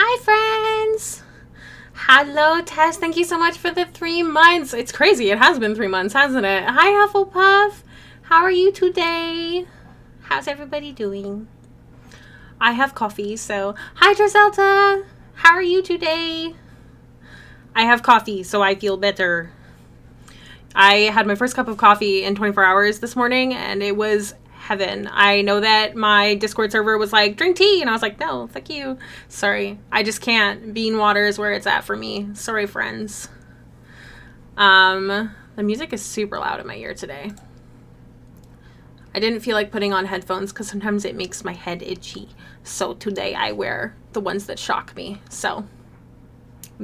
Hi, friends. Hello, Tess. Thank you so much for the 3 months. It's crazy. It has been 3 months, hasn't it? Hi, Hufflepuff. How are you today? How's everybody doing? I have coffee, so hi, Drizelta. How are you today? I have coffee, so I feel better. I had my first cup of coffee in 24 hours this morning, and it was heaven. I know that my Discord server was like, drink tea, and I was like, no, fuck you. Sorry. I just can't. Bean water is where it's at for me. Sorry, friends. The music is super loud in my ear today. I didn't feel like putting on headphones because sometimes it makes my head itchy. So today I wear the ones that shock me. So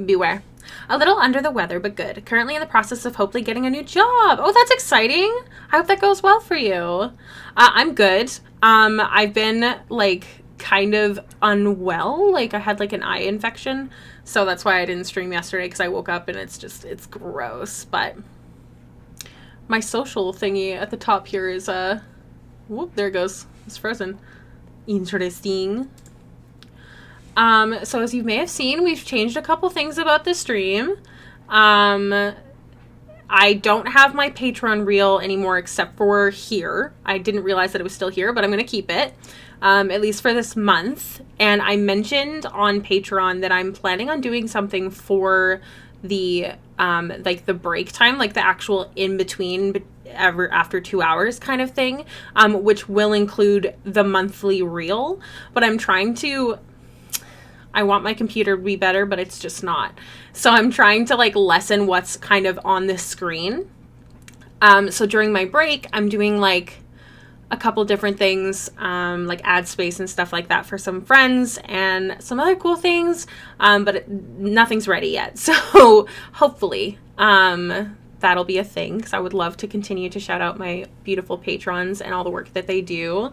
beware. A little under the weather, but good. Currently in the process of hopefully getting a new job. Oh, that's exciting. I hope that goes well for you. I'm good. I've been like kind of unwell. Like I had like an eye infection. So that's why I didn't stream yesterday because I woke up and it's gross. But my social thingy at the top here is, whoop, there it goes. It's frozen. Interesting. So as you may have seen, we've changed a couple things about the stream. I don't have my Patreon reel anymore except for here. I didn't realize that it was still here, but I'm going to keep it, at least for this month. And I mentioned on Patreon that I'm planning on doing something for the, like the break time, like the actual in-between after 2 hours kind of thing, which will include the monthly reel. But I'm trying to... I want my computer to be better, but it's just not. So I'm trying to like lessen what's kind of on the screen. So during my break, I'm doing like a couple different things, like ad space and stuff like that for some friends and some other cool things. But nothing's ready yet. So hopefully, that'll be a thing because I would love to continue to shout out my beautiful patrons and all the work that they do.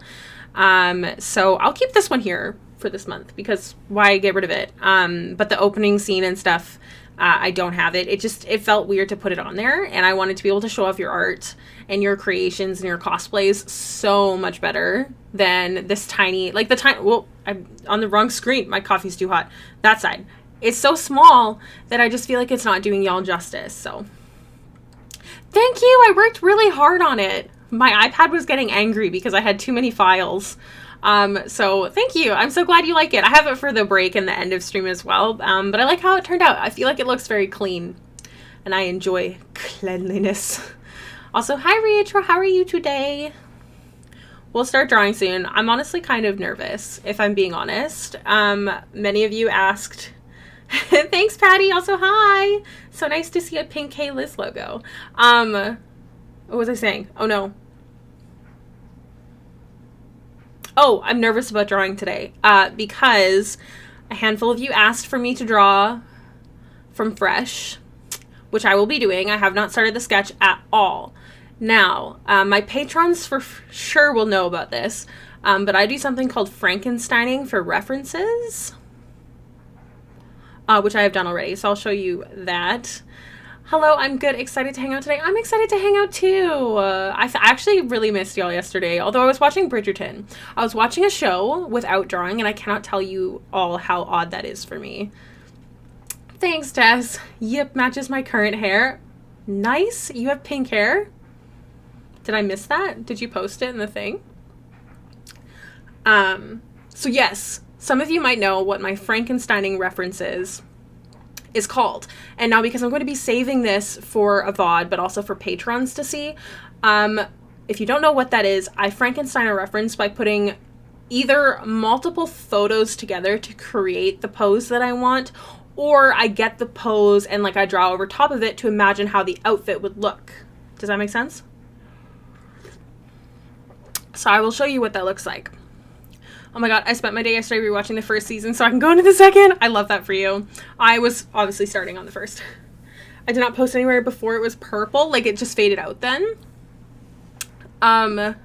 So I'll keep this one here for this month because why get rid of it? But the opening scene and stuff, I don't have it. It felt weird to put it on there, and I wanted to be able to show off your art and your creations and your cosplays so much better than this tiny, like the tiny, well, I'm on the wrong screen. My coffee's too hot. That side. It's so small that I just feel like it's not doing y'all justice. So thank you. I worked really hard on it. My iPad was getting angry because I had too many files. So thank you. I'm so glad you like it. I have it for the break and the end of stream as well. But I like how it turned out. I feel like it looks very clean and I enjoy cleanliness. Also, hi Rachel, how are you today? We'll start drawing soon. I'm honestly kind of nervous, if I'm being honest. Many of you asked. Thanks, Patty. Also, hi. So nice to see a pink Hey Liz logo. What was I saying? Oh no. Oh, I'm nervous about drawing today because a handful of you asked for me to draw from Fresh, which I will be doing. I have not started the sketch at all. Now, my patrons for sure will know about this, but I do something called Frankensteining for references, which I have done already, so I'll show you that. Hello, I'm good. Excited to hang out today. I'm excited to hang out too. I actually really missed y'all yesterday, although I was watching Bridgerton. I was watching a show without drawing, and I cannot tell you all how odd that is for me. Thanks, Tess. Yep, matches my current hair. Nice. You have pink hair? Did I miss that? Did you post it in the thing? So yes, some of you might know what my Frankensteining reference is called. And now because I'm going to be saving this for a VOD, but also for patrons to see, if you don't know what that is, I Frankenstein a reference by putting either multiple photos together to create the pose that I want, or I get the pose and like I draw over top of it to imagine how the outfit would look. Does that make sense? So I will show you what that looks like. Oh my god, I spent my day yesterday rewatching the first season so I can go into the second. I love that for you. I was obviously starting on the first. I did not post anywhere before it was purple. Like, it just faded out then. I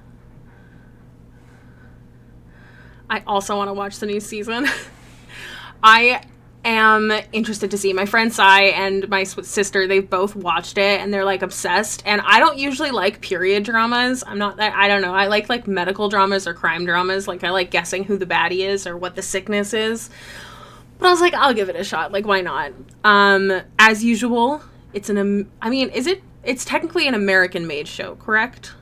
also want to watch the new season. I am interested to see. My friend Sai and my sister, they've both watched it and they're like obsessed. And I don't usually like period dramas. I'm not that, I don't know. I like medical dramas or crime dramas. Like I like guessing who the baddie is or what the sickness is. But I was like, I'll give it a shot. Like, why not? As usual, it's it's technically an American-made show, correct?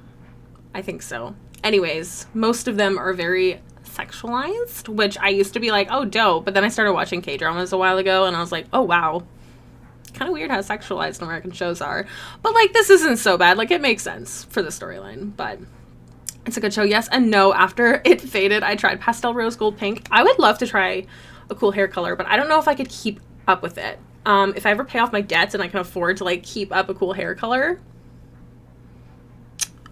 I think so. Anyways, most of them are very sexualized, which I used to be like, oh, dope. But then I started watching K-dramas a while ago, and I was like, oh, wow. Kind of weird how sexualized American shows are. But, like, this isn't so bad. Like, it makes sense for the storyline. But it's a good show. Yes and no. After it faded, I tried pastel rose gold pink. I would love to try a cool hair color, but I don't know if I could keep up with it. If I ever pay off my debts and I can afford to, like, keep up a cool hair color,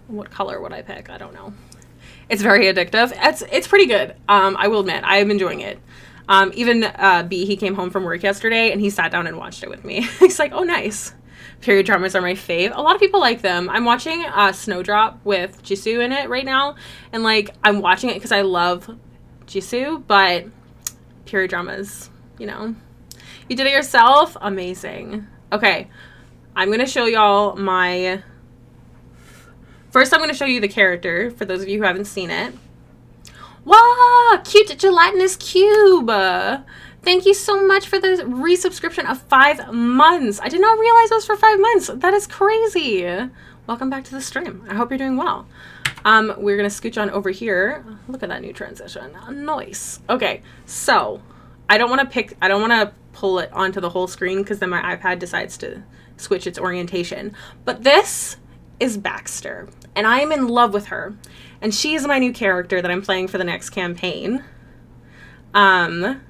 what color would I pick? I don't know. It's very addictive. It's pretty good. I will admit, I am enjoying it. Even B, he came home from work yesterday and he sat down and watched it with me. He's like, oh, nice. Period dramas are my fave. A lot of people like them. I'm watching Snowdrop with Jisoo in it right now. And, like, I'm watching it because I love Jisoo, but period dramas, you know. You did it yourself? Amazing. Okay. I'm going to show y'all my... First, I'm going to show you the character, for those of you who haven't seen it. Wow! Cute gelatinous cube! Thank you so much for the resubscription of 5 months. I did not realize it was for 5 months. That is crazy. Welcome back to the stream. I hope you're doing well. We're going to scooch on over here. Look at that new transition. Nice. Okay, so I don't want to pull it onto the whole screen because then my iPad decides to switch its orientation. But this is Baxter, and I am in love with her. And she is my new character that I'm playing for the next campaign. And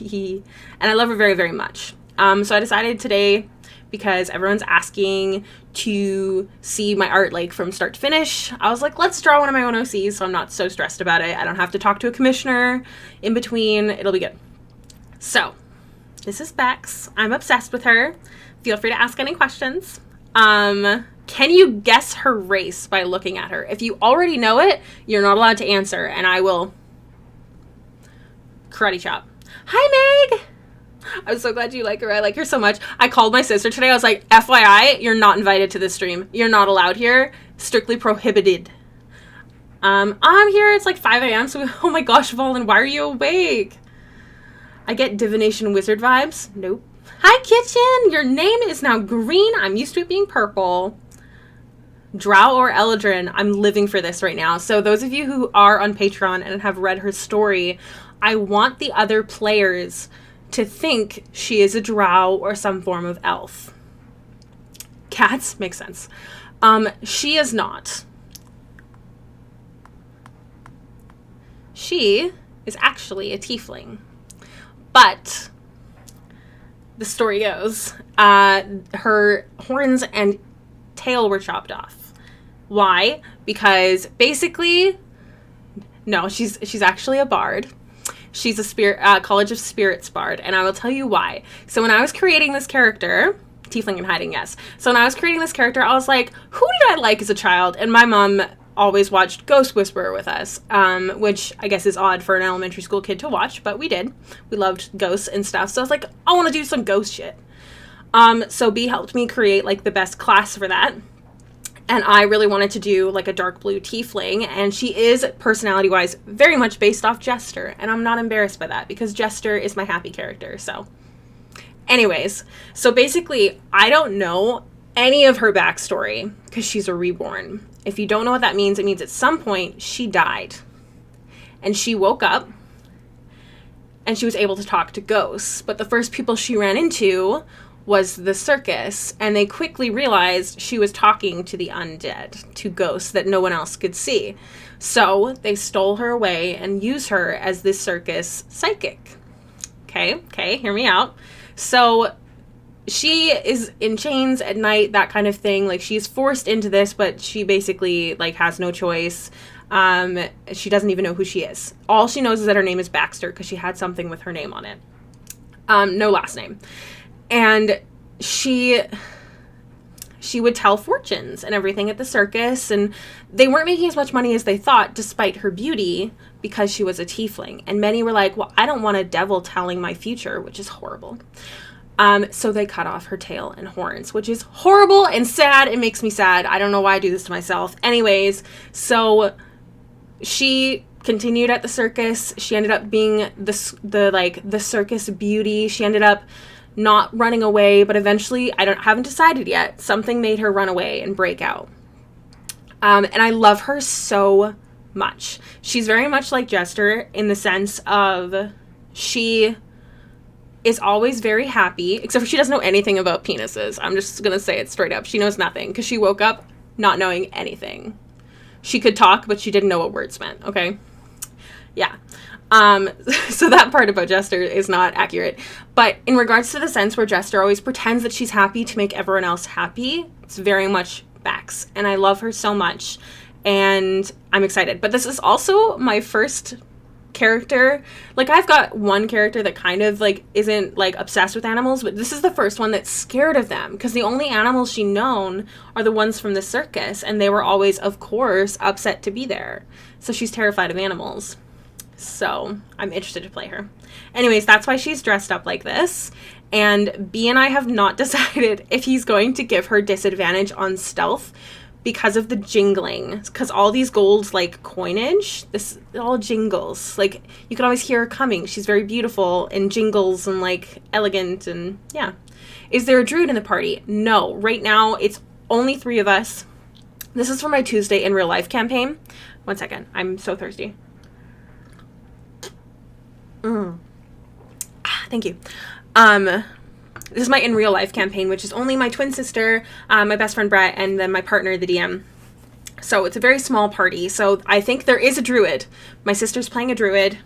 I love her very, very much. So I decided today, because everyone's asking to see my art like from start to finish, I was like, let's draw one of my own OCs so I'm not so stressed about it. I don't have to talk to a commissioner in between. It'll be good. So this is Bex. I'm obsessed with her. Feel free to ask any questions. Can you guess her race by looking at her? If you already know it, you're not allowed to answer, and I will karate chop. Hi, Meg! I'm so glad you like her. I like her so much. I called my sister today. I was like, FYI, you're not invited to this stream. You're not allowed here. Strictly prohibited. I'm here. It's like 5 a.m. So, oh my gosh, Valen, why are you awake? I get divination wizard vibes. Nope. Hi, Kitchen. Your name is now green. I'm used to it being purple. Drow or Eldrin, I'm living for this right now. So those of you who are on Patreon and have read her story, I want the other players to think she is a drow or some form of elf. Cats? Makes sense. She is not. She is actually a tiefling. But the story goes, her horns and tail were chopped off. Why? Because basically, no, she's actually a bard. She's a College of Spirits bard, and I will tell you why. So when I was creating this character, tiefling in hiding, yes. So when I was creating this character, I was like, who did I like as a child? And my mom always watched Ghost Whisperer with us, which I guess is odd for an elementary school kid to watch, but we did. We loved ghosts and stuff. So I was like, I want to do some ghost shit. So B helped me create like the best class for that. And I really wanted to do like a dark blue tiefling, and she is personality-wise very much based off Jester, and I'm not embarrassed by that because Jester is my happy character. So anyways, so basically I don't know any of her backstory because she's a reborn. If you don't know what that means, it means at some point she died and she woke up and she was able to talk to ghosts, but the first people she ran into was the circus, and they quickly realized she was talking to the undead, to ghosts that no one else could see. So they stole her away and used her as this circus psychic. Okay, hear me out. So she is in chains at night, that kind of thing. Like, she's forced into this, but she basically, like, has no choice. She doesn't even know who she is. All she knows is that her name is Baxter because she had something with her name on it. No last name. And she would tell fortunes and everything at the circus, and they weren't making as much money as they thought despite her beauty because she was a tiefling. And many were like, well, I don't want a devil telling my future, which is horrible. So they cut off her tail and horns, which is horrible and sad. It makes me sad. I don't know why I do this to myself. Anyways, so she continued at the circus. She ended up being the circus beauty. She ended up not running away, but eventually, haven't decided yet. Something made her run away and break out. And I love her so much. She's very much like Jester in the sense of she is always very happy, except for she doesn't know anything about penises. I'm just gonna say it straight up. She knows nothing because she woke up not knowing anything. She could talk, but she didn't know what words meant, okay? Yeah. So that part about Jester is not accurate. But in regards to the sense where Jester always pretends that she's happy to make everyone else happy, it's very much Bex. And I love her so much. And I'm excited. But this is also my first character. Like, I've got one character that kind of, like, isn't, like, obsessed with animals, but this is the first one that's scared of them. Because the only animals she known are the ones from the circus. And they were always, of course, upset to be there. So she's terrified of animals. So I'm interested to play her. Anyways, that's why she's dressed up like this. And B and I have not decided if he's going to give her disadvantage on stealth because of the jingling. Because all these gold, like, coinage, this all jingles. Like, you can always hear her coming. She's very beautiful and jingles and, like, elegant and, yeah. Is there a druid in the party? No. Right now, it's only 3 of us. This is for my Tuesday in Real Life campaign. One second. I'm so thirsty. Thank you. This is my in real life campaign, which is only my twin sister, my best friend Brett, and then my partner, the DM. So it's a very small party. So I think there is a druid. My sister's playing a druid,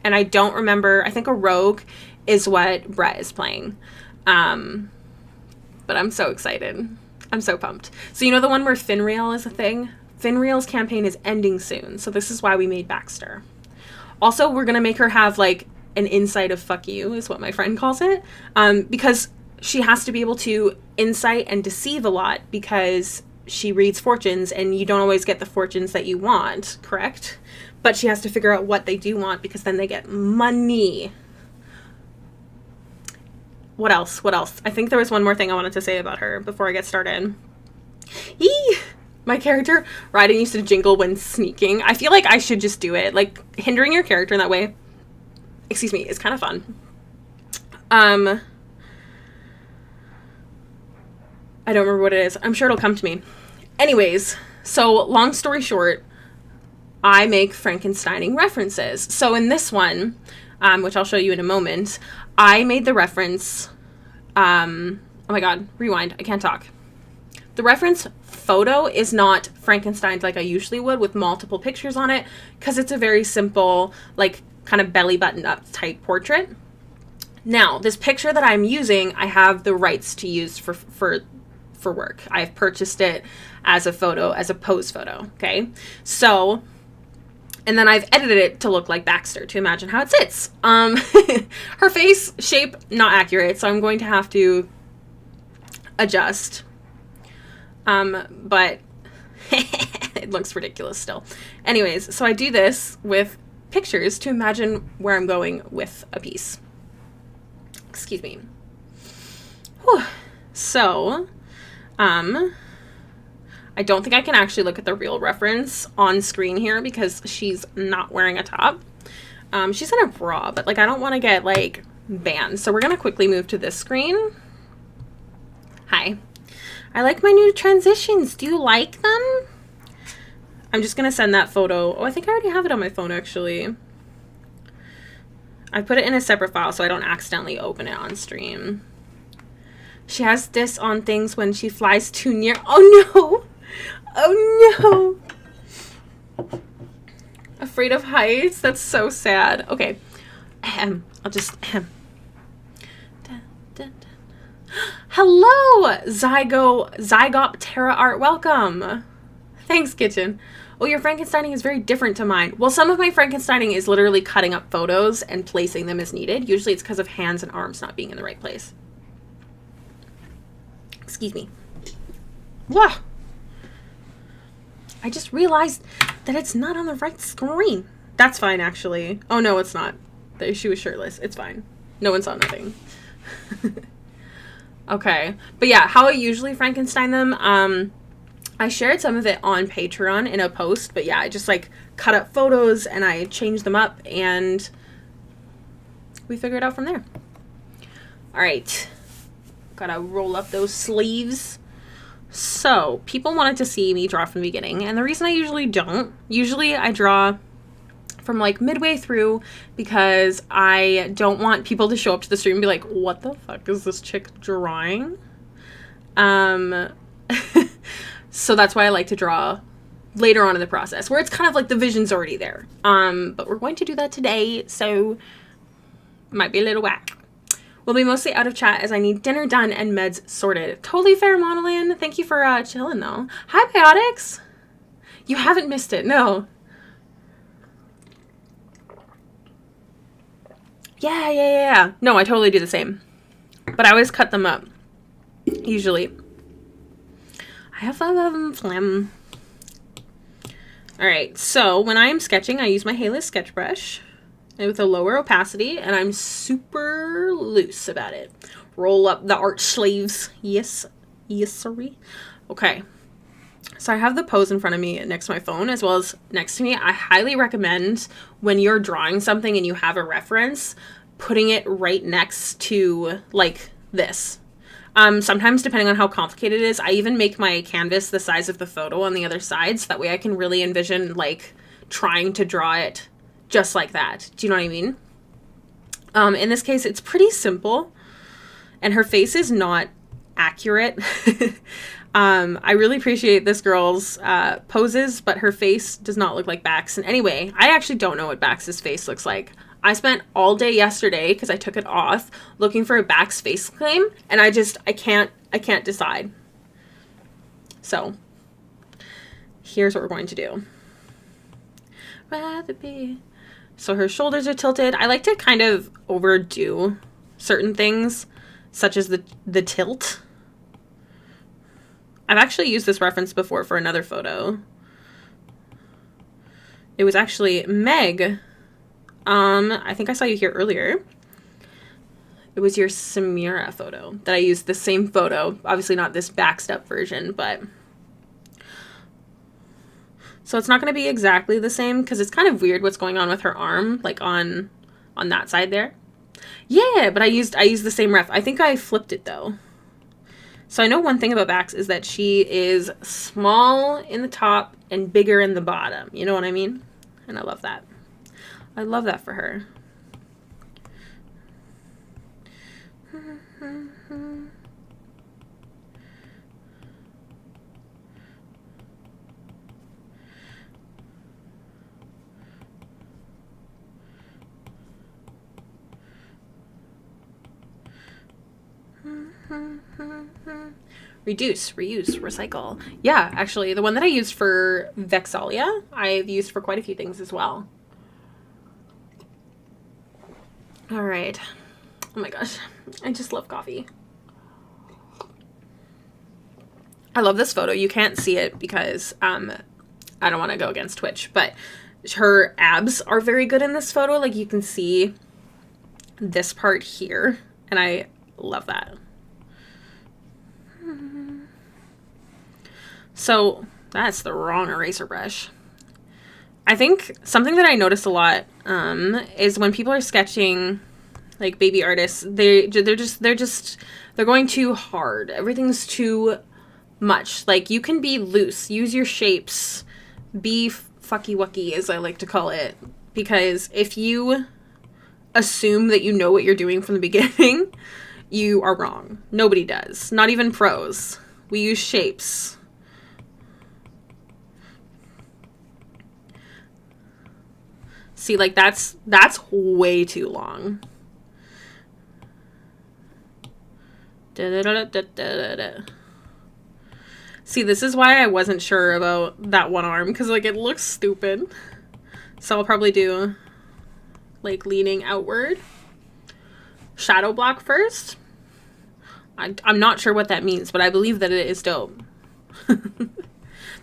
and I don't remember. I think a rogue is what Brett is playing. But I'm so excited. I'm so pumped. So you know the one where Finreal is a thing? Finreal's campaign is ending soon, so this is why we made Baxter. Also, we're going to make her have, like, an insight of fuck you, is what my friend calls it. Because she has to be able to insight and deceive a lot because she reads fortunes and you don't always get the fortunes that you want, correct? But she has to figure out what they do want because then they get money. What else? What else? I think there was one more thing I wanted to say about her before I get started. Eee! My character, Raiden, used to jingle when sneaking. I feel like I should just do it. Like, hindering your character in that way, excuse me, is kind of fun. I don't remember what it is. I'm sure it'll come to me. Anyways, so long story short, I make Frankensteining references. So in this one, which I'll show you in a moment, I made the reference, oh my god, rewind, I can't talk. The reference photo is not Frankenstein's like I usually would with multiple pictures on it, because it's a very simple, like, kind of belly button up type portrait. Now, this picture that I'm using, I have the rights to use for work. I've purchased it as a photo, as a pose photo, okay? So, and then I've edited it to look like Baxter to imagine how it sits. Her face shape, not accurate, so I'm going to have to adjust. But it looks ridiculous still. Anyways, so I do this with pictures to imagine where I'm going with a piece. Excuse me. Whew. So, I don't think I can actually look at the real reference on screen here because she's not wearing a top. She's in a bra, but, like, I don't want to get, like, banned. So we're going to quickly move to this screen. Hi. I like my new transitions. Do you like them? I'm just going to send that photo. Oh, I think I already have it on my phone, actually. I put it in a separate file so I don't accidentally open it on stream. She has this on things when she flies too near. Oh, no. Oh, no. Afraid of heights? That's so sad. Okay. I'll just... Hello, Zygoptera Art. Welcome. Thanks, Kitchen. Oh, your Frankensteining is very different to mine. Well, some of my Frankensteining is literally cutting up photos and placing them as needed. Usually it's because of hands and arms not being in the right place. Excuse me. Wah! I just realized that it's not on the right screen. That's fine, actually. Oh, no, it's not. She was shirtless. It's fine. No one saw nothing. Okay. But yeah, how I usually Frankenstein them, I shared some of it on Patreon in a post, but yeah, I just like cut up photos and I changed them up and we figured it out from there. All right, gotta roll up those sleeves. So people wanted to see me draw from the beginning, and the reason I usually I draw from like midway through because I don't want people to show up to the stream and be like, what the fuck is this chick drawing? So that's why I like to draw later on in the process, where it's kind of like the vision's already there. But we're going to do that today, so might be a little whack. We'll be mostly out of chat as I need dinner done and meds sorted. Totally fair, Monolin. Thank you for chilling, though. Hi, Biotics. You haven't missed it, no. Yeah. No, I totally do the same. But I always cut them up, usually. I have phlegm. Alright, so when I am sketching, I use my Halo sketch brush with a lower opacity, and I'm super loose about it. Roll up the arch sleeves. Yes, sorry. Okay, so I have the pose in front of me next to my phone as well as next to me. I highly recommend when you're drawing something and you have a reference, putting it right next to like this. Sometimes, depending on how complicated it is, I even make my canvas the size of the photo on the other side, so that way I can really envision, like, trying to draw it just like that. Do you know what I mean? In this case, it's pretty simple, and her face is not accurate. I really appreciate this girl's poses, but her face does not look like Bax. And anyway, I actually don't know what Bax's face looks like. I spent all day yesterday, because I took it off, looking for a Bax face claim, and I can't decide. So, here's what we're going to do. Rather be. So her shoulders are tilted. I like to kind of overdo certain things, such as the tilt. I've actually used this reference before for another photo. It was actually Meg. I think I saw you here earlier. It was your Samira photo that I used the same photo. Obviously not this backed up version, but... So it's not going to be exactly the same because it's kind of weird what's going on with her arm, like on that side there. Yeah, but I used the same ref. I think I flipped it though. So I know one thing about Bax is that she is small in the top and bigger in the bottom. You know what I mean? And I love that. I love that for her. Reduce, reuse, recycle. Yeah, actually, the one that I used for Vexalia, I've used for quite a few things as well. All right. Oh my gosh, I just love coffee. I love this photo. You can't see it because I don't want to go against Twitch, but her abs are very good in this photo. Like you can see this part here, and I love that. So that's the wrong eraser brush. I think something that I noticed a lot is when people are sketching, like baby artists, they're going too hard. Everything's too much. Like you can be loose, use your shapes, be fucky wucky as I like to call it, because if you assume that you know what you're doing from the beginning, you are wrong. Nobody does. Not even pros. We use shapes. See, like that's way too long. See, this is why I wasn't sure about that one arm, because like it looks stupid. So I'll probably do like leaning outward. Shadow block first. I'm not sure what that means, but I believe that it is dope.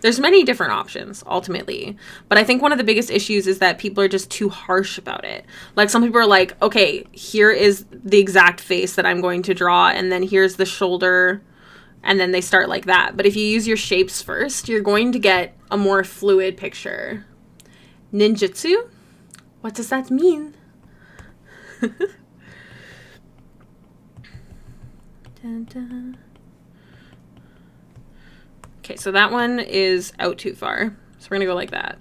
There's many different options, ultimately. But I think one of the biggest issues is that people are just too harsh about it. Like, some people are like, okay, here is the exact face that I'm going to draw, and then here's the shoulder and then they start like that. But if you use your shapes first, you're going to get a more fluid picture. Ninjutsu? What does that mean? Dun, dun. Okay, so that one is out too far. So we're going to go like that.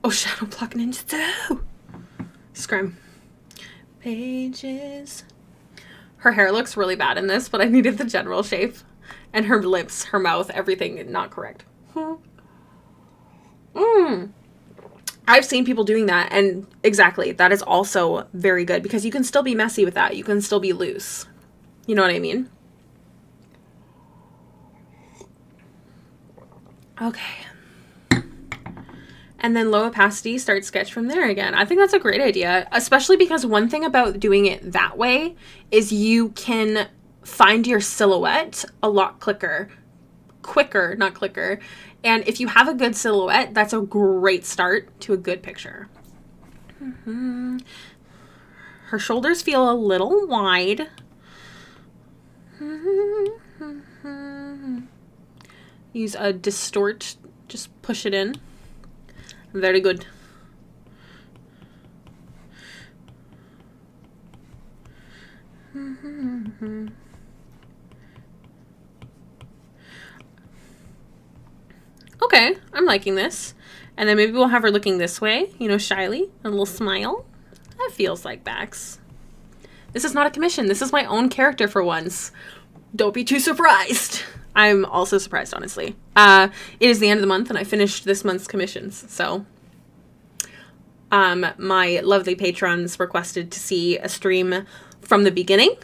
Oh, shadow block ninjutsu! Scrim. Pages. Her hair looks really bad in this, but I needed the general shape. And her lips, her mouth, everything not correct. I've seen people doing that, and exactly, that is also very good because you can still be messy with that. You can still be loose. You know what I mean? Okay. And then low opacity, start sketch from there again. I think that's a great idea, especially because one thing about doing it that way is you can find your silhouette a lot quicker, not clicker. And if you have a good silhouette, that's a great start to a good picture. Her shoulders feel a little wide. Use a distort, just push it in. Very good. Okay, I'm liking this. And then maybe we'll have her looking this way, you know, shyly, a little smile. That feels like Bax. This is not a commission. This is my own character for once. Don't be too surprised. I'm also surprised, honestly. It is the end of the month, and I finished this month's commissions, so. My lovely patrons requested to see a stream from the beginning,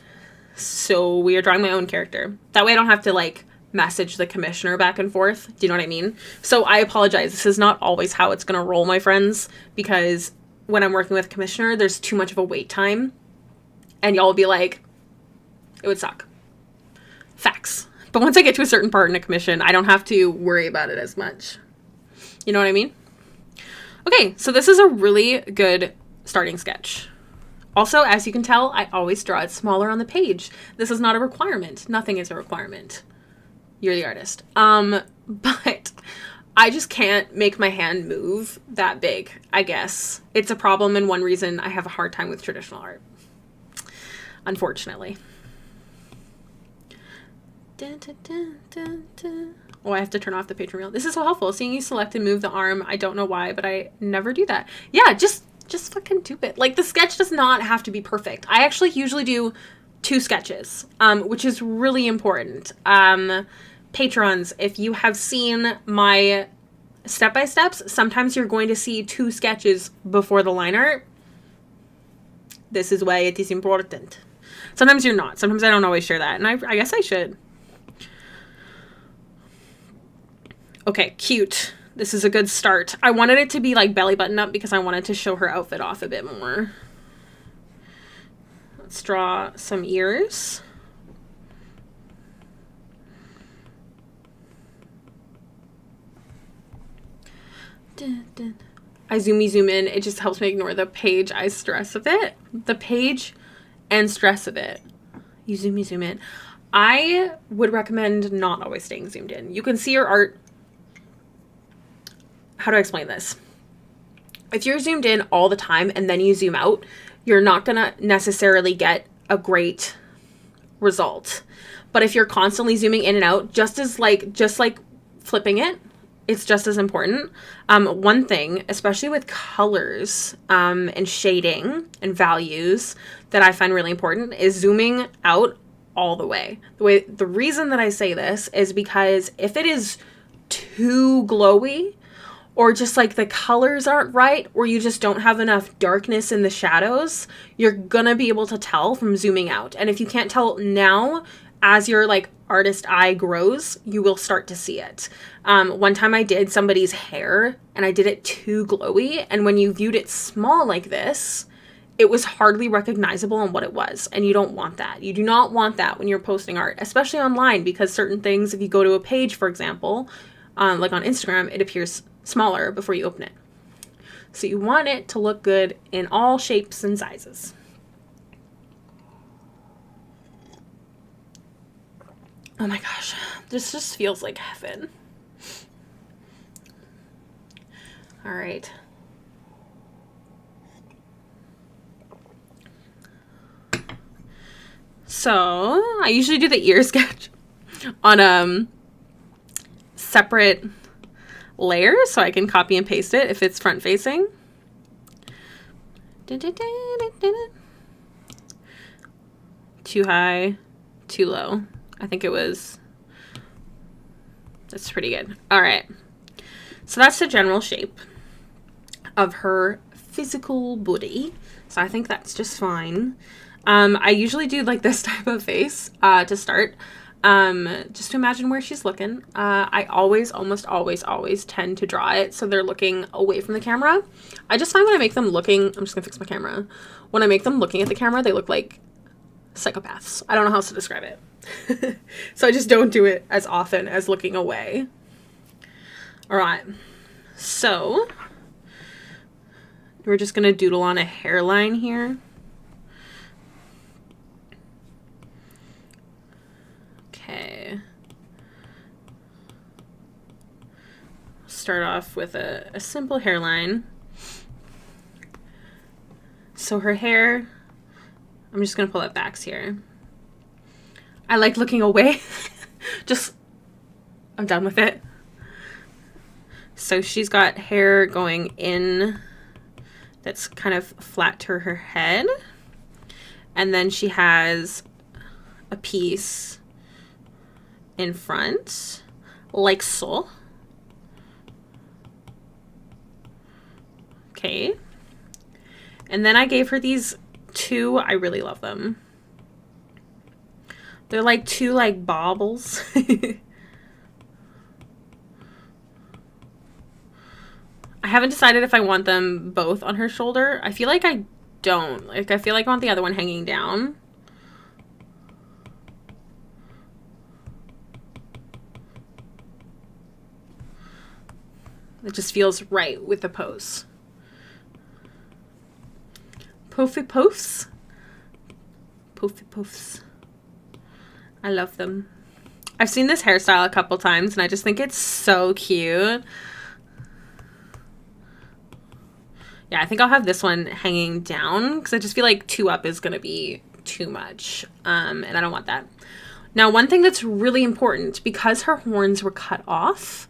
so we are drawing my own character. That way I don't have to, like, message the commissioner back and forth. Do you know what I mean? So I apologize. This is not always how it's going to roll, my friends, because when I'm working with a commissioner, there's too much of a wait time, and y'all will be like, it would suck. Facts. But once I get to a certain part in a commission, I don't have to worry about it as much. You know what I mean? Okay, so this is a really good starting sketch. Also, as you can tell, I always draw it smaller on the page. This is not a requirement. Nothing is a requirement. You're the artist. But I just can't make my hand move that big, I guess. It's a problem and one reason I have a hard time with traditional art. Unfortunately. Dun, dun, dun, dun, dun. Oh, I have to turn off the patron reel. This is so helpful. Seeing you select and move the arm. I don't know why, but I never do that. Yeah, just fucking do it. Like, the sketch does not have to be perfect. I actually usually do 2 sketches, which is really important. Patrons, if you have seen my step-by-steps, sometimes you're going to see 2 sketches before the line art. This is why it is important. Sometimes you're not. Sometimes I don't always share that, and I guess I should. Okay, cute. This is a good start. I wanted it to be like belly button up because I wanted to show her outfit off a bit more. Let's draw some ears. Dun, dun. I zoom in. It just helps me ignore the page I stress a bit. The page and stress a bit. You zoom in. I would recommend not always staying zoomed in. You can see your art. How do I explain this? If you're zoomed in all the time and then you zoom out, you're not gonna necessarily get a great result. But if you're constantly zooming in and out, just like flipping it, it's just as important. One thing, especially with colors and shading and values that I find really important is zooming out all the way. The reason that I say this is because if it is too glowy, or just like the colors aren't right, or you just don't have enough darkness in the shadows, you're gonna be able to tell from zooming out. And if you can't tell now, as your like artist eye grows, you will start to see it. One time I did somebody's hair and I did it too glowy, and when you viewed it small like this, it was hardly recognizable on what it was, and you don't want that. You do not want that when you're posting art, especially online, because certain things, if you go to a page, for example, like on Instagram, it appears smaller before you open it. So you want it to look good in all shapes and sizes. Oh my gosh, this just feels like heaven. All right. So I usually do the ear sketch on separate layers so I can copy and paste it if it's front facing. Too high, too low. I think it was, that's pretty good. All right. So that's the general shape of her physical body. So I think that's just fine. I usually do like this type of face to start, just to imagine where she's looking. I almost always tend to draw it so they're looking away from the camera. I just find when I make them looking, I'm just gonna fix my camera. When I make them looking at the camera, they look like psychopaths. I don't know how else to describe it. So I just don't do it as often as looking away. All right, so we're just gonna doodle on a hairline here. Okay. Start off with a simple hairline. So her hair, I'm just gonna pull up backs here. I like looking away. I'm done with it. So she's got hair going in that's kind of flat to her head. And then she has a piece in front, like so. Okay. And then I gave her these two, I really love them. They're like two like baubles. I haven't decided if I want them both on her shoulder. I feel like I don't. Like, I feel like I want the other one hanging down. It just feels right with the pose. Poofy poofs. Poofy poofs. I love them. I've seen this hairstyle a couple times and I just think it's so cute. Yeah, I think I'll have this one hanging down because I just feel like 2 up is going to be too much. And I don't want that. Now, one thing that's really important, because her horns were cut off,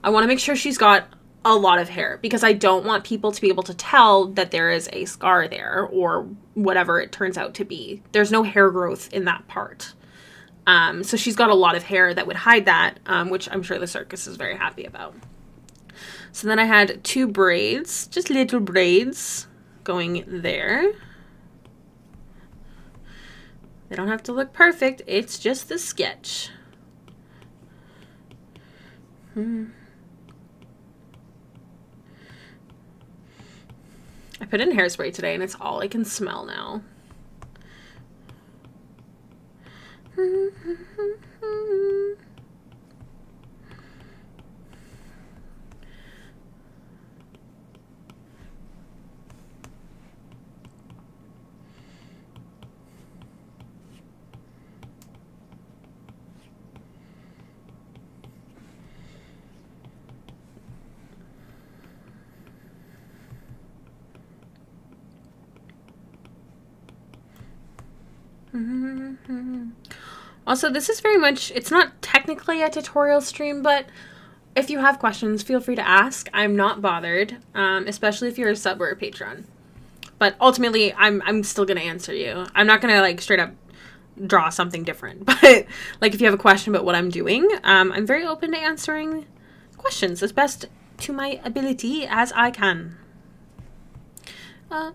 I want to make sure she's got a lot of hair because I don't want people to be able to tell that there is a scar there or whatever it turns out to be. There's no hair growth in that part. So she's got a lot of hair that would hide that, which I'm sure the circus is very happy about. So then I had 2 braids, just little braids going there. They don't have to look perfect. It's just the sketch. I put in hairspray today and it's all I can smell now. Also, this is very much, it's not technically a tutorial stream, but if you have questions, feel free to ask. I'm not bothered, especially if you're a sub or a patron. But ultimately, I'm still going to answer you. I'm not going to like straight up draw something different. But like if you have a question about what I'm doing, I'm very open to answering questions as best to my ability as I can. I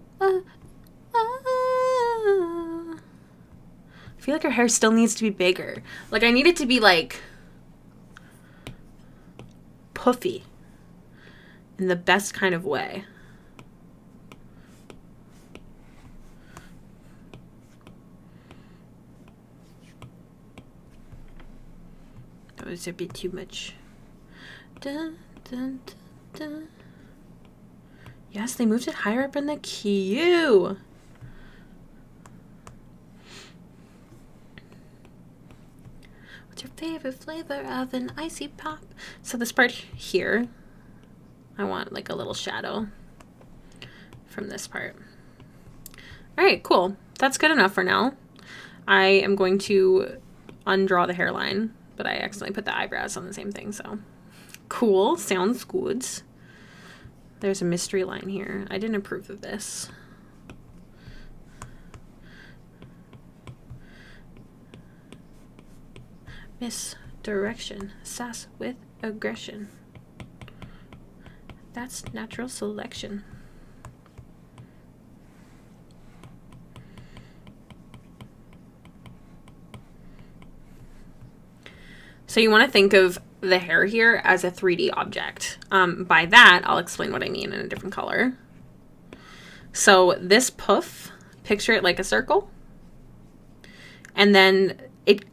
feel like her hair still needs to be bigger. Like I need it to be like puffy in the best kind of way. That was a bit too much. Dun, dun, dun, dun. Yes, they moved it higher up in the queue. What's your favorite flavor of an icy pop? So this part here, I want like a little shadow from this part. All right, cool. That's good enough for now. I am going to undraw the hairline, but I accidentally put the eyebrows on the same thing, so cool. Sounds good. There's a mystery line here. I didn't approve of this. Misdirection. Sass with aggression. That's natural selection. So you want to think of the hair here as a 3D object. By that, I'll explain what I mean in a different color. So this poof, picture it like a circle. And then it,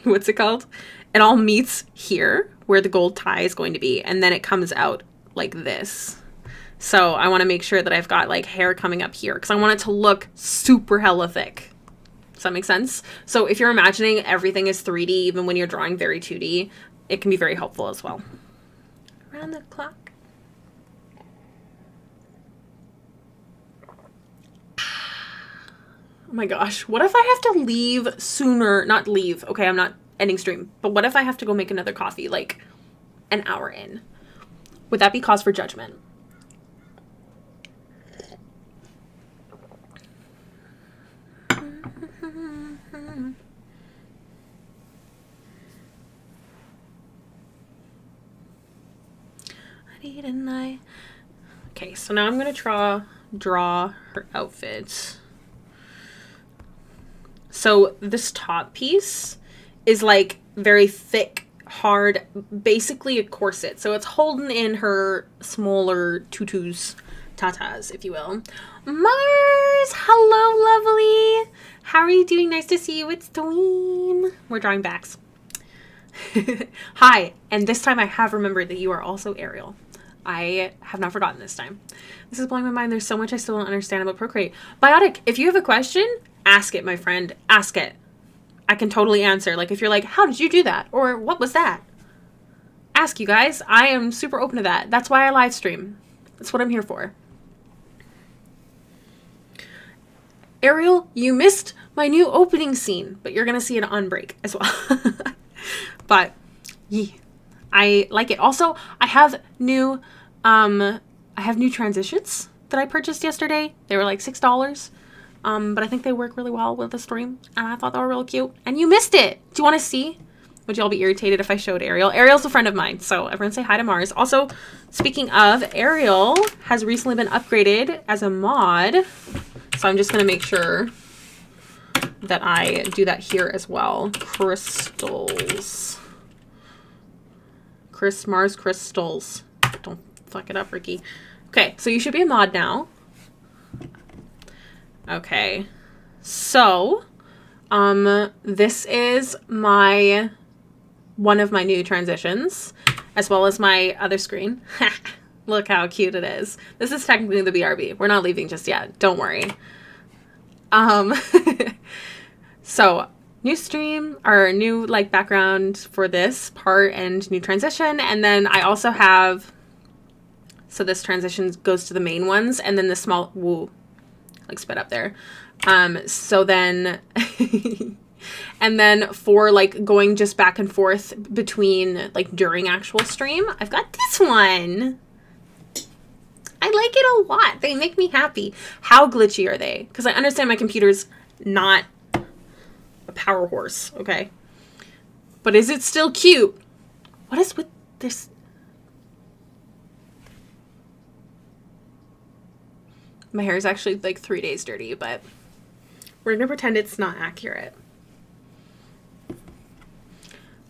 what's it called? It all meets here where the gold tie is going to be. And then it comes out like this. So I want to make sure that I've got like hair coming up here because I want it to look super hella thick. Does that make sense? So if you're imagining everything is 3D, even when you're drawing very 2D, it can be very helpful as well. Around the clock. Oh my gosh. What if I have to leave sooner? Not leave. Okay, I'm not ending stream. But what if I have to go make another coffee like an hour in? Would that be cause for judgment? Okay, so now I'm gonna draw her outfit. So this top piece is like very thick, hard, basically a corset. So it's holding in her smaller tutus, tatas, if you will. Mars, hello, lovely. How are you doing? Nice to see you. It's Dweem. We're drawing backs. Hi, and this time I have remembered that you are also Ariel. I have not forgotten this time. This is blowing my mind. There's so much I still don't understand about Procreate. Biotic, if you have a question, ask it, my friend. Ask it. I can totally answer. Like if you're like, how did you do that? Or what was that? Ask, you guys. I am super open to that. That's why I live stream. That's what I'm here for. Ariel, you missed my new opening scene, but you're going to see it on break as well. But yeah, I like it. Also, I have new transitions that I purchased yesterday. They were like $6. But I think they work really well with the stream, and I thought they were really cute. And you missed it. Do you want to see? Would you all be irritated if I showed Ariel? Ariel's a friend of mine, so everyone say hi to Mars. Also, speaking of, Ariel has recently been upgraded as a mod, so I'm just going to make sure that I do that here as well. Crystals. Mars crystals. Don't fuck it up, Ricky. Okay, so you should be a mod now. Okay, so this is one of my new transitions, as well as my other screen. Look how cute it is. This is technically the BRB. We're not leaving just yet. Don't worry. So new stream, or new like background for this part and new transition. And then I also have, so this transition goes to the main ones, and then the small, woo, like spit up there. So then, and then for like going just back and forth between like during actual stream, I've got this one. I like it a lot. They make me happy. How glitchy are they? Because I understand my computer's not a power horse, okay? But is it still cute? What is with this? My hair is actually like 3 days dirty, but we're gonna pretend it's not accurate.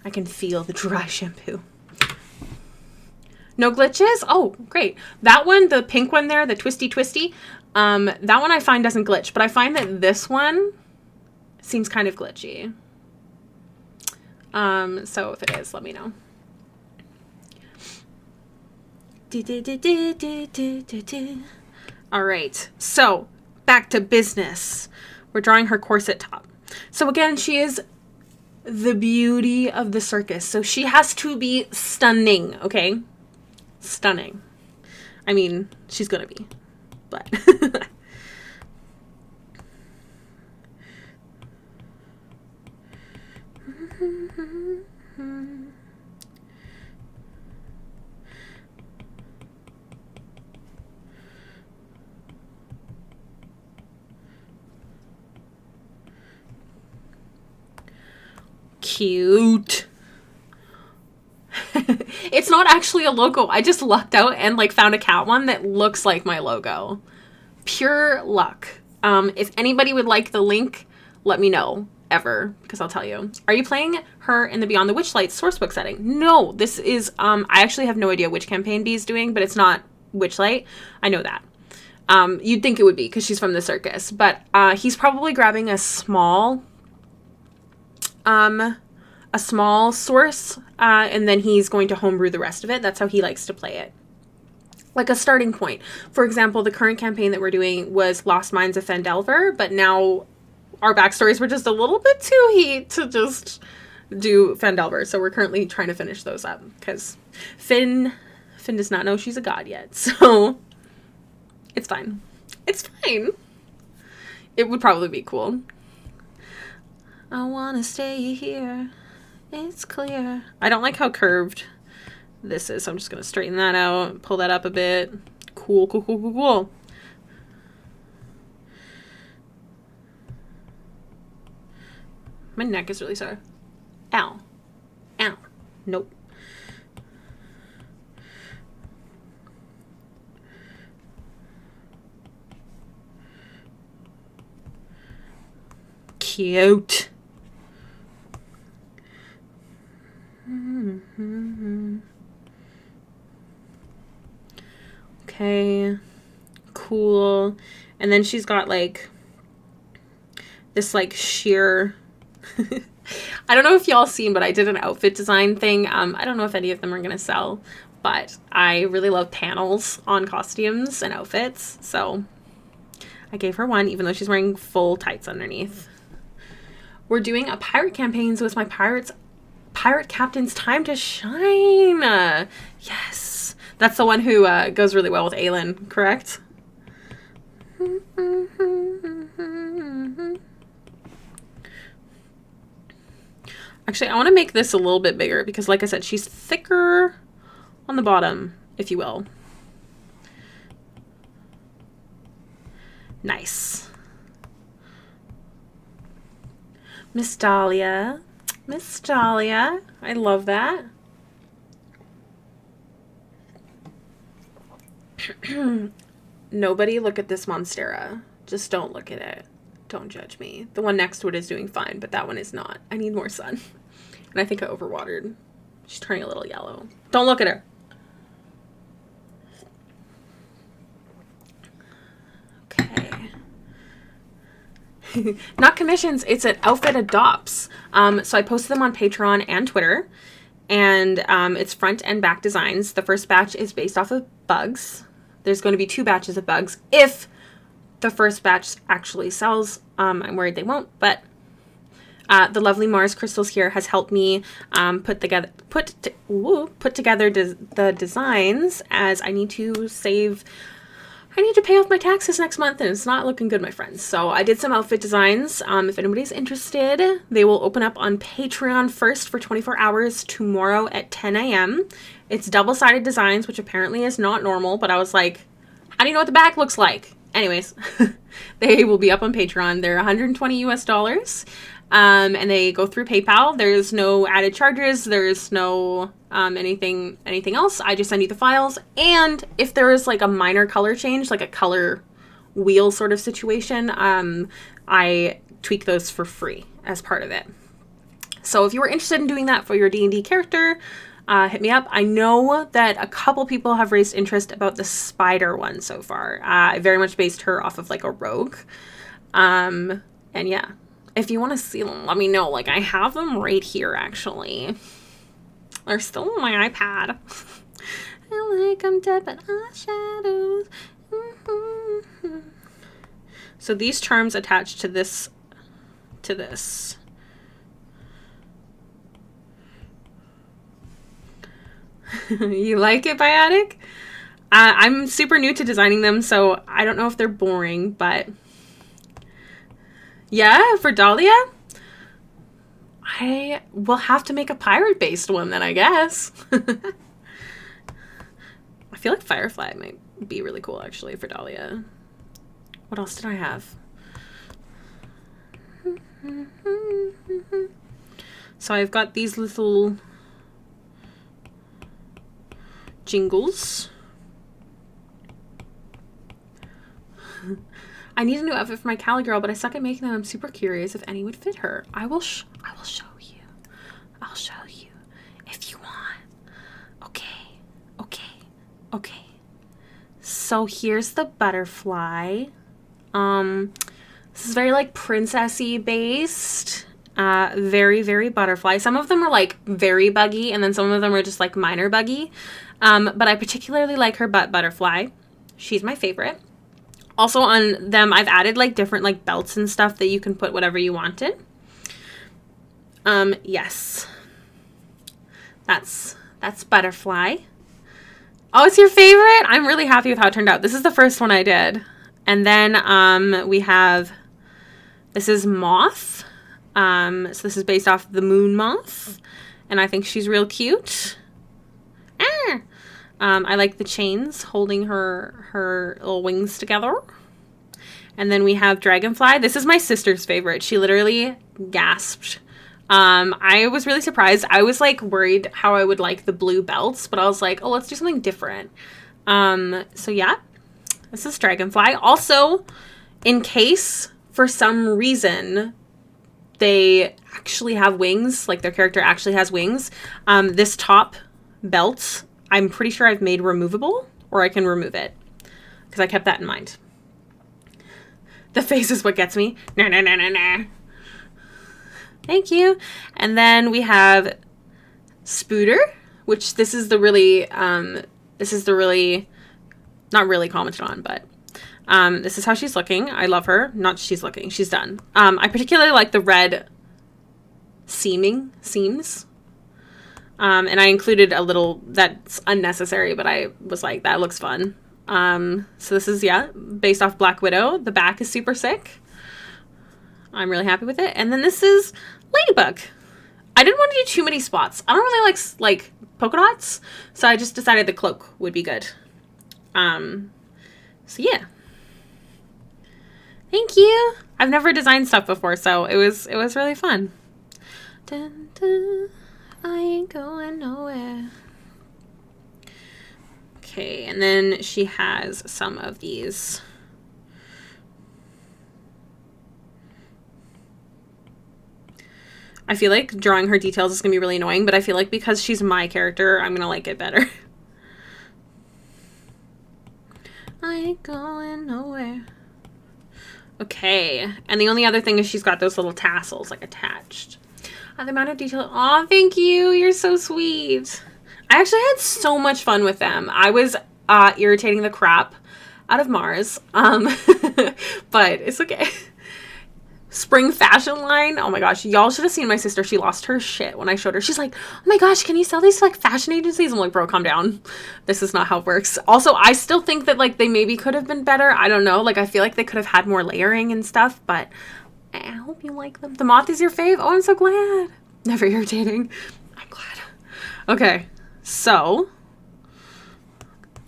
I can feel the dry shampoo. No glitches? Oh, great. That one, the pink one there, the twisty, that one I find doesn't glitch, but I find that this one seems kind of glitchy. So if it is, let me know. All right, so back to business. We're drawing her corset top. So again, she is the beauty of the circus. So she has to be stunning, okay? Stunning. I mean, she's gonna be, but cute. It's not actually a logo. I just lucked out and like found a cat one that looks like my logo. Pure luck. If anybody would like the link, let me know. Ever, because I'll tell you. Are you playing her in the Beyond the Witchlight sourcebook setting? No, this is, I actually have no idea which campaign B is doing, but it's not Witchlight. I know that. You'd think it would be, because she's from the circus, but he's probably grabbing a small source, and then he's going to homebrew the rest of it. That's how he likes to play it. Like a starting point. For example, the current campaign that we're doing was Lost Mines of Phandelver, but now our backstories were just a little bit too heat to just do Phandelver. So we're currently trying to finish those up because Finn does not know she's a god yet. So it's fine. It's fine. It would probably be cool. I want to stay here. It's clear. I don't like how curved this is. So I'm just going to straighten that out, pull that up a bit. Cool, cool, cool, cool, cool. My neck is really sore. Ow. Ow. Nope. Cute. Okay. Cool. And then she's got like this like sheer I don't know if y'all seen, but I did an outfit design thing. I don't know if any of them are gonna sell, but I really love panels on costumes and outfits, so I gave her one, even though she's wearing full tights underneath. We're doing a pirate campaign, so it's my pirate captain's time to shine. Yes, that's the one who goes really well with Aelin, correct? Actually, I want to make this a little bit bigger because, like I said, she's thicker on the bottom, if you will. Nice. Miss Dahlia. Miss Dahlia. I love that. Nobody look at this Monstera. Just don't look at it. Don't judge me. The one next to it is doing fine, but that one is not. I need more sun. And I think I overwatered. She's turning a little yellow. Don't look at her. Okay. Not commissions, it's an outfit adopts. So I posted them on Patreon and Twitter. And it's front and back designs. The first batch is based off of bugs. There's going to be 2 batches of bugs if the first batch actually sells. I'm worried they won't, but the lovely Mars Crystals here has helped me put together the designs, as I need to pay off my taxes next month, and it's not looking good, my friends. So I did some outfit designs. If anybody's interested, they will open up on Patreon first for 24 hours tomorrow at 10 a.m. It's double-sided designs, which apparently is not normal, but I was like, how do you know what the back looks like? Anyways, they will be up on Patreon. They're $120 US, and they go through PayPal. There's no added charges. There's no anything else. I just send you the files, and if there is like a minor color change, like a color wheel sort of situation, I tweak those for free as part of it. So if you were interested in doing that for your D&D character, hit me up. I know that a couple people have raised interest about the spider one so far. I very much based her off of like a rogue. And yeah, if you want to see them, let me know. Like, I have them right here, actually. They're still on my iPad. I like I'm dead, but I shadows. So these charms attach to this. You like it, Biotic? I'm super new to designing them, so I don't know if they're boring, but yeah, for Dahlia, I will have to make a pirate-based one then, I guess. I feel like Firefly might be really cool, actually, for Dahlia. What else did I have? So I've got these little jingles. I need a new outfit for my Cali girl, but I suck at making them. I'm super curious if any would fit her. I will show you. I'll show you if you want. Okay. Okay. So here's the butterfly. This is very like princessy based. Very, very butterfly. Some of them are like very buggy, and then some of them are just like minor buggy. But I particularly like her butt butterfly. She's my favorite. Also on them, I've added like different like belts and stuff that you can put whatever you want in. Yes. That's butterfly. Oh, it's your favorite? I'm really happy with how it turned out. This is the first one I did. And then we have, this is Moth. So this is based off the moon moth. And I think she's real cute. I like the chains holding her little wings together. And then we have Dragonfly. This is my sister's favorite. She literally gasped. I was really surprised. I was like worried how I would like the blue belts, but I was like, oh, let's do something different. So yeah, this is Dragonfly. Also, in case for some reason they actually have wings, like their character actually has wings, this top belt, I'm pretty sure I've made removable, or I can remove it, because I kept that in mind. The face is what gets me. Nah. Thank you. And then we have Spooter, which this is the really, not really commented on, but this is how she's looking. I love her. Not she's looking. She's done. I particularly like the red seams. And I included a little that's unnecessary, but I was like, that looks fun. So this is, yeah, based off Black Widow. The back is super sick. I'm really happy with it. And then this is Ladybug. I didn't want to do too many spots. I don't really like polka dots, so I just decided the cloak would be good. So yeah. Thank you. I've never designed stuff before, so it was really fun. Dun, dun, I ain't going nowhere. Okay, and then she has some of these. I feel like drawing her details is going to be really annoying, but I feel like because she's my character, I'm going to like it better. I ain't going nowhere. Okay, and the only other thing is she's got those little tassels like attached. The amount of detail. Oh, thank you. You're so sweet. I actually had so much fun with them. I was irritating the crap out of Mars, but it's okay. Spring fashion line. Oh my gosh, y'all should have seen my sister. She lost her shit when I showed her. She's like, oh my gosh, can you sell these to like fashion agencies? I'm like, bro, calm down. This is not how it works. Also, I still think that like they maybe could have been better. I don't know. Like I feel like they could have had more layering and stuff, but I hope you like them. The moth is your fave? Oh, I'm so glad. Never irritating. I'm glad. Okay, so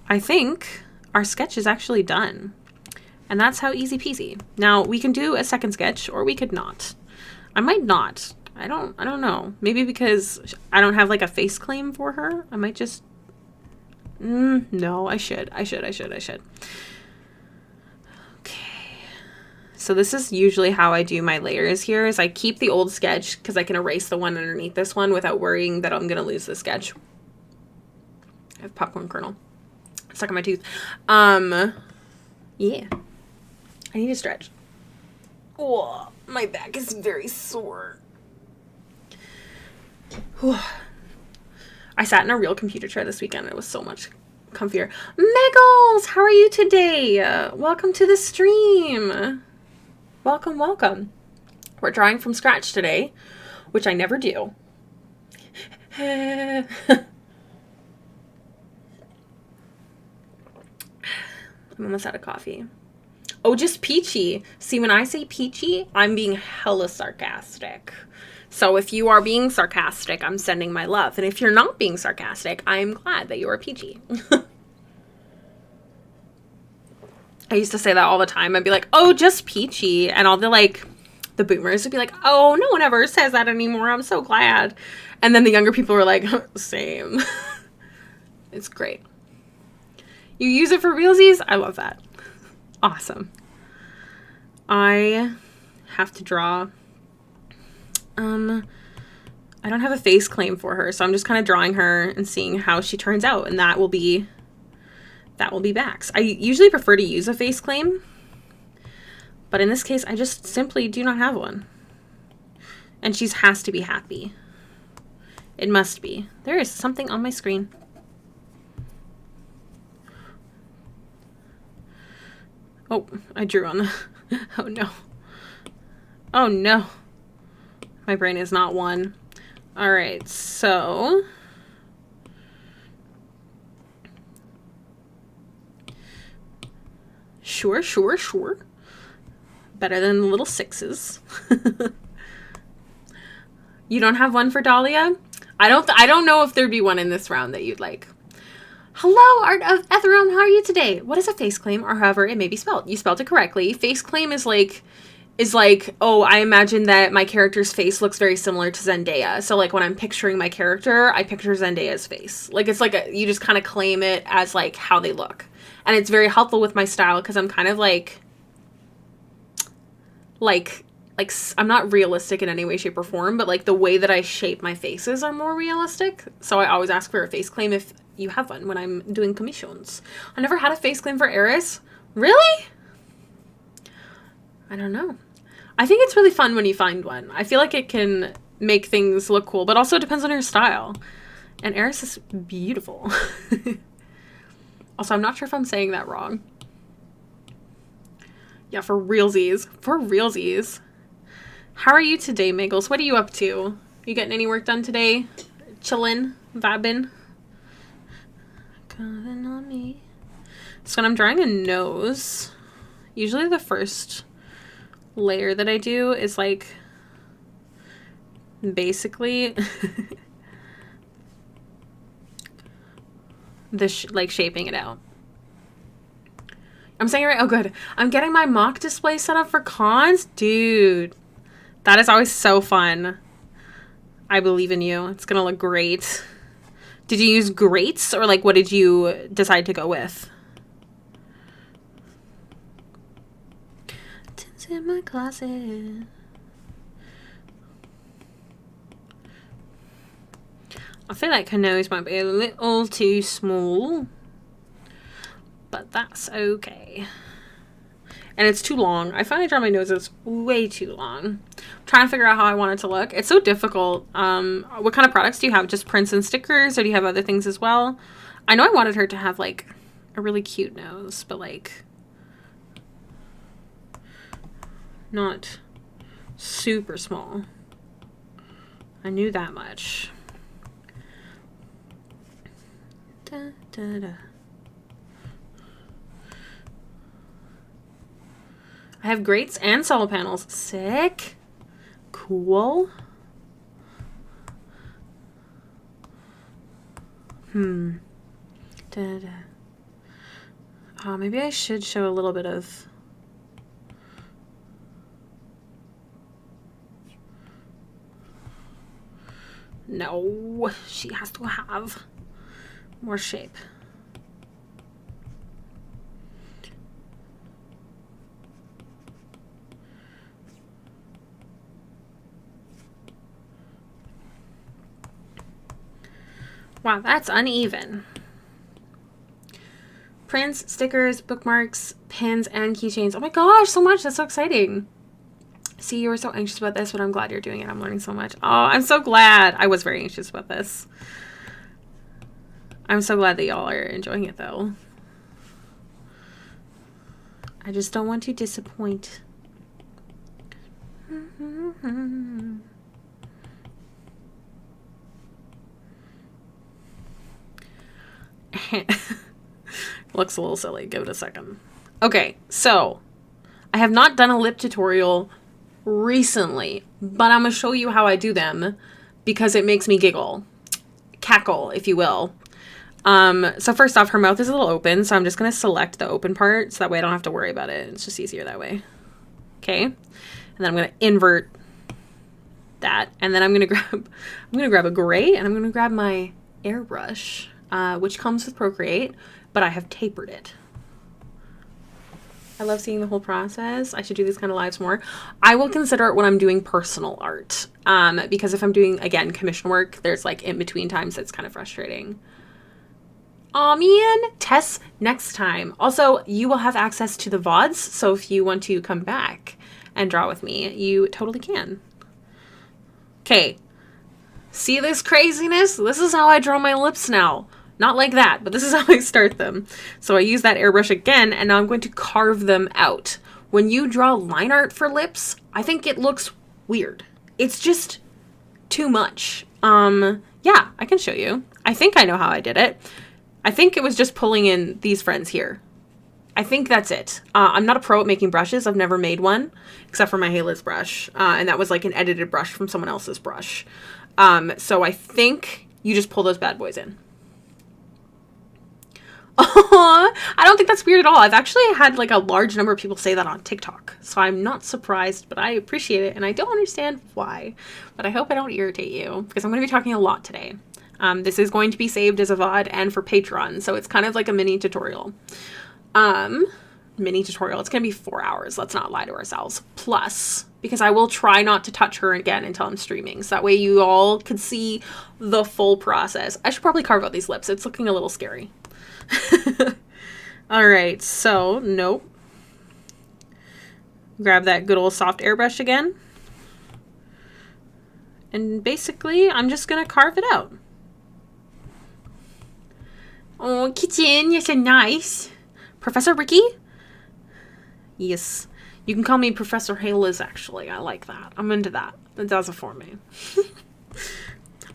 I think our sketch is actually done. And that's how easy peasy. Now we can do a second sketch, or we could not. I might not. I don't know. Maybe because I don't have like a face claim for her. I might just, no, I should. Okay. So this is usually how I do my layers here, is I keep the old sketch because I can erase the one underneath this one without worrying that I'm going to lose the sketch. I have popcorn kernel stuck in my tooth. Yeah. I need to stretch. Oh, my back is very sore. Whew. I sat in a real computer chair this weekend. It was so much comfier. Meggles, how are you today? Welcome to the stream. Welcome, welcome. We're drawing from scratch today, which I never do. I'm almost out of coffee. Oh, just peachy. See, when I say peachy, I'm being hella sarcastic. So if you are being sarcastic, I'm sending my love. And if you're not being sarcastic, I'm glad that you are peachy. I used to say that all the time. I'd be like, oh, just peachy. And all the boomers would be like, oh, no one ever says that anymore. I'm so glad. And then the younger people were like, same. It's great. You use it for realsies? I love that. Awesome. I have to draw. I don't have a face claim for her, so I'm just kind of drawing her and seeing how she turns out, and that will be Bax. I usually prefer to use a face claim, but in this case, I just simply do not have one. And she has to be happy. It must be. There is something on my screen. Oh, I drew on the... Oh, no. Oh, no. My brain is not one. All right, so... Sure. Better than the little sixes. You don't have one for Dahlia? I don't know if there'd be one in this round that you'd like. Hello, Art of Ethereum. How are you today? What is a face claim, or however it may be spelled? You spelled it correctly. Face claim is like, oh, I imagine that my character's face looks very similar to Zendaya. So like when I'm picturing my character, I picture Zendaya's face. Like it's like you just kind of claim it as like how they look. And it's very helpful with my style because I'm kind of like I'm not realistic in any way, shape, or form, but like the way that I shape my faces are more realistic. So I always ask for a face claim if you have one when I'm doing commissions. I never had a face claim for Eris. Really? I don't know. I think it's really fun when you find one. I feel like it can make things look cool, but also it depends on your style. And Eris is beautiful. Also, I'm not sure if I'm saying that wrong. Yeah, for realsies. For realsies. How are you today, Miggles? What are you up to? You getting any work done today? Chillin'? Vibin'? Coming on me. So when I'm drawing a nose, usually the first layer that I do is like basically like shaping it out. I'm saying it right? Oh, good. I'm getting my mock display set up for cons. Dude, that is always so fun. I believe in you. It's gonna look great. Did you use grates, or like what did you decide to go with? Tins in my closet. I feel like her nose might be a little too small, but that's okay. And it's too long. I find I draw my noses way too long. I'm trying to figure out how I want it to look. It's so difficult. What kind of products do you have? Just prints and stickers, or do you have other things as well? I know I wanted her to have like a really cute nose, but like not super small. I knew that much. Da, da, da. I have grates and solid panels. Sick. Cool. Da, da. Oh, maybe I should show a little bit of... No, she has to have more shape. Wow, that's uneven. Prints, stickers, bookmarks, pins, and keychains. Oh my gosh, so much. That's so exciting. See, you were so anxious about this, but I'm glad you're doing it. I'm learning so much. Oh, I'm so glad. I was very anxious about this. I'm so glad that y'all are enjoying it, though. I just don't want to disappoint. Looks a little silly. Give it a second. Okay, so I have not done a lip tutorial recently, but I'm going to show you how I do them because it makes me giggle. Cackle, if you will. So first off, her mouth is a little open, so I'm just going to select the open part so that way I don't have to worry about it. It's just easier that way. Okay. And then I'm going to invert that, and then I'm going to grab a gray, and I'm going to grab my airbrush, which comes with Procreate, but I have tapered it. I love seeing the whole process. I should do these kind of lives more. I will consider it when I'm doing personal art, because if I'm doing, again, commission work, there's like in between times that's kind of frustrating. Aw, man. Tess, next time. Also, you will have access to the VODs, so if you want to come back and draw with me, you totally can. Okay. See this craziness? This is how I draw my lips now. Not like that, but this is how I start them. So I use that airbrush again, and now I'm going to carve them out. When you draw line art for lips, I think it looks weird. It's just too much. Yeah, I can show you. I think I know how I did it. I think it was just pulling in these friends here. I think that's it. I'm not a pro at making brushes. I've never made one, except for my Hala's brush. And that was like an edited brush from someone else's brush. So I think you just pull those bad boys in. I don't think that's weird at all. I've actually had like a large number of people say that on TikTok. So I'm not surprised, but I appreciate it. And I don't understand why. But I hope I don't irritate you, because I'm going to be talking a lot today. This is going to be saved as a VOD and for Patreon. So it's kind of like a mini tutorial. It's going to be 4 hours. Let's not lie to ourselves. Plus, because I will try not to touch her again until I'm streaming. So that way you all could see the full process. I should probably carve out these lips. It's looking a little scary. All right. So, nope. Grab that good old soft airbrush again. And basically, I'm just going to carve it out. Oh, kitten, you're so nice. Professor Ricky? Yes. You can call me Professor Haliz, actually. I like that. I'm into that. It does it for me.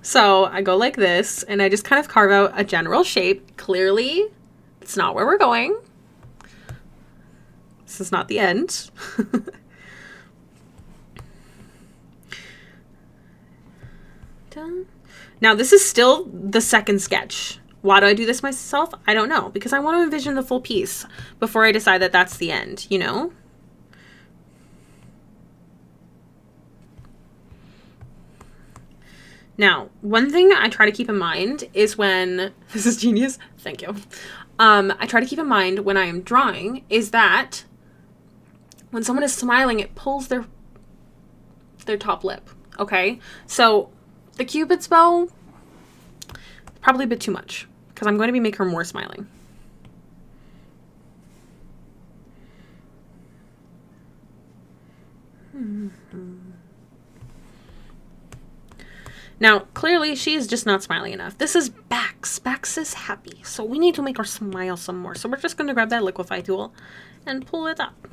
So I go like this, and I just kind of carve out a general shape. Clearly, it's not where we're going. This is not the end. Done. Now, this is still the second sketch. Why do I do this myself? I don't know, because I want to envision the full piece before I decide that that's the end, you know? Now, one thing I try to keep in mind is when, this is genius, thank you. I try to keep in mind when I am drawing is that when someone is smiling, it pulls their top lip, okay? So the Cupid's bow, probably a bit too much, because I'm going to be making her more smiling. Now, clearly, she is just not smiling enough. This is Bax. Bax is happy, so we need to make her smile some more. So we're just going to grab that liquify tool and pull it up.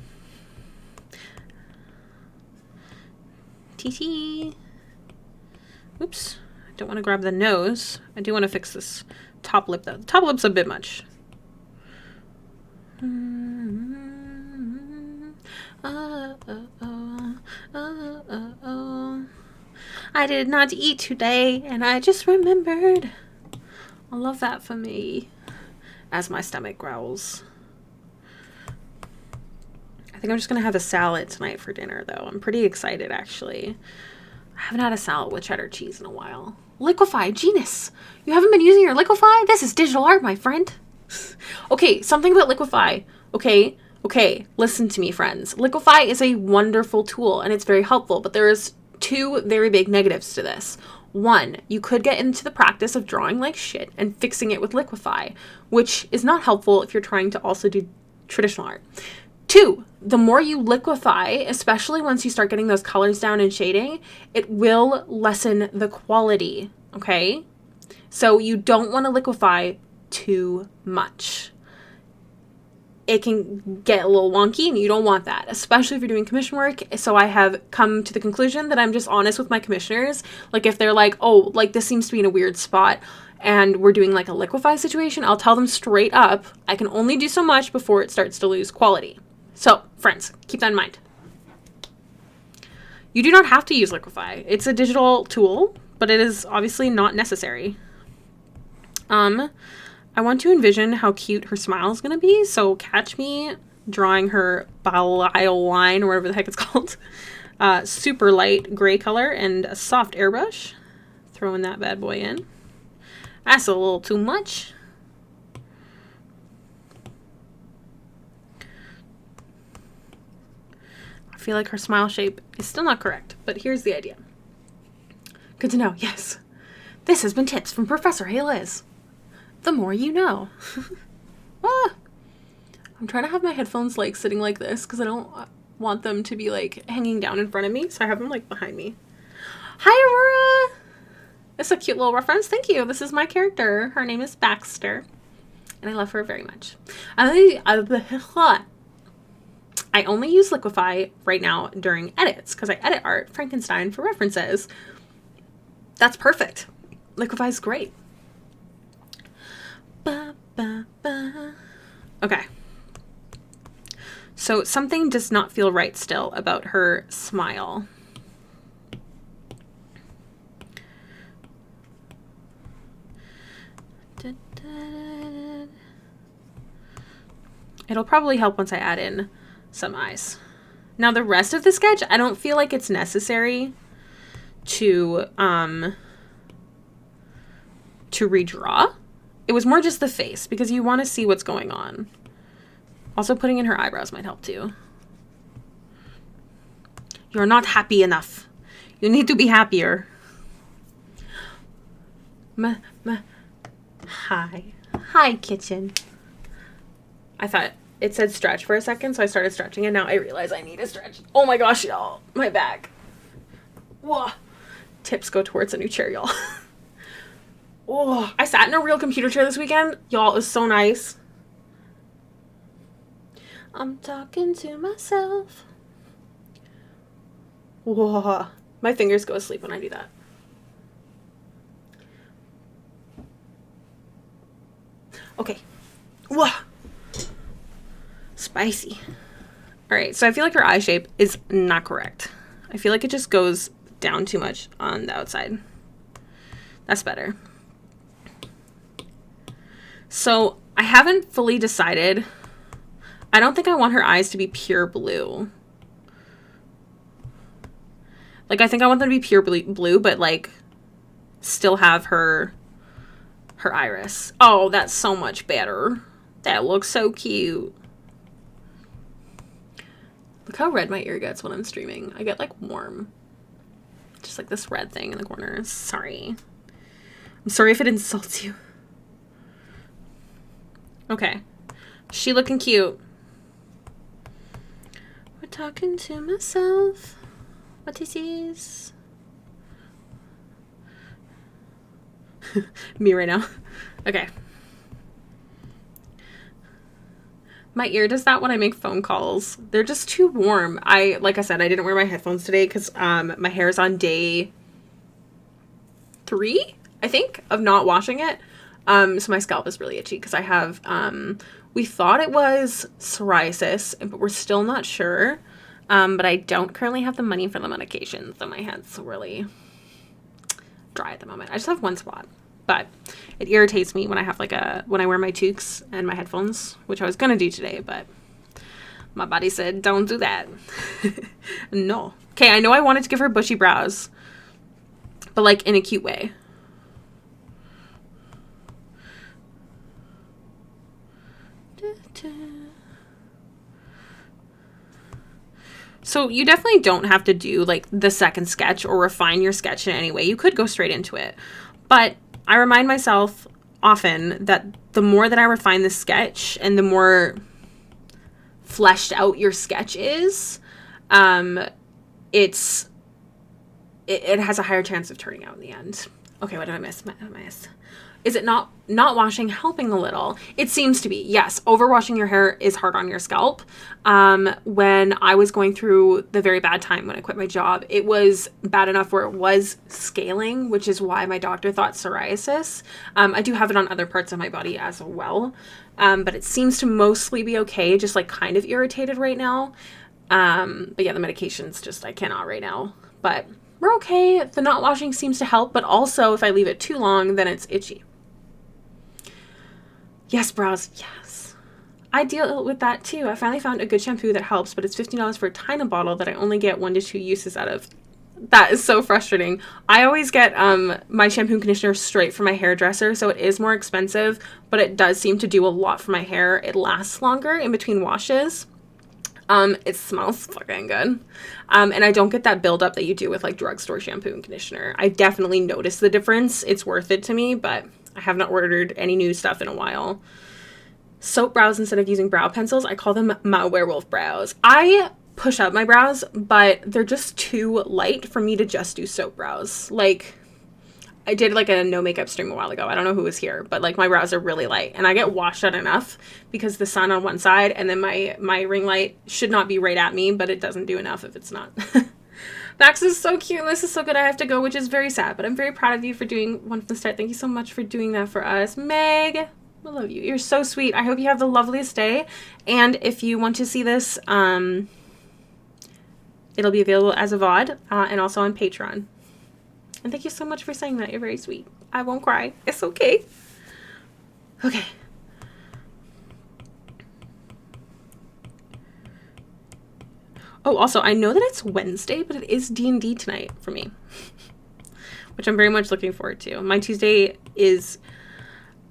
TT. Oops. I don't want to grab the nose. I do want to fix this top lip, though. The top lip's a bit much. I did not eat today, and I just remembered. I love that for me. As my stomach growls. I think I'm just going to have a salad tonight for dinner, though. I'm pretty excited, actually. I haven't had a salad with cheddar cheese in a while. Liquify, genius. You haven't been using your Liquify? This is digital art, my friend. Okay, something about Liquify. Okay, listen to me, friends. Liquify is a wonderful tool, and it's very helpful, but there is two very big negatives to this. One, you could get into the practice of drawing like shit and fixing it with Liquify, which is not helpful if you're trying to also do traditional art. Two, the more you liquefy, especially once you start getting those colors down and shading, it will lessen the quality, okay? So you don't want to liquefy too much. It can get a little wonky, and you don't want that, especially if you're doing commission work. So I have come to the conclusion that I'm just honest with my commissioners. Like, if they're like, oh, like, this seems to be in a weird spot, and we're doing like a liquefy situation, I'll tell them straight up, I can only do so much before it starts to lose quality. So, friends, keep that in mind. You do not have to use liquefy. It's a digital tool, but it is obviously not necessary. I want to envision how cute her smile is going to be, so catch me drawing her bile line, or whatever the heck it's called. Super light gray color and a soft airbrush. Throwing that bad boy in. That's a little too much. I feel like her smile shape is still not correct, but here's the idea. Good to know, yes. This has been tips from Professor Hey Liz. The more you know. I'm trying to have my headphones like sitting like this because I don't want them to be like hanging down in front of me, so I have them like behind me. Hi, Aurora! It's a cute little reference. Thank you. This is my character. Her name is Baxter, and I love her very much. I only use Liquefy right now during edits because I edit art Frankenstein for references. That's perfect. Liquefy is great. Okay. So something does not feel right still about her smile. It'll probably help once I add in some eyes. Now the rest of the sketch, I don't feel like it's necessary to redraw. It was more just the face because you want to see what's going on. Also putting in her eyebrows might help too. You're not happy enough. You need to be happier. Hi. Hi, kitchen. I thought it said stretch for a second, so I started stretching, and now I realize I need a stretch. Oh my gosh, y'all. My back. Whoa. Tips go towards a new chair, y'all. Oh, I sat in a real computer chair this weekend. Y'all, it was so nice. I'm talking to myself. Whoa. My fingers go asleep when I do that. Okay. Whoa. Spicy. All right, so I feel like her eye shape is not correct. I feel like it just goes down too much on the outside. That's better. So I haven't fully decided. I don't think I want her eyes to be pure blue. Like, I think I want them to be pure blue, but like still have her iris. Oh, that's so much better. That looks so cute. Look how red my ear gets when I'm streaming. I get like warm. Just like this red thing in the corner. Sorry. I'm sorry if it insults you. Okay. She looking cute. We're talking to myself. What is this? Me right now. Okay. My ear does that when I make phone calls. They're just too warm. Like I said, I didn't wear my headphones today because my hair is on day 3, I think, of not washing it. So my scalp is really itchy because I have, we thought it was psoriasis, but we're still not sure. But I don't currently have the money for the medication, so my head's really dry at the moment. I just have one spot, but it irritates me when I have when I wear my toques and my headphones, which I was gonna do today, but my body said, don't do that. No. Okay, I know I wanted to give her bushy brows, but like in a cute way. So you definitely don't have to do like the second sketch or refine your sketch in any way. You could go straight into it. But I remind myself often that the more that I refine the sketch and the more fleshed out your sketch is, it has a higher chance of turning out in the end. Okay, what did I miss? What did I miss? Is it not washing helping a little? It seems to be. Yes, overwashing your hair is hard on your scalp. When I was going through the very bad time when I quit my job, it was bad enough where it was scaling, which is why my doctor thought psoriasis. I do have it on other parts of my body as well, but it seems to mostly be okay, just like kind of irritated right now. But yeah, the medication's just, I cannot right now. But we're okay. The not washing seems to help, but also if I leave it too long, then it's itchy. Yes, brows. Yes. I deal with that too. I finally found a good shampoo that helps, but it's $15 for a tiny bottle that I only get 1 to 2 uses out of. That is so frustrating. I always get my shampoo and conditioner straight from my hairdresser, so it is more expensive, but it does seem to do a lot for my hair. It lasts longer in between washes. It smells fucking good. And I don't get that buildup that you do with like drugstore shampoo and conditioner. I definitely notice the difference. It's worth it to me, but I have not ordered any new stuff in a while. Soap brows instead of using brow pencils. I call them my werewolf brows. I push up my brows, but they're just too light for me to just do soap brows. Like, I did like a no makeup stream a while ago. I don't know who was here, but like my brows are really light and I get washed out enough because the sun on one side and then my ring light should not be right at me, but it doesn't do enough if it's not. Max is so cute. This is so good. I have to go, which is very sad, but I'm very proud of you for doing one from the start. Thank you so much for doing that for us. Meg, I love you. You're so sweet. I hope you have the loveliest day. And if you want to see this, it'll be available as a VOD and also on Patreon. And thank you so much for saying that. You're very sweet. I won't cry. It's okay. Okay. Oh, also, I know that it's Wednesday, but it is D&D tonight for me, which I'm very much looking forward to. My Tuesday is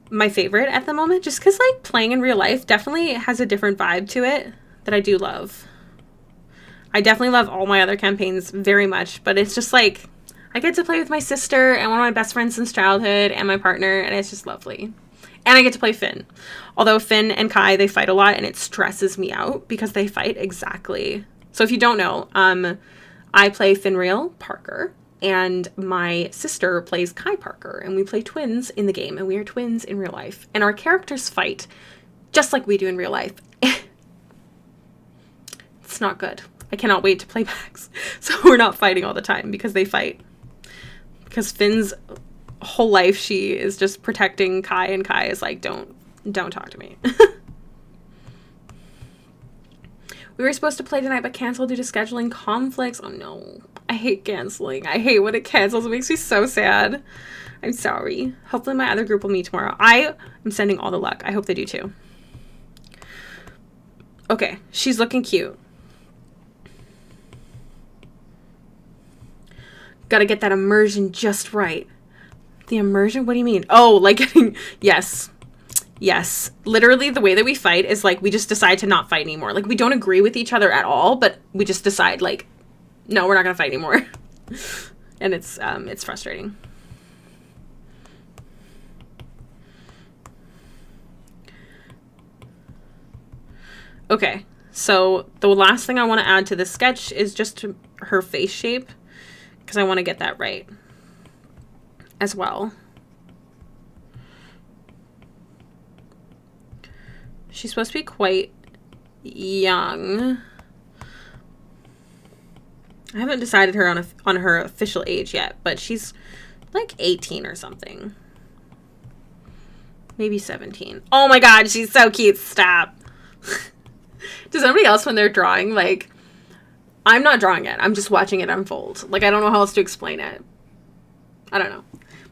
my favorite at the moment, just because, like, playing in real life definitely has a different vibe to it that I do love. I definitely love all my other campaigns very much, but it's just, like, I get to play with my sister and one of my best friends since childhood and my partner, and it's just lovely. And I get to play Finn. Although Finn and Kai, they fight a lot, and it stresses me out because they fight exactly. So if you don't know, I play Finreal Parker, and my sister plays Kai Parker, and we play twins in the game, and we are twins in real life. And our characters fight just like we do in real life. It's not good. I cannot wait to play Max. So we're not fighting all the time because they fight. Because Finn's whole life, she is just protecting Kai, and Kai is like, don't talk to me. We were supposed to play tonight, but canceled due to scheduling conflicts. Oh no. I hate canceling. I hate when it cancels. It makes me so sad. I'm sorry. Hopefully my other group will meet tomorrow. I am sending all the luck. I hope they do too. Okay. She's looking cute. Gotta get that immersion just right. The immersion? What do you mean? Oh, like getting... Yes. Yes. Literally, the way that we fight is, like, we just decide to not fight anymore. Like, we don't agree with each other at all, but we just decide, like, no, we're not gonna fight anymore. And it's frustrating. Okay. So, the last thing I want to add to this sketch is just her face shape. Because I want to get that right as well. She's supposed to be quite young. I haven't decided her on her official age yet, but she's like 18 or something. Maybe 17. Oh my god, she's so cute. Stop. Does anybody else, when they're drawing, like... I'm not drawing it. I'm just watching it unfold. Like, I don't know how else to explain it. I don't know.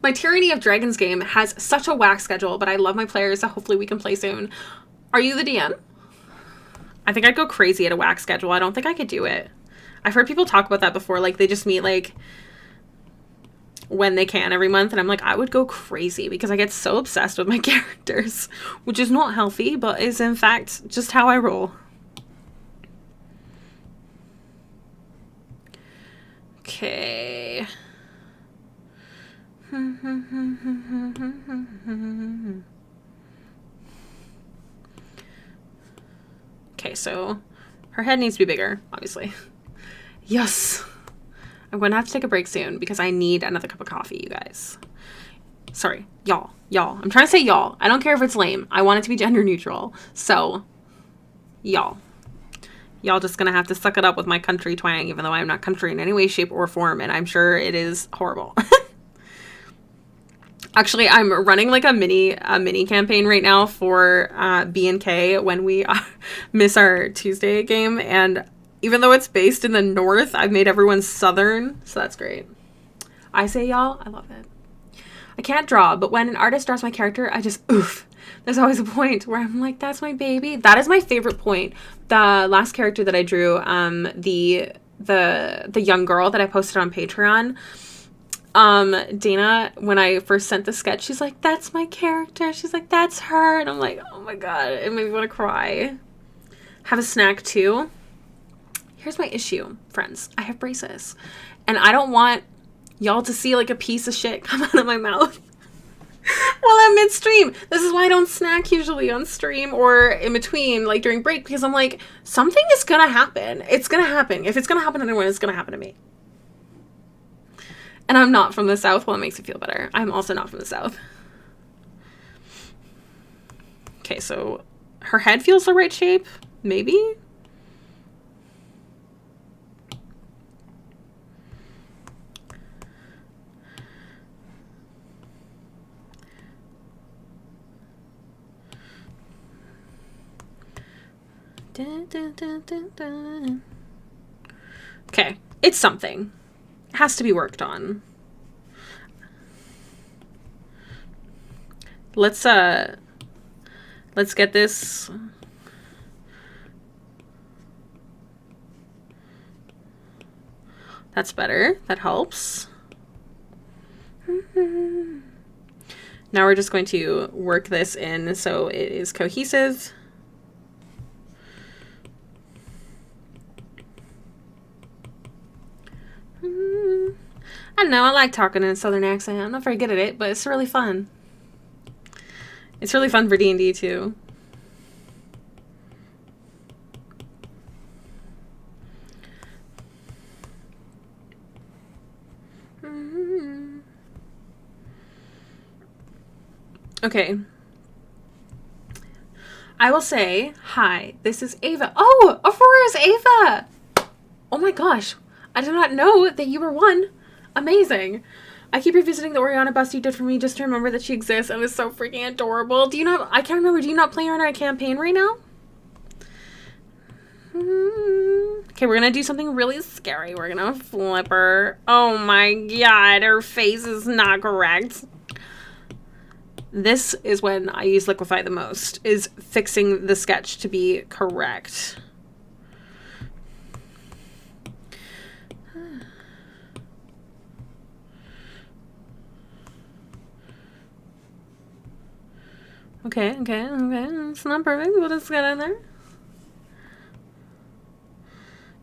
My Tyranny of Dragons game has such a whack schedule, but I love my players, so hopefully we can play soon. Are you the DM? I think I'd go crazy at a whack schedule. I don't think I could do it. I've heard people talk about that before. Like, they just meet, like, when they can every month. And I'm like, I would go crazy because I get so obsessed with my characters, which is not healthy, but is, in fact, just how I roll. Okay. Okay, so her head needs to be bigger, obviously. Yes. I'm going to have to take a break soon because I need another cup of coffee, you guys. Sorry, y'all. I'm trying to say y'all. I don't care if it's lame. I want it to be gender neutral. So, y'all. Y'all just going to have to suck it up with my country twang, even though I'm not country in any way, shape, or form, and I'm sure it is horrible. Actually, I'm running like a mini campaign right now for B&K when we miss our Tuesday game, and even though it's based in the north, I've made everyone southern, so that's great. I say y'all, I love it. I can't draw, but when an artist draws my character, I just oof. There's always a point where I'm like, that's my baby. That is my favorite point. The last character that I drew, the young girl that I posted on Patreon, Dana, when I first sent the sketch, she's like, that's my character. She's like, that's her. And I'm like, oh my God, it made me want to cry. Have a snack too. Here's my issue, friends. I have braces. And I don't want y'all to see like a piece of shit come out of my mouth while I'm midstream. This is why I don't snack usually on stream or in between, like during break, because I'm like, something is gonna happen. It's gonna happen. If it's gonna happen to anyone, it's gonna happen to me. And I'm not from the South. Well, it makes me feel better. I'm also not from the South. Okay, so her head feels the right shape. Maybe? Dun, dun, dun, dun, dun. Okay, it's something. It has to be worked on. Let's get this. That's better. That helps. Now we're just going to work this in so it is cohesive. I don't know, I like talking in a southern accent. I'm not very good at it, but it's really fun. It's really fun for D&D too. Okay. I will say, hi, this is Ava. Oh, Aurora's Ava! Oh my gosh, I did not know that you were one. Amazing. I keep revisiting the Oriana bust you did for me just to remember that she exists, and it's so freaking adorable. Do you not, I can't remember, do you not play her in our campaign right now? Okay, we're gonna do something really scary. We're gonna flip her. Oh my God, her face is not correct. This is when I use Liquify the most, is fixing the sketch to be correct. Okay. It's not perfect, but it's good in there.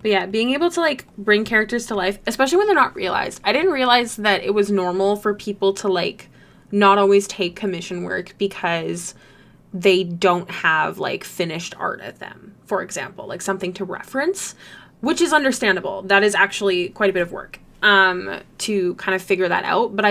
But yeah, being able to like bring characters to life, especially when they're not realized. I didn't realize that it was normal for people to like not always take commission work because they don't have like finished art of them, for example, like something to reference, which is understandable. That is actually quite a bit of work to kind of figure that out. But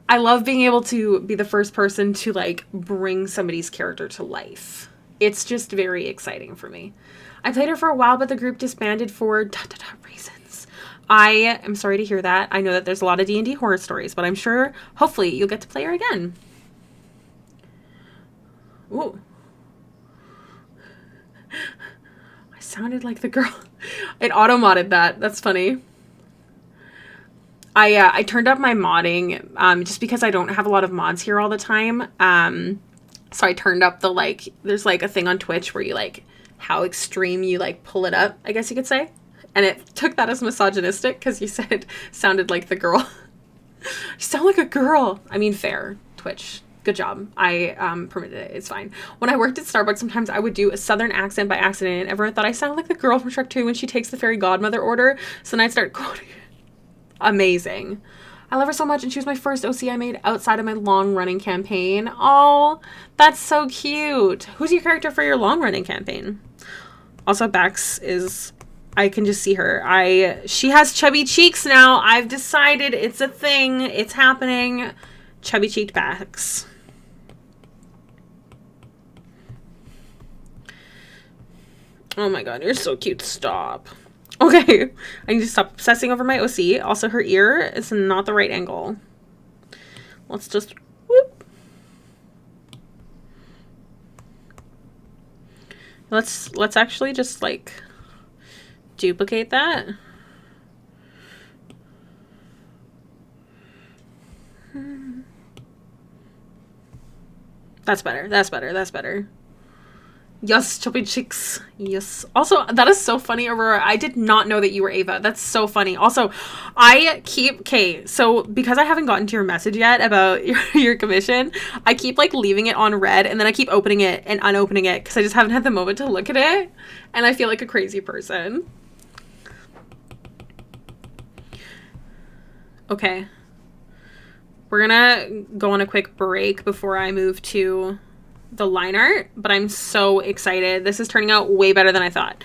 I love being able to be the first person to like bring somebody's character to life. It's just very exciting for me. I played her for a while, but the group disbanded for reasons. I am sorry to hear that. I know that there's a lot of D&D horror stories, but I'm sure hopefully you'll get to play her again. Ooh. I sounded like the girl. It auto-modded that. That's funny. I turned up my modding just because I don't have a lot of mods here all the time. So I turned up the like, there's like a thing on Twitch where you like how extreme you like pull it up, I guess you could say. And it took that as misogynistic because you said sounded like the girl. You sound like a girl. I mean, fair. Twitch. Good job. I permitted it. It's fine. When I worked at Starbucks, sometimes I would do a southern accent by accident, and everyone thought I sounded like the girl from Shrek 2 when she takes the fairy godmother order. So then I'd start quoting it. Amazing. I love her so much, and she was my first OC I made outside of my long-running campaign. Oh, that's so cute. Who's your character for your long-running campaign? Also, Bax is I can just see her. She has chubby cheeks now. I've decided it's a thing. It's happening. Chubby cheeked backs. Oh my god, you're so cute. Stop. Okay, I need to stop obsessing over my OC. Also, her ear is not the right angle. Let's just whoop. Let's actually just like duplicate that. That's better. That's better. That's better. Yes, chubby cheeks. Yes. Also, that is so funny, Aurora. I did not know that you were Ava. That's so funny. Also, so because I haven't gotten to your message yet about your commission, I keep like leaving it on red and then I keep opening it and unopening it because I just haven't had the moment to look at it. And I feel like a crazy person. Okay. We're gonna go on a quick break before I move to the line art, but I'm so excited. This is turning out way better than I thought.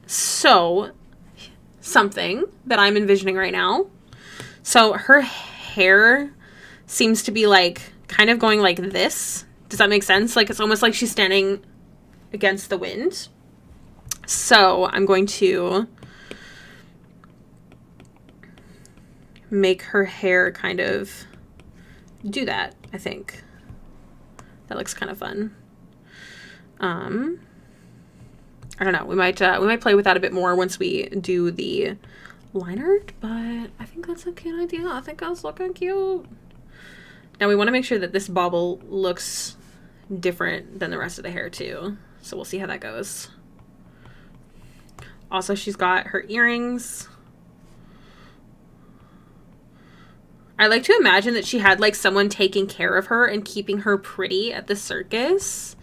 So something that I'm envisioning right now. So her hair seems to be like kind of going like this. Does that make sense? Like it's almost like she's standing against the wind. So I'm going to make her hair kind of do that, I think. That looks kind of fun. I don't know. We might play with that a bit more once we do the line art, but I think that's a cute idea. I think that's looking cute. Now we want to make sure that this bobble looks different than the rest of the hair too. So we'll see how that goes. Also, she's got her earrings. I like to imagine that she had like someone taking care of her and keeping her pretty at the circus.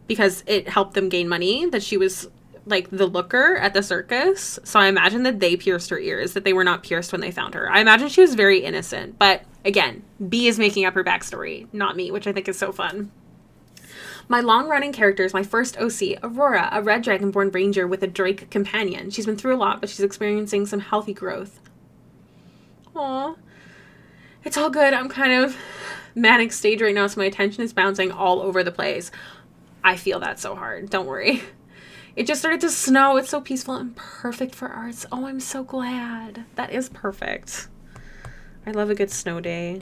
Because it helped them gain money, that she was like the looker at the circus. So I imagine that they pierced her ears, that they were not pierced when they found her. I imagine she was very innocent. But again, B is making up her backstory, not me, which I think is so fun. My long-running character is my first OC, Aurora, a red dragonborn ranger with a drake companion. She's been through a lot, but she's experiencing some healthy growth. Aw. It's all good. I'm kind of manic stage right now, so my attention is bouncing all over the place. I feel that so hard. Don't worry. It just started to snow. It's so peaceful and perfect for arts. Oh, I'm so glad. That is perfect. I love a good snow day.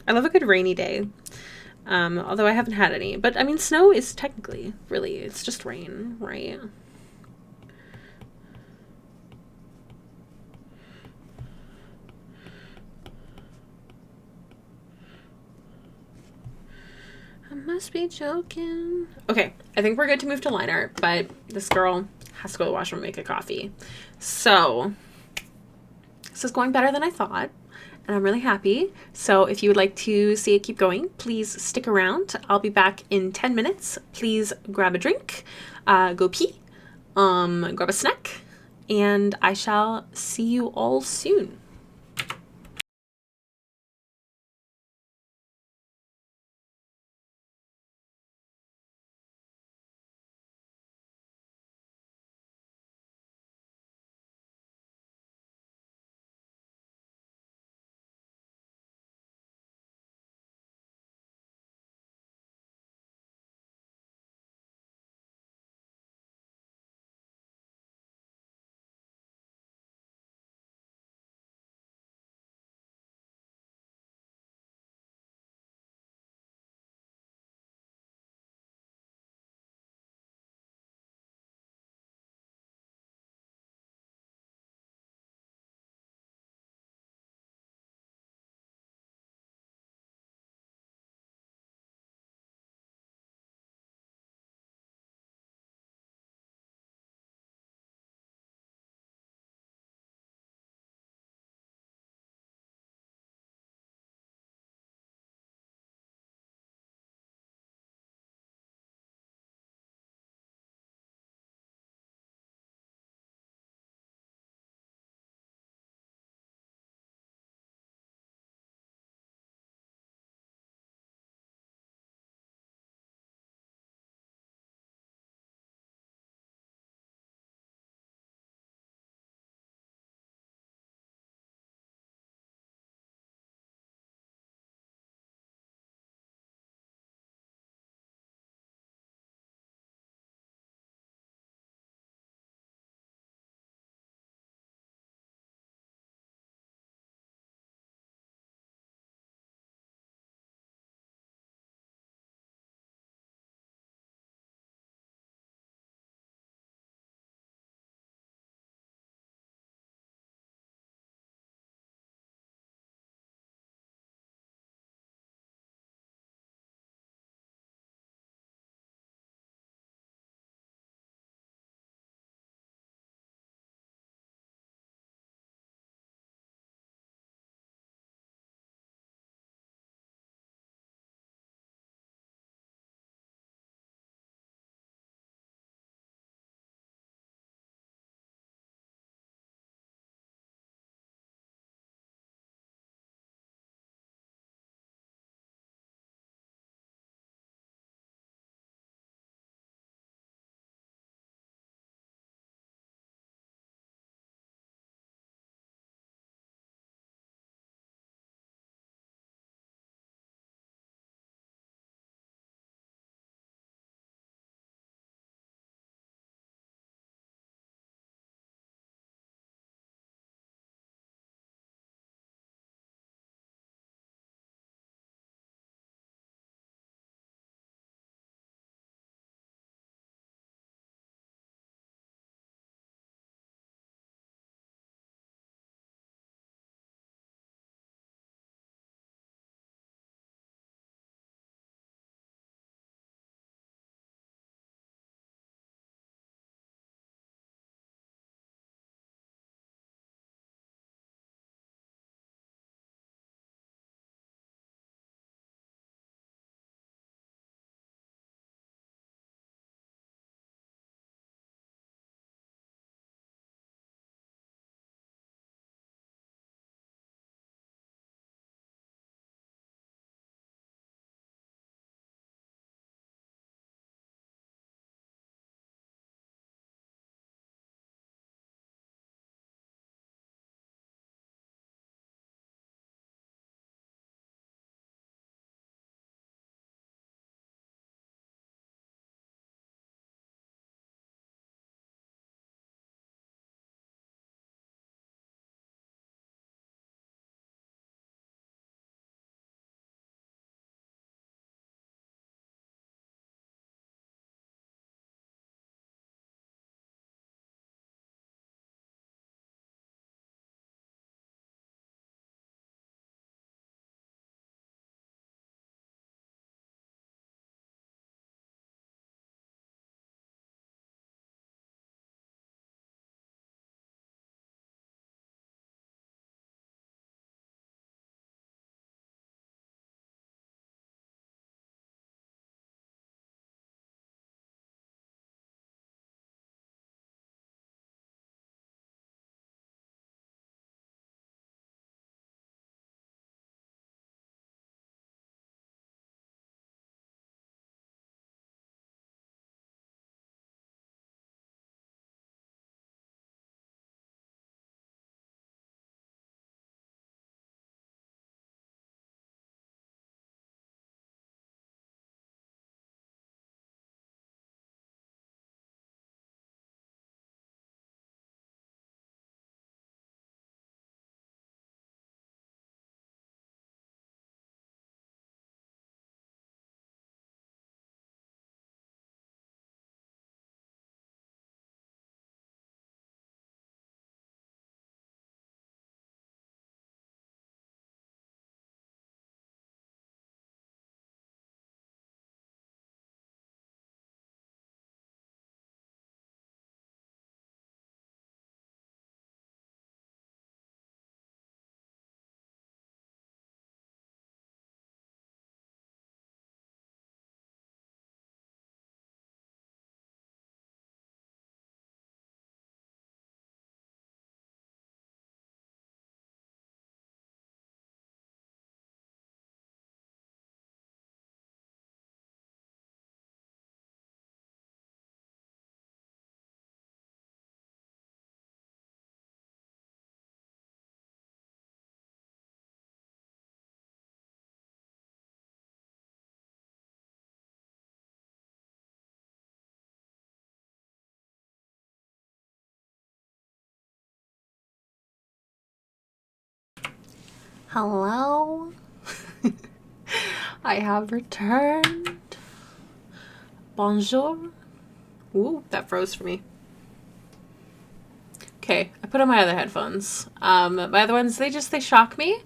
I love a good rainy day. Although I haven't had any. But, I mean, snow is technically, really, it's just rain, right? I must be joking. Okay, I think we're good to move to line art, but this girl has to go to the washroom and make a coffee. So, this is going better than I thought. And I'm really happy. So if you would like to see it keep going, please stick around. I'll be back in 10 minutes. Please grab a drink, go pee, grab a snack, and I shall see you all soon. Hello? I have returned. Bonjour. Ooh, that froze for me. Okay, I put on my other headphones. My other ones, they shock me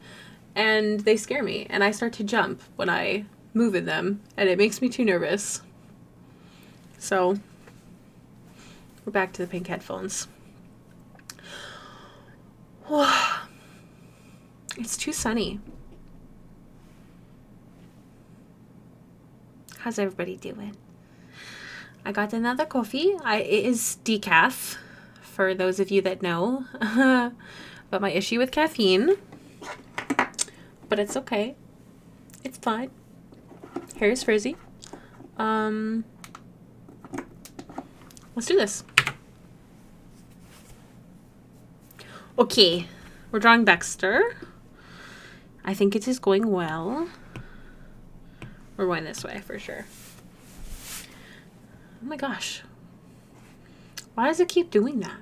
and they scare me, and I start to jump when I move in them, and it makes me too nervous. So, we're back to the pink headphones. It's too sunny. How's everybody doing? I got another coffee. It is decaf, for those of you that know about my issue with caffeine. But it's okay. It's fine. Hair is frizzy. Let's do this. Okay. We're drawing Baxter. I think it is going well. We're going this way for sure. Oh my gosh. Why does it keep doing that?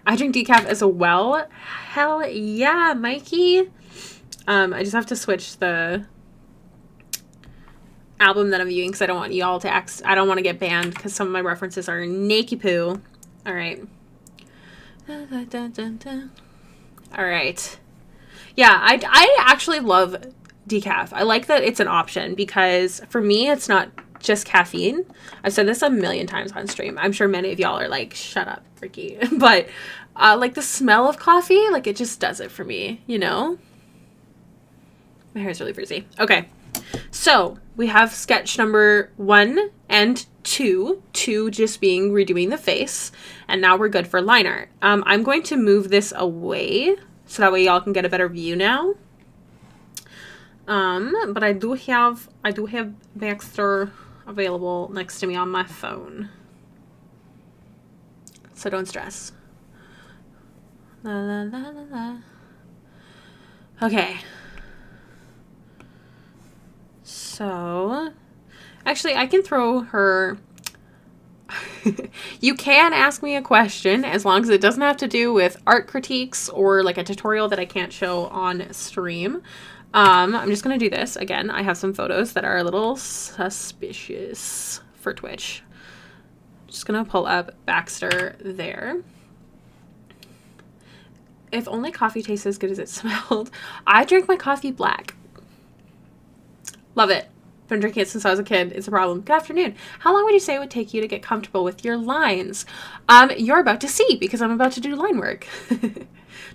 I drink decaf as well. Hell yeah, Mikey. I just have to switch the album that I'm viewing because I don't want y'all to I don't want to get banned because some of my references are naked poo. All right. All right. Yeah, I actually love decaf. I like that it's an option because for me, it's not just caffeine. I've said this a million times on stream. I'm sure many of y'all are like, shut up, Ricky. But like the smell of coffee, like it just does it for me, you know? My hair's really frizzy. Okay. So we have sketch number 1 and 2. 2 just being redoing the face. And now we're good for line art. I'm going to move this away so that way y'all can get a better view now. But I do have Baxter available next to me on my phone. So don't stress. La, la, la, la, la. Okay. So, actually, I can throw her... You can ask me a question as long as it doesn't have to do with art critiques or like a tutorial that I can't show on stream. I'm just going to do this. Again, I have some photos that are a little suspicious for Twitch. Just going to pull up Baxter there. If only coffee tastes as good as it smelled. I drink my coffee black. Love it. Been drinking it since I was a kid. It's a problem. Good afternoon. How long would you say it would take you to get comfortable with your lines? You're about to see because I'm about to do line work.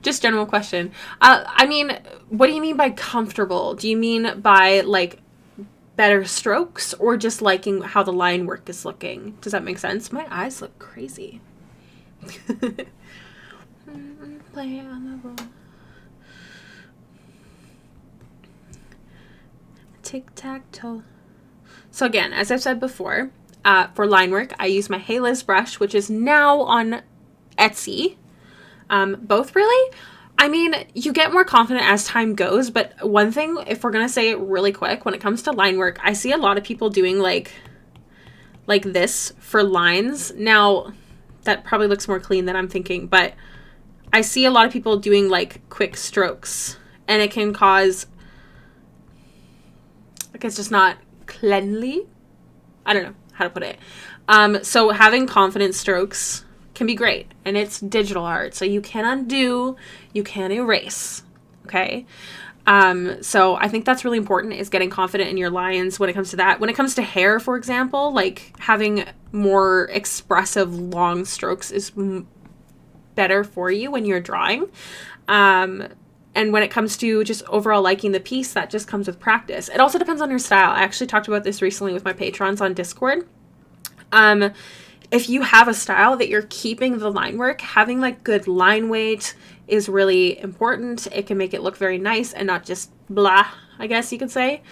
Just general question. I mean, what do you mean by comfortable? Do you mean by like better strokes or just liking how the line work is looking? Does that make sense? My eyes look crazy. Play on the road. Tic-tac-toe. So again, as I've said before, for line work, I use my Hayless brush, which is now on Etsy. Both really. I mean, you get more confident as time goes, but one thing, if we're going to say it really quick, when it comes to line work, I see a lot of people doing like this for lines. Now, that probably looks more clean than I'm thinking, but I see a lot of people doing like quick strokes, and it can cause, like, it's just not cleanly. I don't know how to put it. So having confident strokes can be great, and it's digital art, so you can undo, you can erase, okay? So I think that's really important, is getting confident in your lines when it comes to that. When it comes to hair, for example, like having more expressive long strokes is better for you when you're drawing. And when it comes to just overall liking the piece, that just comes with practice. It also depends on your style. I actually talked about this recently with my patrons on Discord. If you have a style that you're keeping the line work, having like good line weight is really important. It can make it look very nice and not just blah, I guess you could say.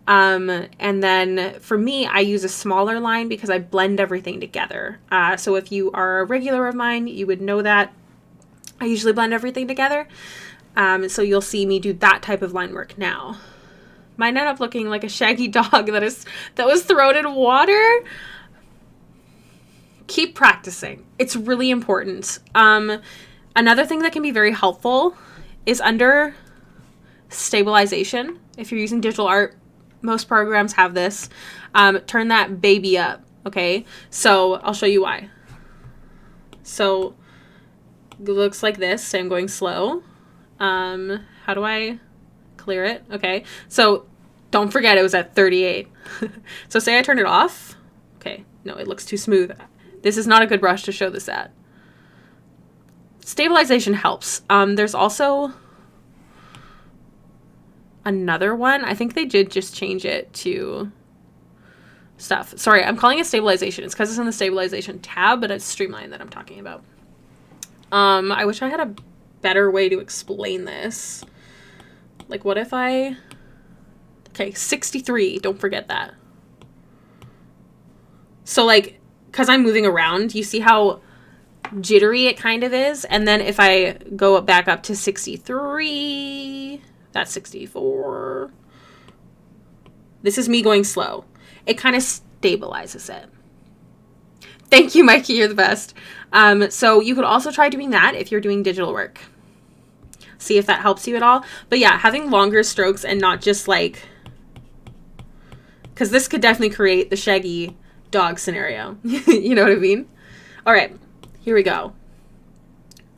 And then for me, I use a smaller line because I blend everything together. So if you are a regular of mine, you would know that I usually blend everything together. So you'll see me do that type of line work now. Mine ended up looking like a shaggy dog that was thrown in water. Keep practicing. It's really important. Another thing that can be very helpful is under stabilization. If you're using digital art, most programs have this. Turn that baby up, okay? So I'll show you why. So it looks like this. So I'm going slow. How do I clear it? Okay. So don't forget it was at 38. So say I turn it off. Okay. No, it looks too smooth. This is not a good brush to show this at. Stabilization helps. There's also another one. I think they did just change it to stuff. Sorry, I'm calling it stabilization. It's because it's in the stabilization tab, but it's Streamline that I'm talking about. I wish I had a better way to explain this. Like, what if I... Okay, 63. Don't forget that. So, like, because I'm moving around, you see how jittery it kind of is? And then if I go back up to 63... That's 64. This is me going slow. It kind of stabilizes it. Thank you, Mikey. You're the best. So you could also try doing that if you're doing digital work. See if that helps you at all. But yeah, having longer strokes and not just like... Because this could definitely create the shaggy dog scenario. You know what I mean? All right, here we go.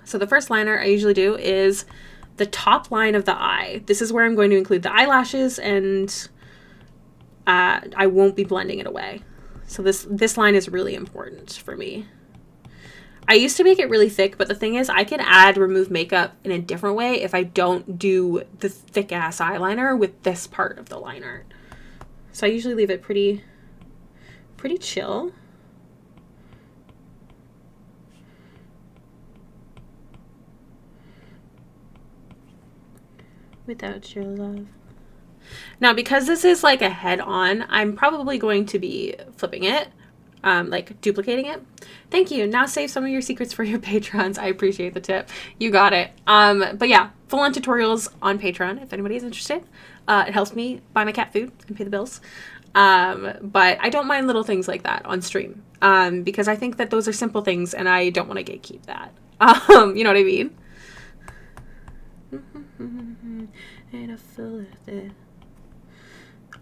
So the first liner I usually do is the top line of the eye. This is where I'm going to include the eyelashes, and I won't be blending it away. So this line is really important for me. I used to make it really thick, but the thing is I can remove makeup in a different way if I don't do the thick ass eyeliner with this part of the line art. So I usually leave it pretty chill. Without your love. Now, because this is like a head-on, I'm probably going to be flipping it, like duplicating it. Thank you. Now save some of your secrets for your patrons. I appreciate the tip. You got it. But yeah, full-on tutorials on Patreon if anybody is interested. It helps me buy my cat food and pay the bills. But I don't mind little things like that on stream, because I think that those are simple things and I don't want to gatekeep that. You know what I mean?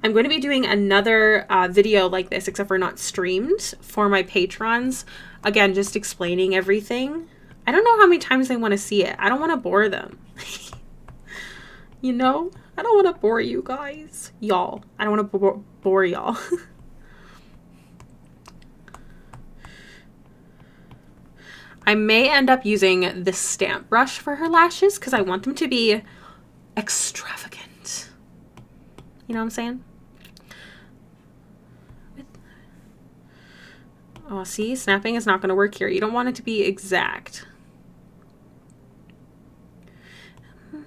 I'm going to be doing another video like this, except for not streamed, for my patrons. Again, just explaining everything. I don't know how many times they want to see it. I don't want to bore them. You know? I don't want to bore you guys. Y'all. I don't want to bore y'all. I may end up using this stamp brush for her lashes because I want them to be extravagant. You know what I'm saying? Oh, see? Snapping is not going to work here. You don't want it to be exact.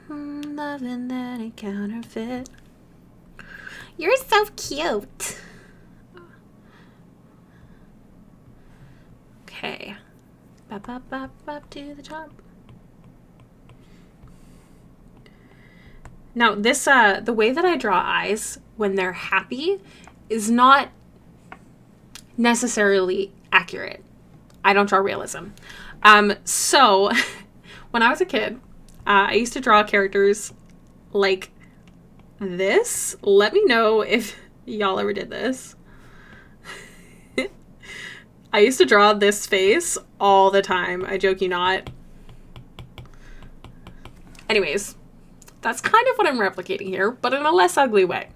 Loving that a counterfeit. You're so cute. Okay. Bop, bop, bop, bop to the top. Now, this, the way that I draw eyes when they're happy is not necessarily accurate. I don't draw realism. So, when I was a kid, I used to draw characters like this. Let me know if y'all ever did this. I used to draw this face all the time. I joke you not. Anyways, that's kind of what I'm replicating here, but in a less ugly way.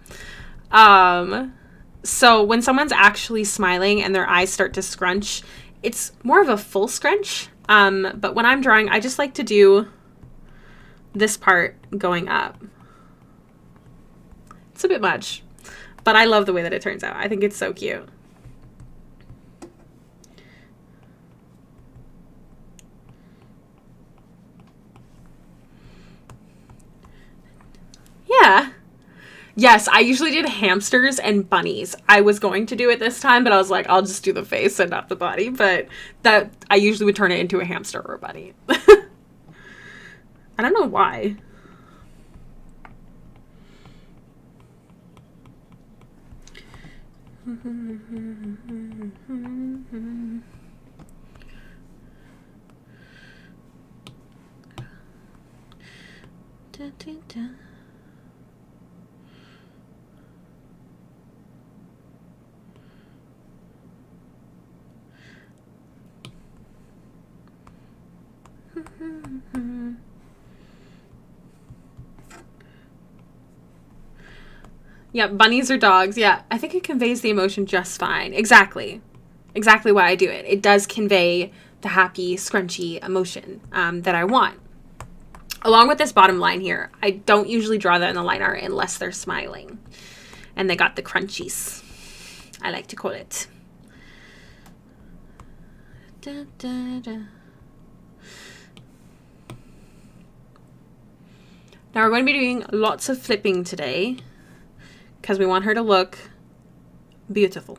So when someone's actually smiling and their eyes start to scrunch, it's more of a full scrunch. But when I'm drawing, I just like to do this part going up. It's a bit much, but I love the way that it turns out. I think it's so cute. Yeah. Yes, I usually did hamsters and bunnies. I was going to do it this time, but I was like, I'll just do the face and not the body. But that I usually would turn it into a hamster or a bunny. I don't know why. Yeah, bunnies or dogs. Yeah, I think it conveys the emotion just fine. Exactly. Exactly why I do it. It does convey the happy, scrunchy emotion that I want. Along with this bottom line here, I don't usually draw that in the line art unless they're smiling. And they got the crunchies, I like to call it. Da, da, da. Now we're going to be doing lots of flipping today because we want her to look beautiful.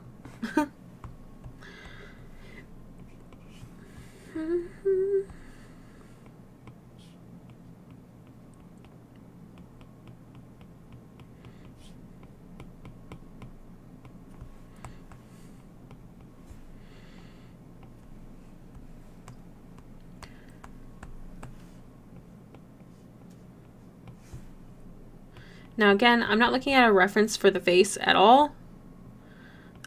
Now again, I'm not looking at a reference for the face at all,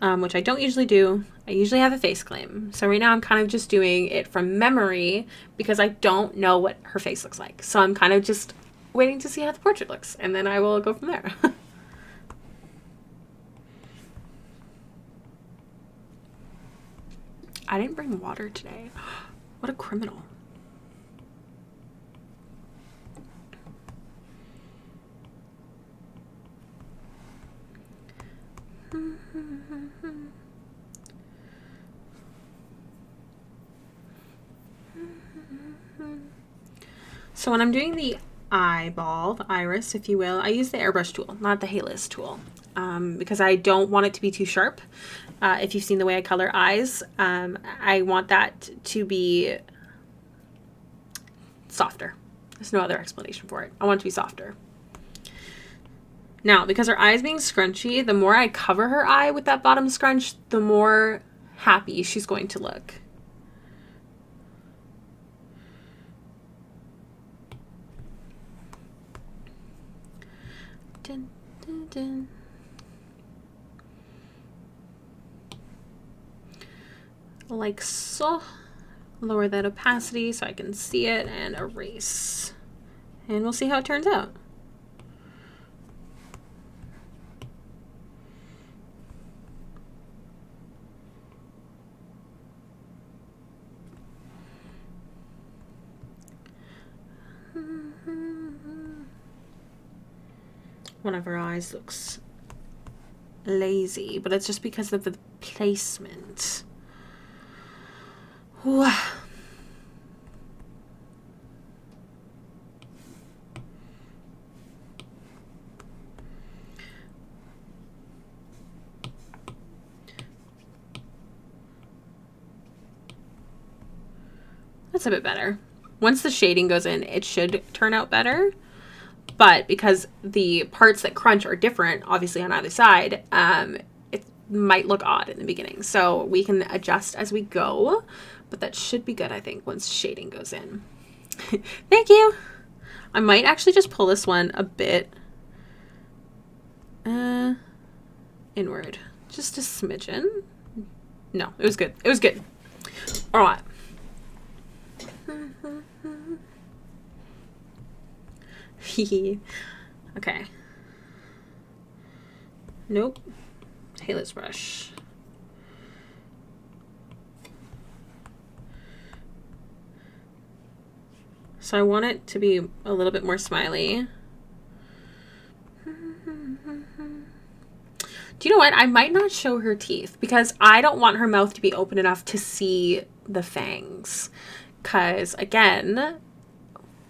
which I don't usually do. I usually have a face claim. So right now I'm kind of just doing it from memory because I don't know what her face looks like. So I'm kind of just waiting to see how the portrait looks, and then I will go from there. I didn't bring water today. What a criminal. So when I'm doing the eyeball, the iris, if you will, I use the airbrush tool, not the Halis tool, because I don't want it to be too sharp. If you've seen the way I color eyes, I want that to be softer. There's no other explanation for it. I want it to be softer. Now, because her eye is being scrunchy, the more I cover her eye with that bottom scrunch, the more happy she's going to look. Dun, dun, dun. Like so. Lower that opacity so I can see it and erase. And we'll see how it turns out. One of her eyes looks lazy, but it's just because of the placement. Ooh. That's a bit better. Once the shading goes in, it should turn out better. But because the parts that crunch are different, obviously on either side, it might look odd in the beginning. So we can adjust as we go, but that should be good, I think, once shading goes in. Thank you. I might actually just pull this one a bit inward. Just a smidgen. No, it was good. It was good. All right. Okay. Nope. Halis brush. So I want it to be a little bit more smiley. Do you know what? I might not show her teeth because I don't want her mouth to be open enough to see the fangs. Because, again,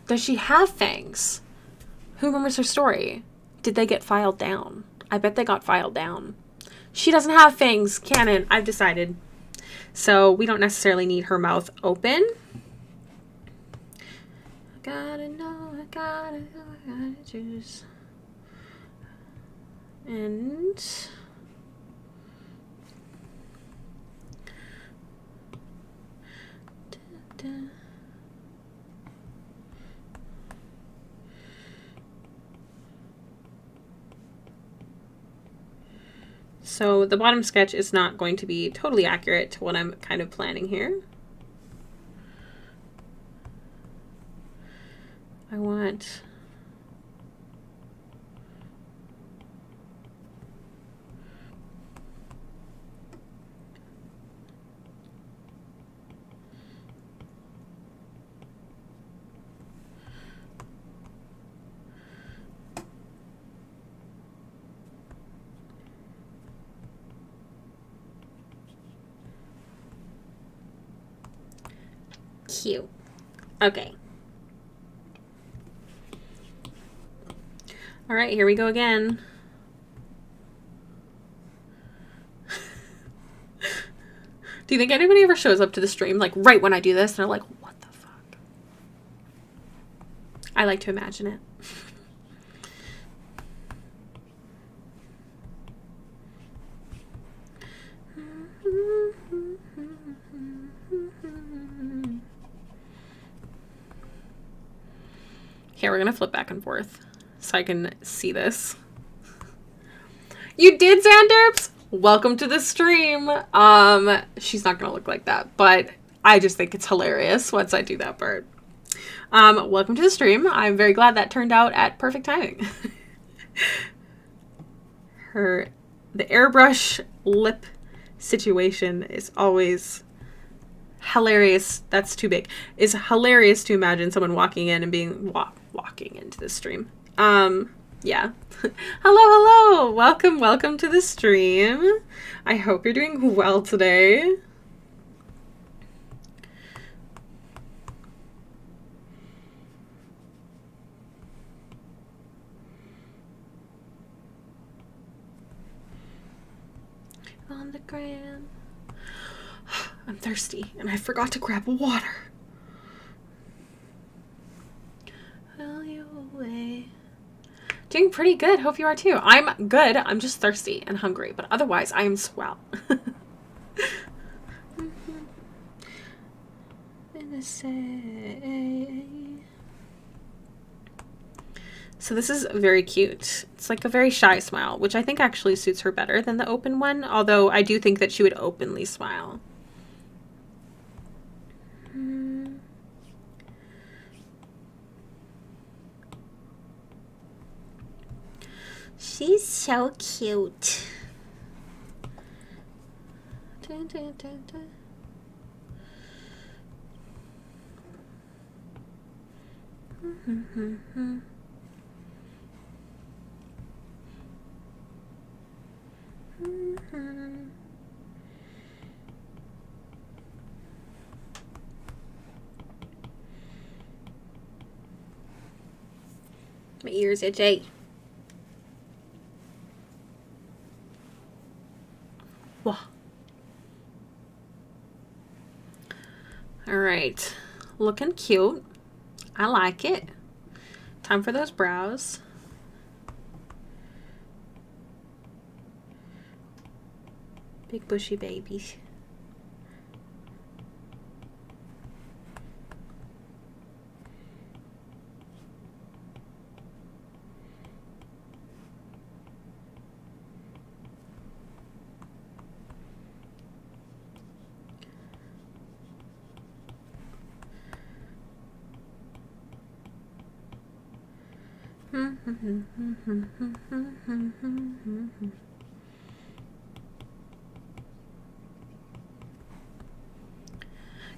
does she have fangs? Who remembers her story? Did they get filed down? I bet they got filed down. She doesn't have fangs. Canon, I've decided. So we don't necessarily need her mouth open. I gotta know, I gotta choose. And so the bottom sketch is not going to be totally accurate to what I'm kind of planning here. I want cute. Okay. All right, here we go again. Do you think anybody ever shows up to the stream like right when I do this and they're like, what the fuck? I like to imagine it. Okay, we're gonna flip back and forth so I can see this. You did, Xanderps? Welcome to the stream. She's not gonna look like that, but I just think it's hilarious once I do that part. Welcome to the stream. I'm very glad that turned out at perfect timing. The airbrush lip situation is always hilarious. That's too big. It's hilarious to imagine someone walking in and being walking into the stream. Yeah. Hello. Welcome to the stream. I hope you're doing well today. On the gram. I'm thirsty and I forgot to grab water. Well, you away. Doing pretty good. Hope you are too. I'm good. I'm just thirsty and hungry, but otherwise I am swell. So this is very cute. It's like a very shy smile, which I think actually suits her better than the open one, although I do think that she would openly smile. She's so cute. Dun, dun, dun, dun. My ears itchy. Whoa. All right, looking cute. I like it. Time for those brows. Big bushy babies.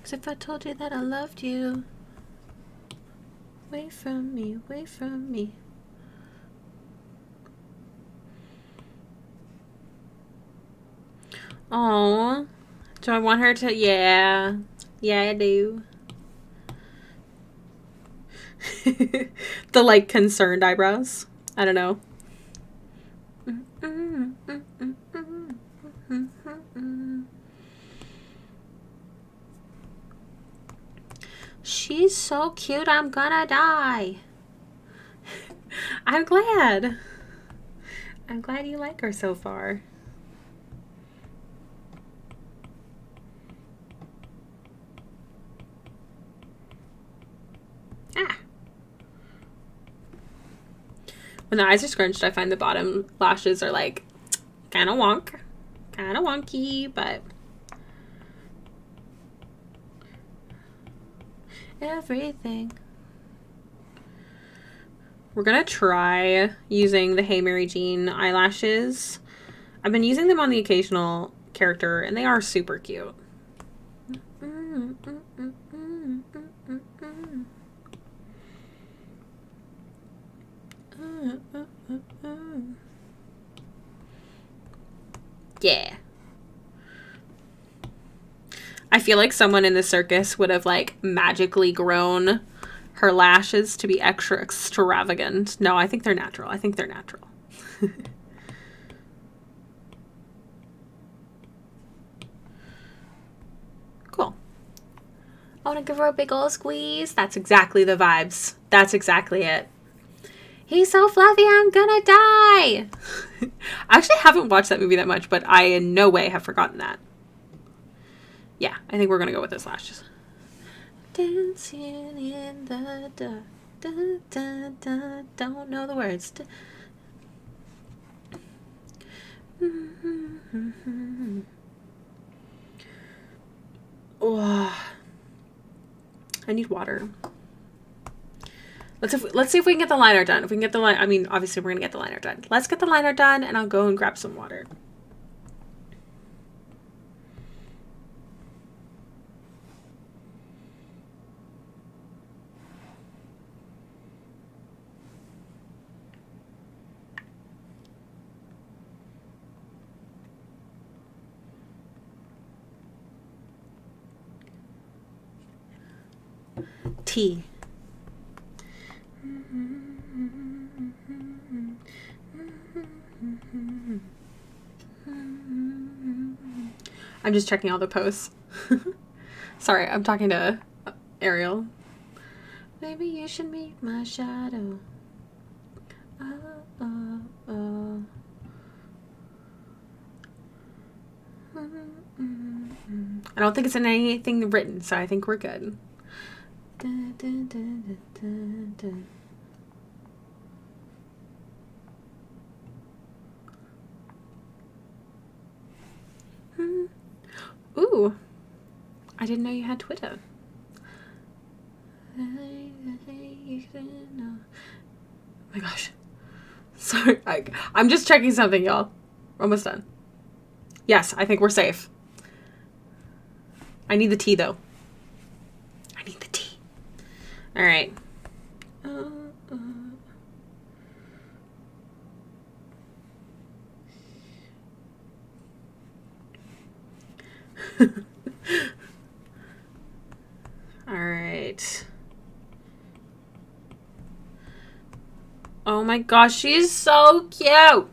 Cause if I told you that I loved you, away from me, away from me. Oh, do I want her to? Yeah, I do. The like concerned eyebrows. I don't know. She's so cute, I'm gonna die. I'm glad. I'm glad you like her so far. When the eyes are scrunched, I find the bottom lashes are like kind of wonky, but everything. We're gonna try using the Hey Mary Jane eyelashes. I've been using them on the occasional character, and they are super cute. Yeah. I feel like someone in the circus would have like magically grown her lashes to be extra extravagant. No, I think they're natural. I think they're natural. Cool. I want to give her a big ol' squeeze. That's exactly the vibes. That's exactly it. He's so fluffy, I'm gonna die. I actually haven't watched that movie that much, but I in no way have forgotten that. Yeah, I think we're gonna go with this lashes. Dancing in the dark. Da, da, da, don't know the words. Oh, I need water. Let's see if we can get the liner done. If we can get the line, I mean, obviously we're gonna get the liner done. Let's get the liner done, and I'll go and grab some water. Tea. I'm just checking all the posts. Sorry, I'm talking to Ariel. Maybe you should meet my shadow. I don't think it's in anything written, so I think we're good. Ooh, I didn't know you had Twitter. Oh my gosh. Sorry, I'm just checking something, y'all. We're almost done. Yes, I think we're safe. I need the tea, though. I need the tea. All right. All right. Oh my gosh, she's so cute. Oh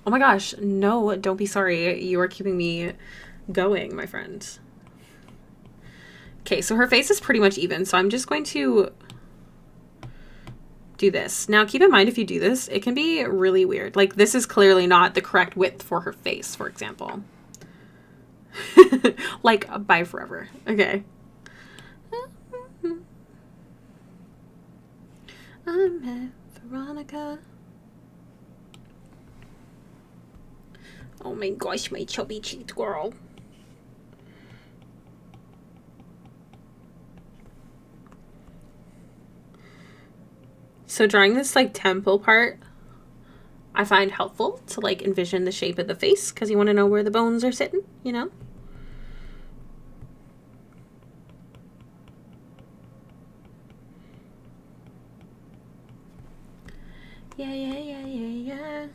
my gosh, no, don't be sorry. You are keeping me going, my friend. Okay, so her face is pretty much even, so I'm just going to do this. Now, keep in mind, if you do this, it can be really weird. Like, this is clearly not the correct width for her face, for example. Like, bye forever. Okay. I met Veronica. Oh my gosh, my chubby cheeked girl. So drawing this like temple part, I find helpful to like envision the shape of the face because you want to know where the bones are sitting, you know? Yeah.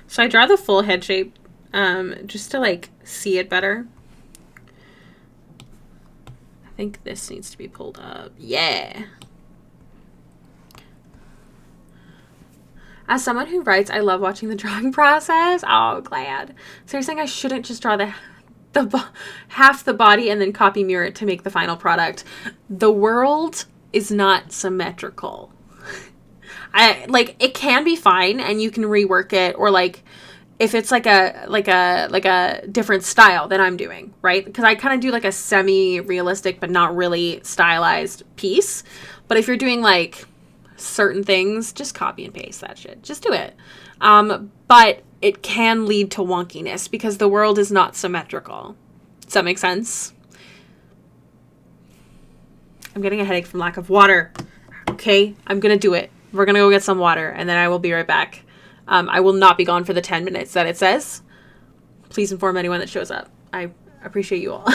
So I draw the full head shape just to like see it better. I think this needs to be pulled up. Yeah. As someone who writes, I love watching the drawing process. Oh, glad. So you're saying I shouldn't just draw the half the body and then copy mirror it to make the final product. The world is not symmetrical. It can be fine and you can rework it, or like if it's like a different style than I'm doing, right? Because I kind of do like a semi-realistic but not really stylized piece. But if you're doing like certain things, just copy and paste that shit. Just do it. But it can lead to wonkiness because the world is not symmetrical. Does that make sense? I'm getting a headache from lack of water. Okay, I'm gonna do it. We're gonna go get some water and then I will be right back. I will not be gone for the 10 minutes that it says. Please inform anyone that shows up. I appreciate you all.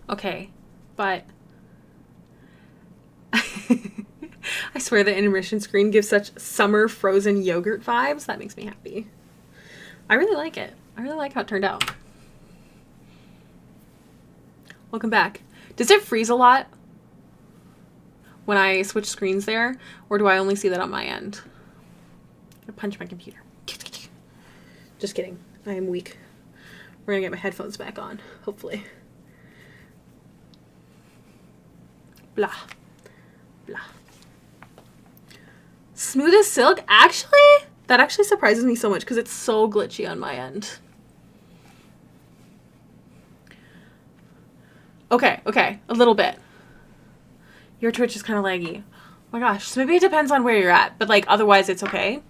Okay, but I swear the intermission screen gives such summer frozen yogurt vibes. That makes me happy. I really like it. I really like how it turned out. Welcome back. Does it freeze a lot when I switch screens there? Or do I only see that on my end? I'm gonna punch my computer. Just kidding. I am weak. We're gonna get my headphones back on, hopefully. Blah. Blah. Smooth as silk? Actually, that actually surprises me so much because it's so glitchy on my end. Okay, a little bit. Your Twitch is kind of laggy. Oh my gosh, so maybe it depends on where you're at, but like otherwise it's okay.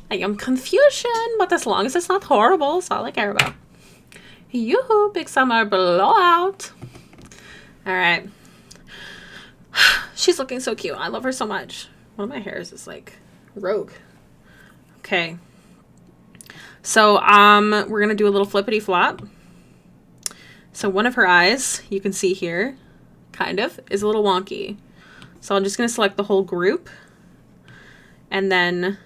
I am confusion, but as long as it's not horrible, it's all I care about. Yoo-hoo, big summer blowout. All right. She's looking so cute. I love her so much. One of my hairs is like rogue. Okay. So, we're going to do a little flippity flop. So one of her eyes, you can see here, kind of, is a little wonky. So I'm just going to select the whole group. And then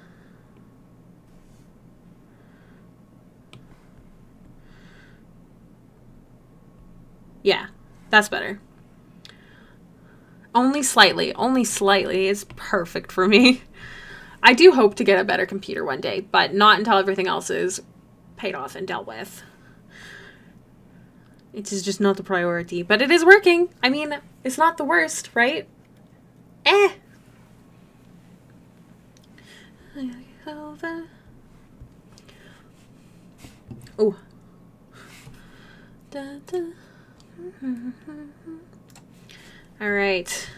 yeah, that's better. Only slightly is perfect for me. I do hope to get a better computer one day, but not until everything else is paid off and dealt with. It is just not the priority, but it is working. I mean, it's not the worst, right? Oh. All right.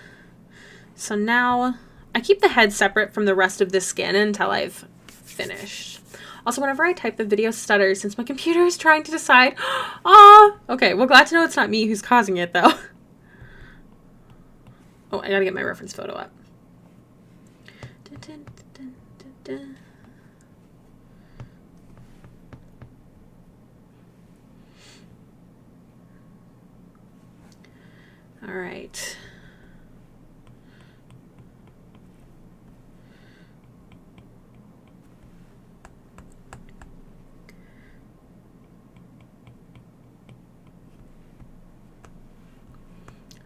So now I keep the head separate from the rest of the skin until I've finished. Also, whenever I type, the video stutters since my computer is trying to decide. Ah, okay. Well, glad to know it's not me who's causing it, though. Oh, I gotta get my reference photo up. All right.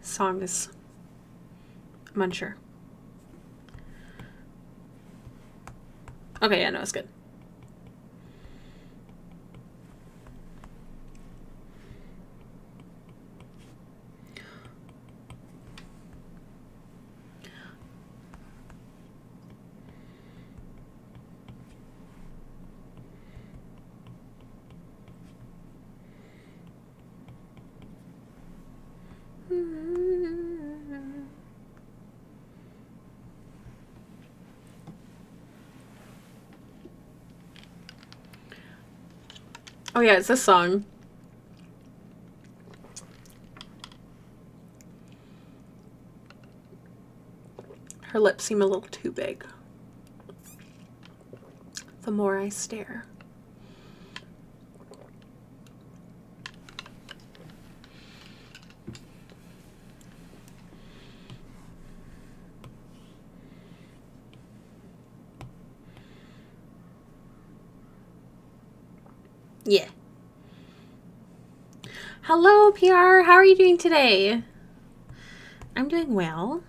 Song is, I'm unsure. Okay, yeah, no, it's good. Oh yeah, it's this song. Her lips seem a little too big. The more I stare. Yeah. Hello, PR. How are you doing today? I'm doing well.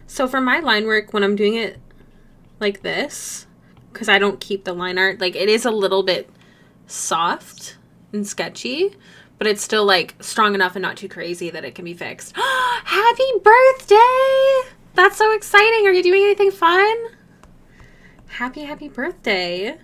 So for my line work, when I'm doing it like this, because I don't keep the line art, like it is a little bit soft and sketchy, but it's still like strong enough and not too crazy that it can be fixed. Happy birthday! That's so exciting. Are you doing anything fun? Happy birthday.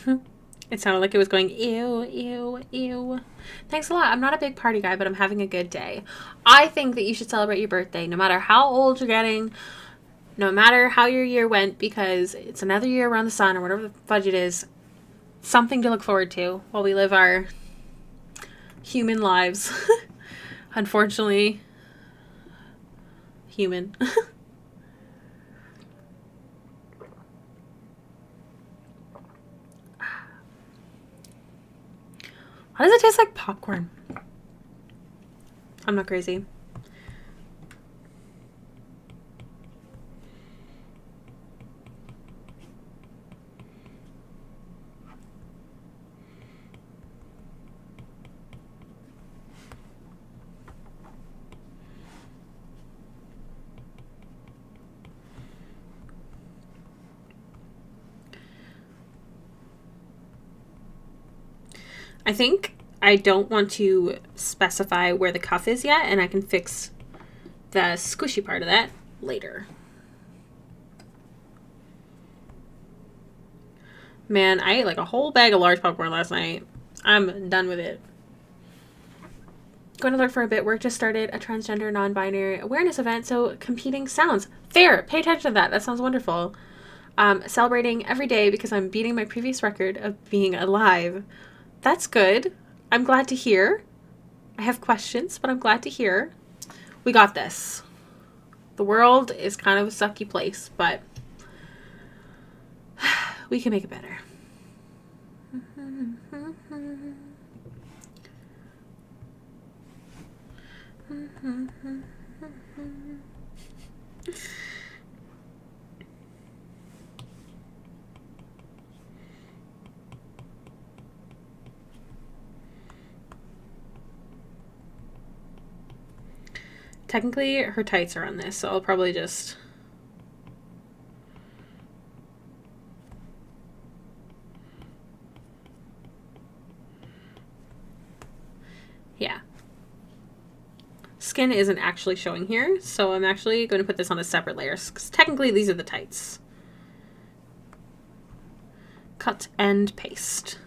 It sounded like it was going, ew, ew, ew. Thanks a lot. I'm not a big party guy, but I'm having a good day. I think that you should celebrate your birthday, no matter how old you're getting, no matter how your year went, because it's another year around the sun or whatever the fudge it is. Something to look forward to while we live our human lives. Unfortunately, human. Why does it taste like popcorn? I'm not crazy. I think I don't want to specify where the cuff is yet, and I can fix the squishy part of that later. Man, I ate like a whole bag of large popcorn last night. I'm done with it. Going to learn for a bit. Work just started a transgender non-binary awareness event, so competing sounds. Fair. Pay attention to that. That sounds wonderful. Celebrating every day because I'm beating my previous record of being alive. That's good. I'm glad to hear. I have questions, but I'm glad to hear. We got this. The world is kind of a sucky place, but we can make it better. Technically, her tights are on this, so I'll probably just... Yeah. Skin isn't actually showing here, so I'm actually going to put this on a separate layer, because technically these are the tights. Cut and paste.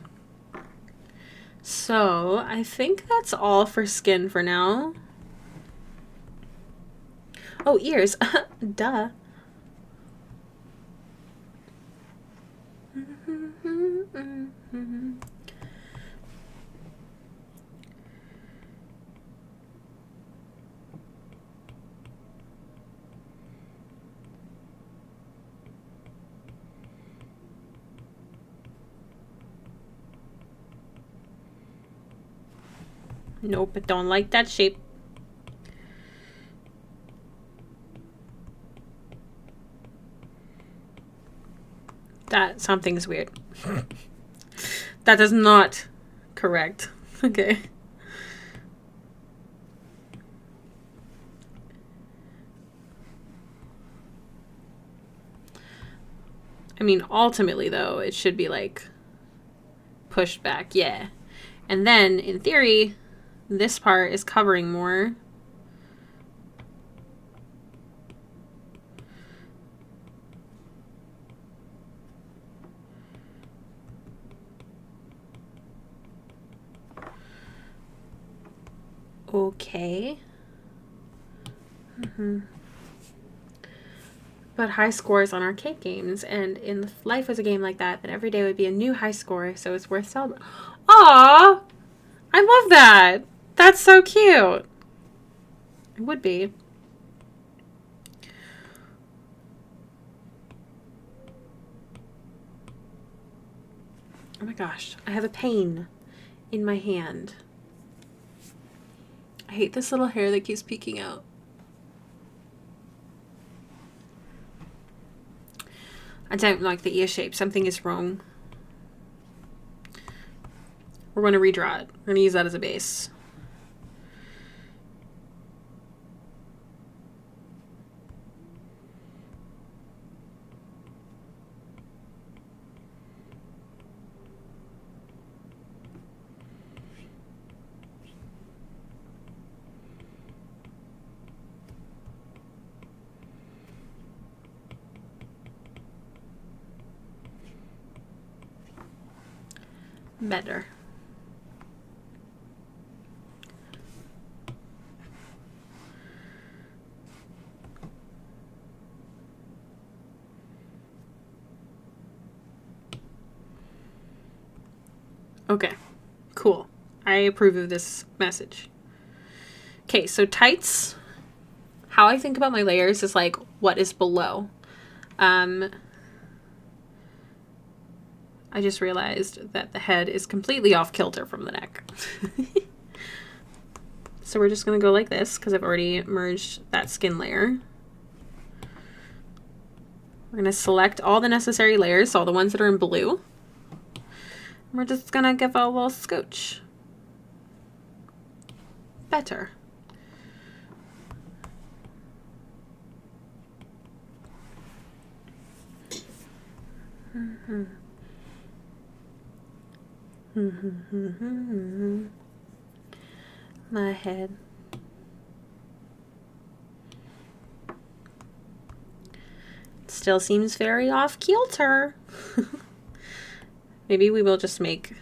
So, I think that's all for skin for now. Oh, ears. Duh. Nope, I don't like that shape. That something's weird. That is not correct. Okay. I mean, ultimately, though, it should be, like, pushed back. Yeah. And then, in theory, this part is covering more. Okay. But high scores on arcade games, and in life was a game like that, then every day would be a new high score, so it's worth celebrating. Aww! I love that! That's so cute! It would be. Oh my gosh, I have a pain in my hand. I hate this little hair that keeps peeking out. I don't like the ear shape. Something is wrong. We're going to redraw it. We're going to use that as a base. Better. Okay, cool. I approve of this message. Okay, so tights, how I think about my layers is like what is below. I just realized that the head is completely off kilter from the neck. So we're just going to go like this because I've already merged that skin layer. We're going to select all the necessary layers, all the ones that are in blue. We're just going to give a little scooch. Better. My head. Still seems very off kilter. Maybe we will just make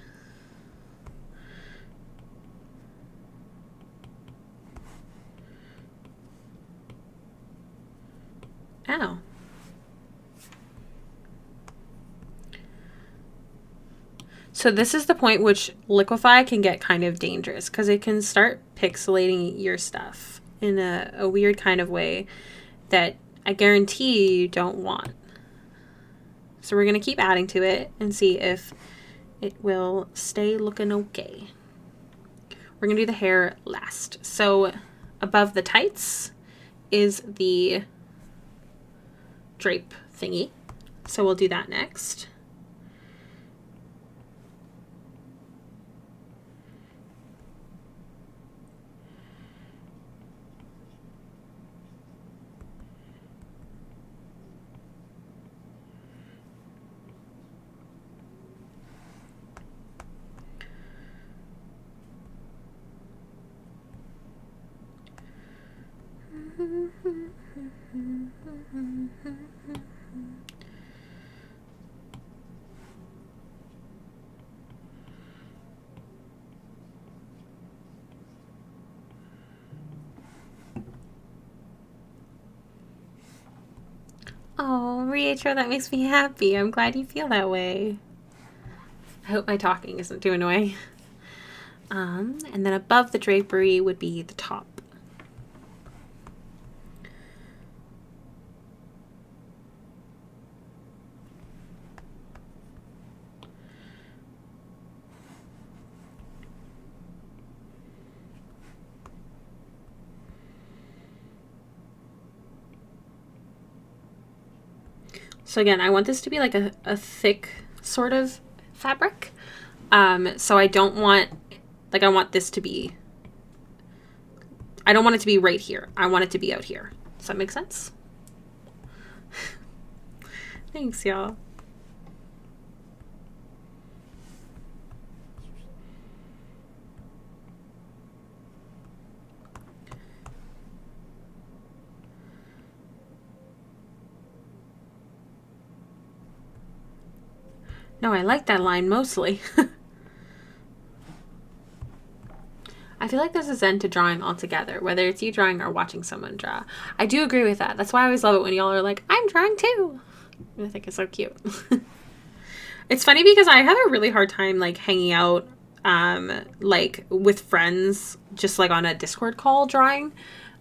ow. So this is the point which Liquify can get kind of dangerous because it can start pixelating your stuff in a weird kind of way that I guarantee you don't want. So we're going to keep adding to it and see if it will stay looking okay. We're going to do the hair last. So above the tights is the drape thingy. So we'll do that next. Oh, Rachel, that makes me happy. I'm glad you feel that way. I hope my talking isn't too annoying. And then above the drapery would be the top. So again, I want this to be like a thick sort of fabric. So I don't want, like I want this to be, I don't want it to be right here. I want it to be out here. Does that make sense? Thanks, y'all. No, I like that line mostly. I feel like there's a zen to drawing altogether, whether it's you drawing or watching someone draw. I do agree with that. That's why I always love it when y'all are like, I'm drawing too. I think it's so cute. It's funny because I have a really hard time like hanging out like with friends just like on a Discord call drawing.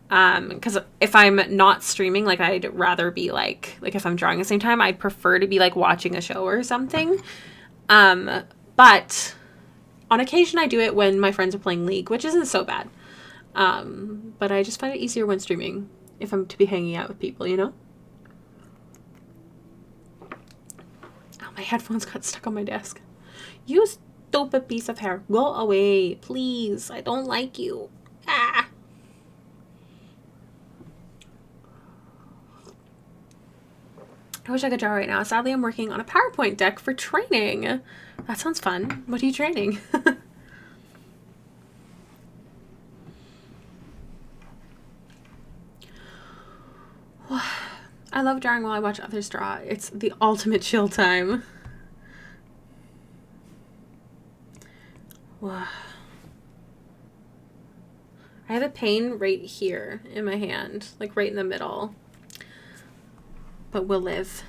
Because if I'm not streaming, like I'd rather be like if I'm drawing at the same time, I'd prefer to be like watching a show or something. But on occasion I do it when my friends are playing League, which isn't so bad. But I just find it easier when streaming if I'm to be hanging out with people, you know? Oh, my headphones got stuck on my desk. You stupid piece of hair. Go away, please. I don't like you. Ah. I wish I could draw right now. Sadly, I'm working on a PowerPoint deck for training. That sounds fun. What are you training? I love drawing while I watch others draw. It's the ultimate chill time. Wow. I have a pain right here in my hand, like right in the middle. But we'll live.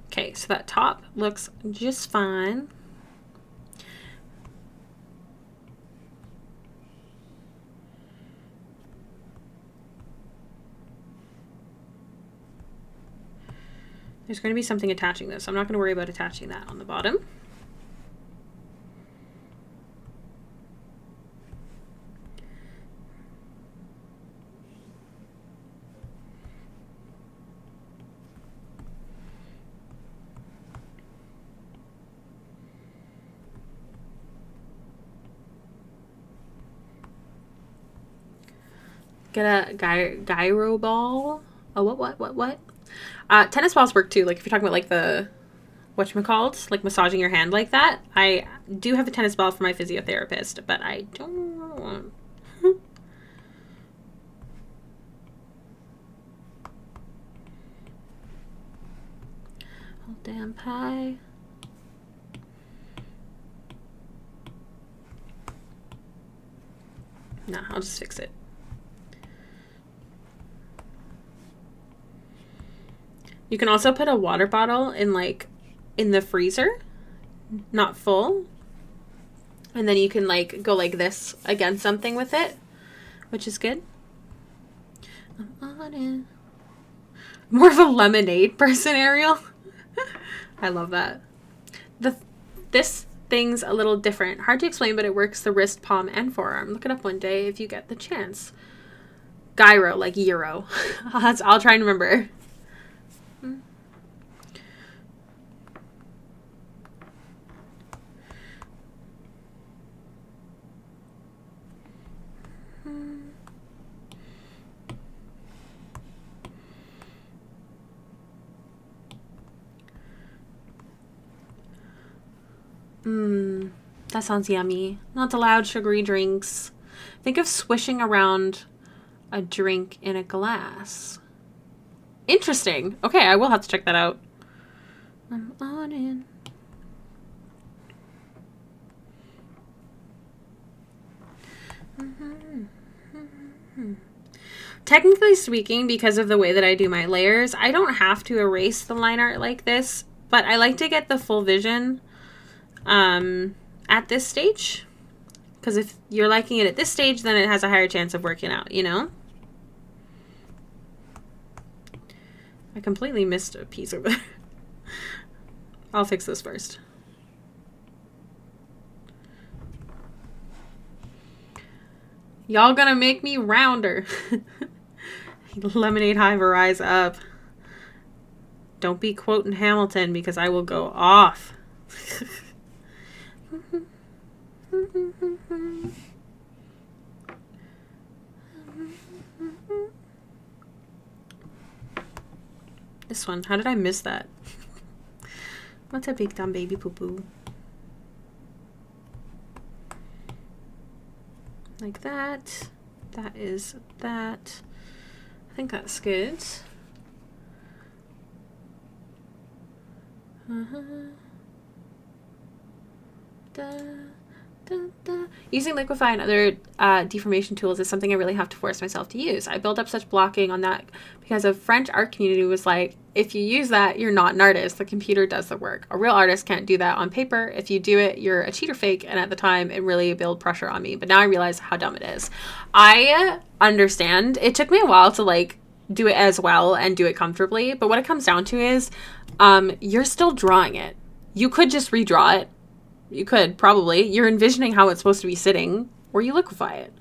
Okay, so that top looks just fine. There's going to be something attaching this. I'm not going to worry about attaching that on the bottom. Get a gyro ball. Oh, what? Tennis balls work too. Like if you're talking about like the whatchamacallit, like massaging your hand like that. I do have a tennis ball for my physiotherapist, but I don't want. Oh, damn pie. Nah, I'll just fix it. You can also put a water bottle in like in the freezer, not full. And then you can like go like this against something with it, which is good. I'm on it. More of a lemonade person, Ariel. I love that. This thing's a little different. Hard to explain, but it works the wrist, palm, and forearm. Look it up one day if you get the chance. Gyro, like Euro. I'll try and remember. That sounds yummy. Not allowed sugary drinks. Think of swishing around a drink in a glass. Interesting. Okay, I will have to check that out. I'm on in. Technically speaking, because of the way that I do my layers, I don't have to erase the line art like this, but I like to get the full vision at this stage. Because if you're liking it at this stage, then it has a higher chance of working out, you know? I completely missed a piece over there. I'll fix this first. Y'all gonna make me rounder. Lemonade Hive, rise up. Don't be quoting Hamilton because I will go off. This one. How did I miss that? What's a big dumb baby poo-poo? Like that. That is that. I think that's good. Using Liquify and other deformation tools is something I really have to force myself to use. I built up such blocking on that because a French art community was like, if you use that, you're not an artist. The computer does the work. A real artist can't do that on paper. If you do it, you're a cheater fake. And at the time, it really built pressure on me. But now I realize how dumb it is. I understand. It took me a while to like do it as well and do it comfortably. But what it comes down to is you're still drawing it. You could just redraw it. You could, probably. You're envisioning how it's supposed to be sitting, or you liquefy it.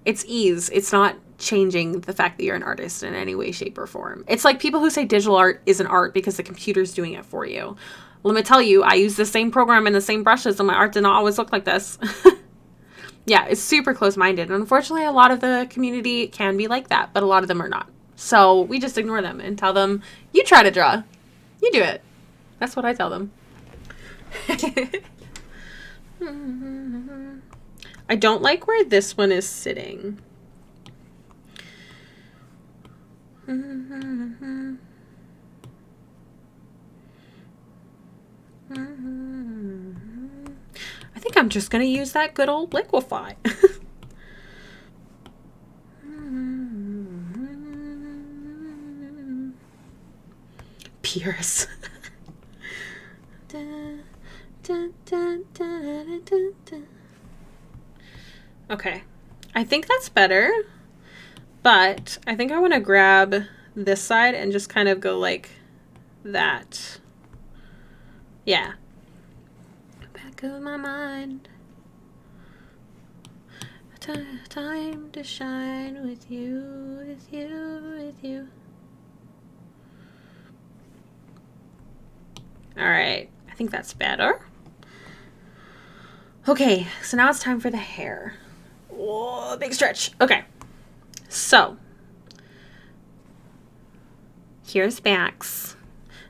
It's ease. It's not changing the fact that you're an artist in any way, shape, or form. It's like people who say digital art isn't art because the computer's doing it for you. Let me tell you, I use the same program and the same brushes, and my art did not always look like this. Yeah, it's super close-minded. And unfortunately, a lot of the community can be like that, but a lot of them are not. So we just ignore them and tell them, you try to draw. You do it. That's what I tell them. I don't like where this one is sitting. I'm just going to use that good old Liquify. Pierce. Okay. I think that's better. But I think I want to grab this side and just kind of go like that. Yeah. Back of my mind. Time to shine with you, with you, with you. All right. I think that's better. Okay. So now it's time for the hair. Whoa, big stretch. Okay. So, here's Max.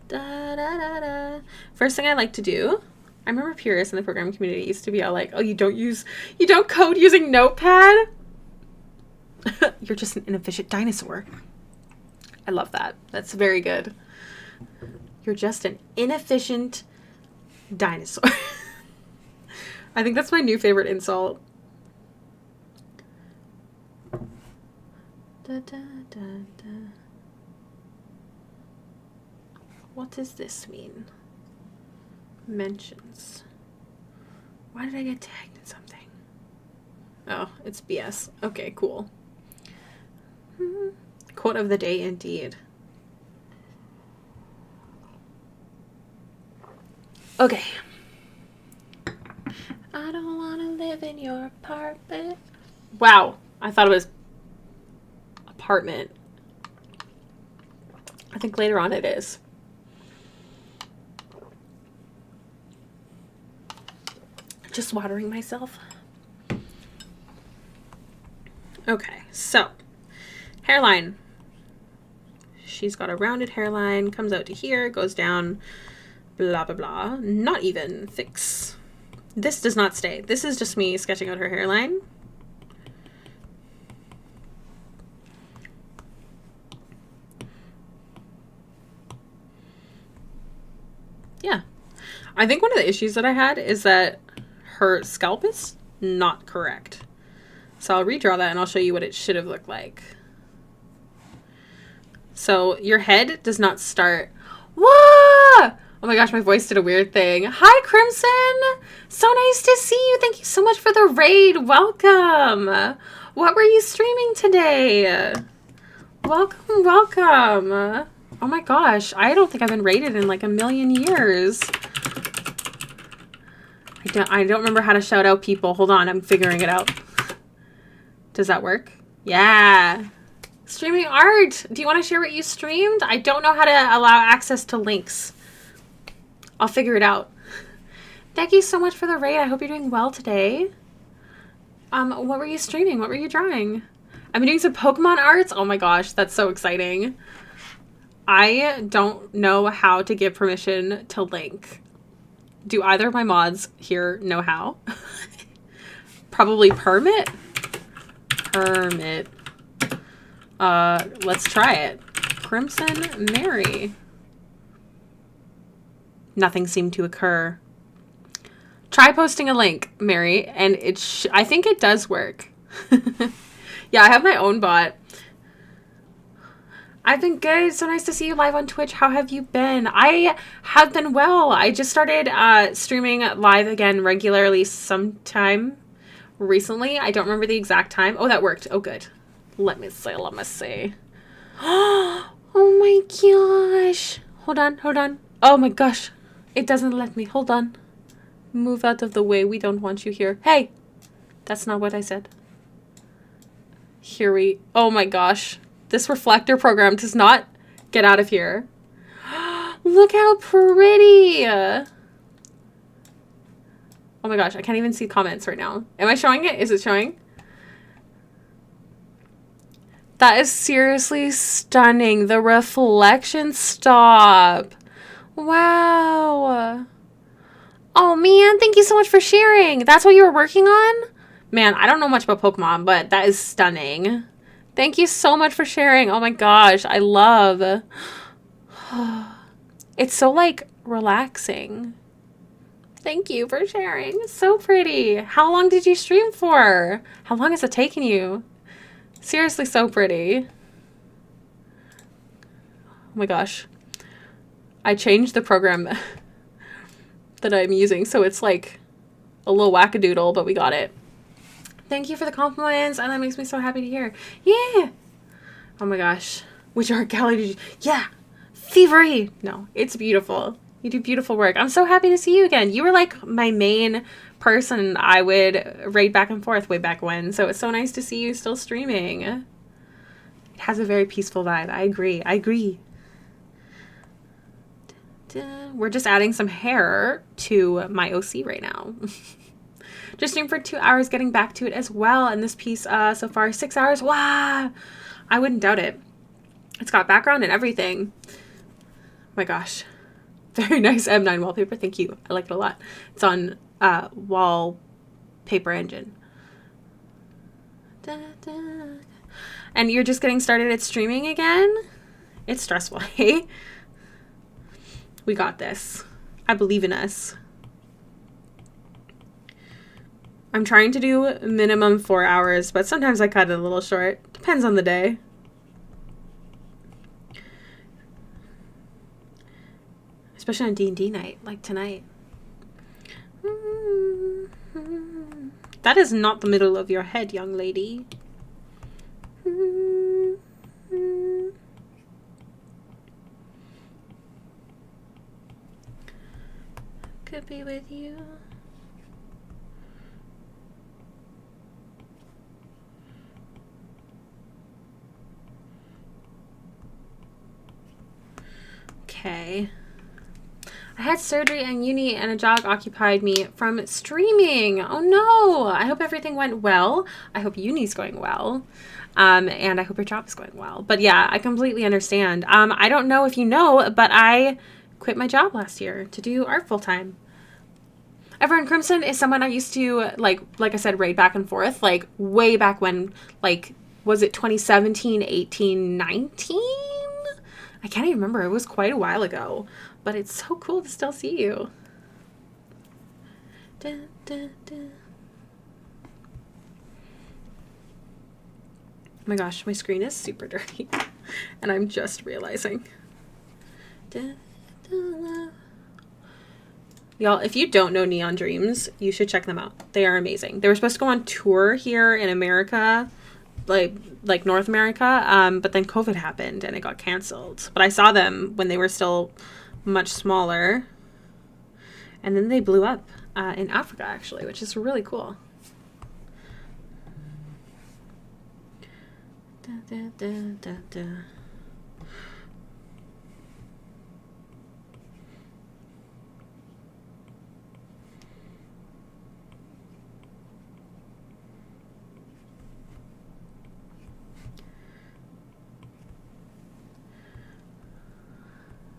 Da, da, da, da. First thing I like to do, I remember Purist in the programming community used to be all like, oh, you don't code using Notepad? You're just an inefficient dinosaur. I love that. That's very good. You're just an inefficient dinosaur. I think that's my new favorite insult. Da, da, da, da. What does this mean? Mentions. Why did I get tagged in something? Oh, it's BS. Okay, cool. Quote of the day, indeed. Okay. I don't want to live in your apartment. Wow. I thought it was apartment. I think later on it is. Just watering myself. Okay, so hairline. She's got a rounded hairline, comes out to here, goes down, blah, blah, blah. Not even. Fix. This does not stay. This is just me sketching out her hairline. Yeah. I think one of the issues that I had is that her scalp is not correct. So I'll redraw that and I'll show you what it should have looked like. So your head does not start. Whoa! Oh my gosh, my voice did a weird thing. Hi, Crimson! So nice to see you. Thank you so much for the raid. Welcome. What were you streaming today? Welcome, welcome. Oh my gosh, I don't think I've been raided in like a million years. I don't remember how to shout out people. Hold on, I'm figuring it out. Does that work? Yeah. Streaming art. Do you want to share what you streamed? I don't know how to allow access to links. I'll figure it out. Thank you so much for the raid. I hope you're doing well today. What were you streaming? What were you drawing? I've been doing some Pokemon arts. Oh my gosh, that's so exciting. I don't know how to give permission to link. Do either of my mods here know how? Probably permit? Permit. Let's try it. Crimson Mary. Nothing seemed to occur. Try posting a link, Mary, and I think it does work. Yeah, I have my own bot. I've been good. So nice to see you live on Twitch. How have you been? I have been well. I just started streaming live again regularly sometime recently. I don't remember the exact time. Oh, that worked. Oh, good. Let me see. Oh my gosh. Hold on. Oh my gosh. It doesn't let me. Hold on. Move out of the way. We don't want you here. Hey! That's not what I said. Oh my gosh. This reflector program does not get out of here. Look how pretty. Oh my gosh. I can't even see comments right now. Am I showing it? Is it showing? That is seriously stunning. The reflection stop. Wow. Oh man, thank you so much for sharing. That's what you were working on? Man, I don't know much about Pokemon, but that is stunning. Thank you so much for sharing. Oh my gosh, I love. It's so like relaxing. Thank you for sharing. So pretty. How long did you stream for? How long has it taken you? Seriously, so pretty. Oh my gosh. I changed the program that I'm using, so it's like a little wackadoodle, but we got it. Thank you for the compliments, and that makes me so happy to hear. Yeah. Oh my gosh. Which art gallery did you... Yeah. Thievery. No, it's beautiful. You do beautiful work. I'm so happy to see you again. You were like my main person I would raid back and forth way back when, so it's so nice to see you still streaming. It has a very peaceful vibe. I agree. I agree. We're just adding some hair to my OC right now. Just streamed for 2 hours, getting back to it as well. And this piece so far 6 hours. Wow, I wouldn't doubt it. It's got background and everything. Oh my gosh, very nice M9 wallpaper. Thank you. I like it a lot. It's on Wallpaper Engine. And you're just getting started at streaming again? It's stressful, hey? We got this. I believe in us. I'm trying to do minimum 4 hours, but sometimes I cut it a little short. Depends on the day. Especially on D&D night, like tonight. That is not the middle of your head, young lady. Could be with you. Okay. I had surgery and uni and a job occupied me from streaming. Oh no. I hope everything went well. I hope uni's going well. And I hope your job is going well. But yeah, I completely understand. I don't know if you know, but I quit my job last year to do art full time. Everyone Crimson is someone I used to like I said, raid back and forth, like way back when, like, was it 2017, 18, 19? I can't even remember. It was quite a while ago, but it's so cool to still see you. Dun, dun, dun. Oh my gosh, my screen is super dirty, and I'm just realizing. Dun, dun, dun. Y'all, if you don't know Neon Dreams, you should check them out. They are amazing. They were supposed to go on tour here in America, like North America, but then COVID happened and it got canceled. But I saw them when they were still much smaller, and then they blew up in Africa, actually, which is really cool. Da, da, da, da, da.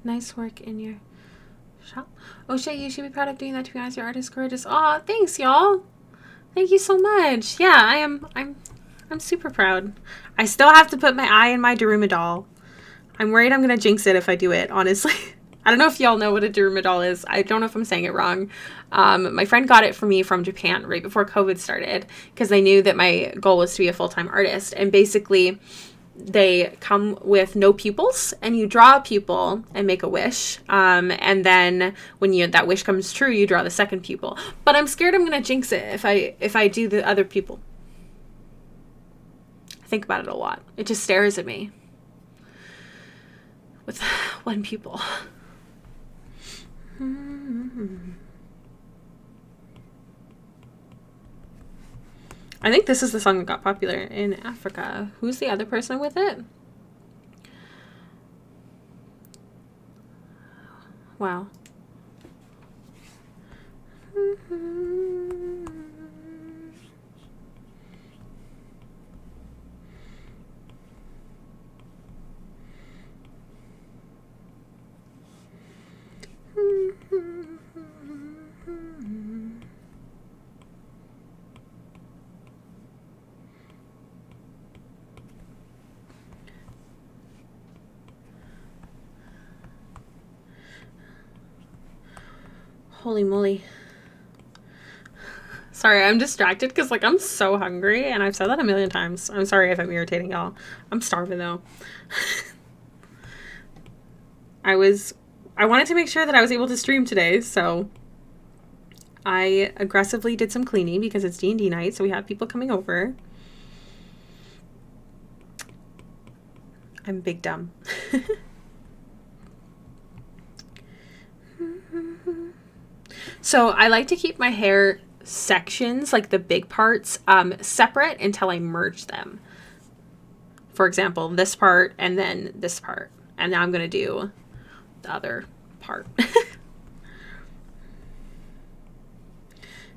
Nice work in your shop. Oh shit, you should be proud of doing that, to be honest. Your art is gorgeous. Aw, thanks, y'all. Thank you so much. Yeah, I'm super proud. I still have to put my eye in my Daruma doll. I'm worried I'm gonna jinx it if I do it, honestly. I don't know if y'all know what a Daruma doll is. I don't know if I'm saying it wrong. My friend got it for me from Japan right before COVID started, because they knew that my goal was to be a full-time artist. And basically, they come with no pupils, and you draw a pupil and make a wish. And then when that wish comes true, you draw the second pupil. But I'm scared I'm gonna jinx it if I do the other pupil. I think about it a lot. It just stares at me with one pupil. I think this is the song that got popular in Africa. Who's the other person with it? Wow. Holy moly. Sorry, I'm distracted because, like, I'm so hungry, and I've said that a million times. I'm sorry if I'm irritating y'all. I'm starving, though. I wanted to make sure that I was able to stream today, so I aggressively did some cleaning because it's D&D night, so we have people coming over. I'm big dumb. So I like to keep my hair sections, like the big parts, separate until I merge them. For example, this part and then this part. And now I'm going to do the other part.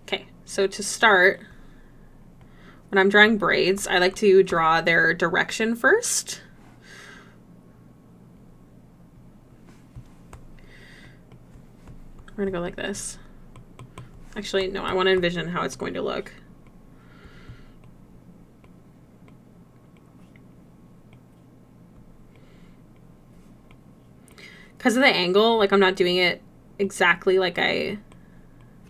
Okay, so to start, when I'm drawing braids, I like to draw their direction first. We're going to go like this. Actually, no, I want to envision how it's going to look. Because of the angle, like, I'm not doing it exactly like I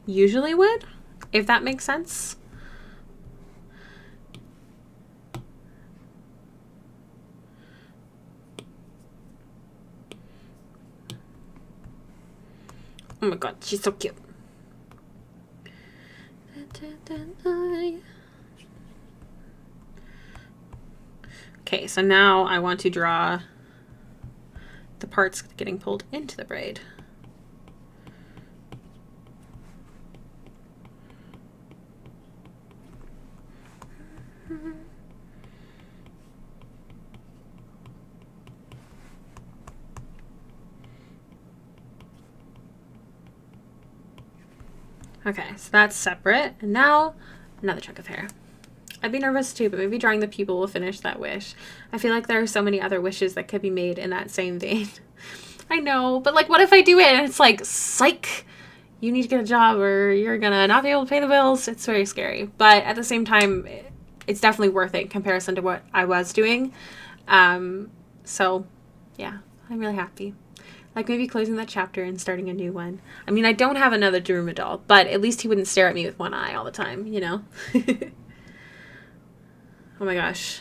usually would, if that makes sense. Oh my god, she's so cute. Okay, so now I want to draw the parts getting pulled into the braid. Okay, so that's separate. And now another chunk of hair. I'd be nervous too, but maybe drawing the pupil will finish that wish. I feel like there are so many other wishes that could be made in that same vein. I know, but like, what if I do it and it's like, psych, you need to get a job or you're gonna not be able to pay the bills? It's very scary. But at the same time, it's definitely worth it in comparison to what I was doing. So yeah, I'm really happy. Like maybe closing that chapter and starting a new one. I mean, I don't have another Daruma doll, but at least he wouldn't stare at me with one eye all the time, you know? Oh my gosh.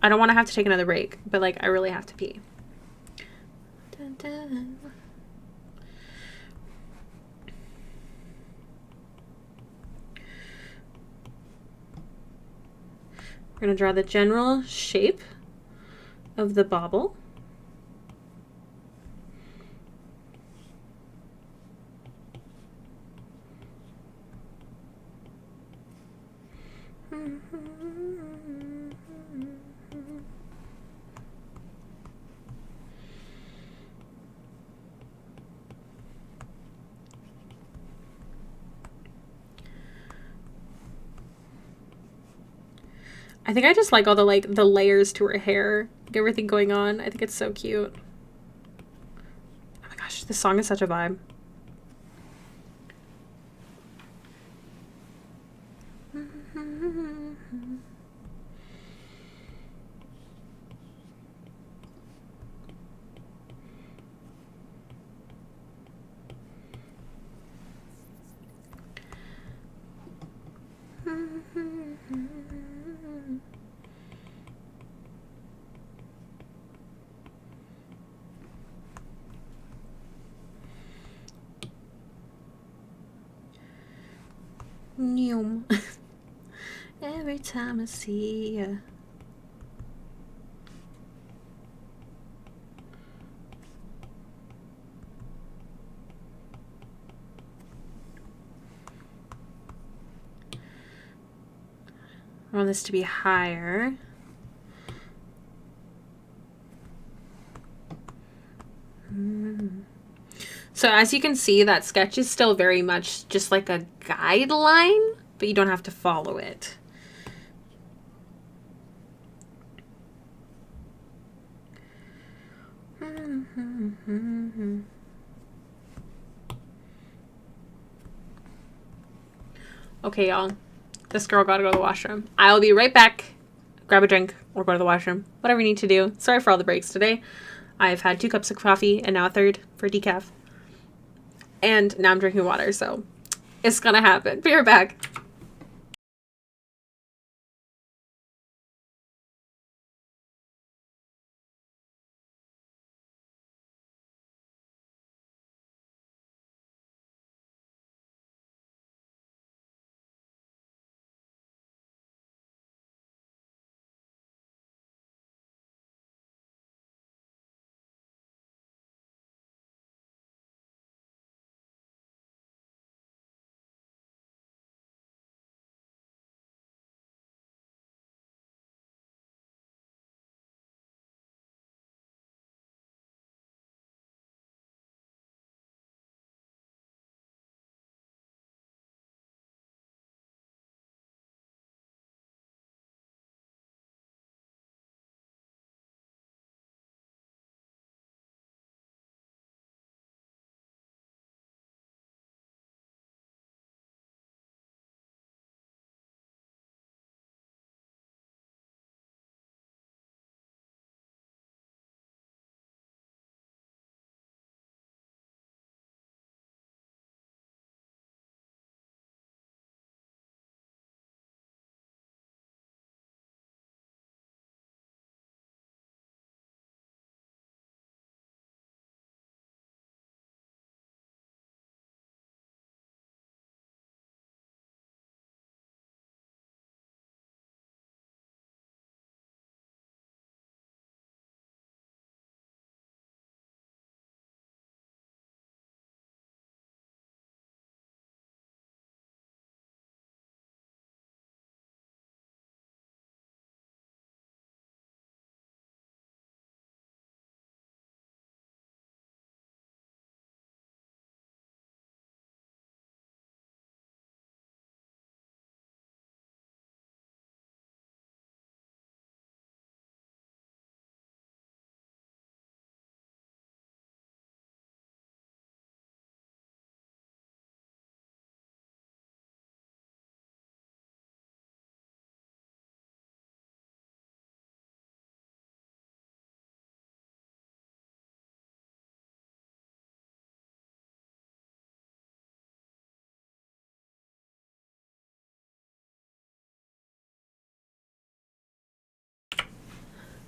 I don't want to have to take another break, but like I really have to pee. Dun, dun. We're going to draw the general shape of the bauble. I think I just like all the the layers to her hair, like everything going on. I think it's so cute. Oh my gosh, this song is such a vibe. Every time I see ya. I want this to be higher. So as you can see, that sketch is still very much just like a guideline, but you don't have to follow it. Okay, y'all. This girl gotta go to the washroom. I'll be right back. Grab a drink or go to the washroom. Whatever you need to do. Sorry for all the breaks today. I've had 2 cups of coffee and now a third for decaf. And now I'm drinking water, so it's gonna happen. Be right back.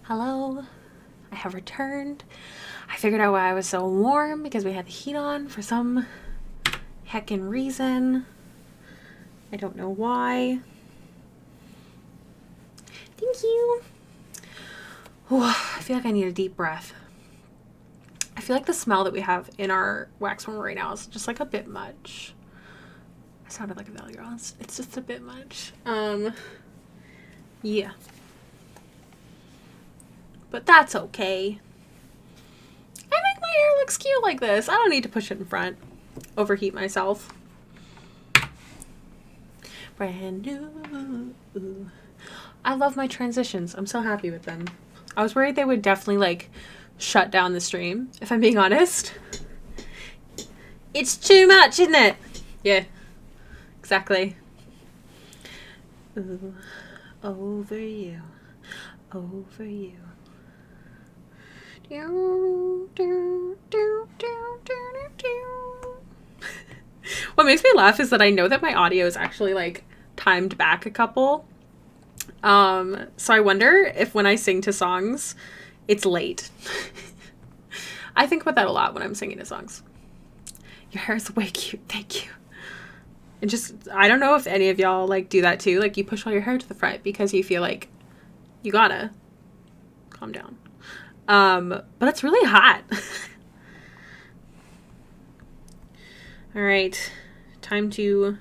Hello, I have returned. I figured out why I was so warm because we had the heat on for some heckin' reason. I don't know why. Thank you. Ooh, I feel like I need a deep breath. I feel like the smell that we have in our wax warmer right now is just like a bit much. I sounded like a Valley Girl. It's just a bit much. Yeah. But that's okay. I think my hair looks cute like this. I don't need to push it in front. Overheat myself. Brand new. I love my transitions. I'm so happy with them. I was worried they would definitely like shut down the stream, if I'm being honest. It's too much, isn't it? Yeah. Exactly. Ooh, over you. Over you. What makes me laugh is that I know that my audio is actually like timed back a couple. So I wonder if when I sing to songs, it's late. I think about that a lot when I'm singing to songs. Your hair is way cute. Thank you. And just, I don't know if any of y'all like do that too. Like you push all your hair to the front because you feel like you gotta calm down. But it's really hot. All right, time to,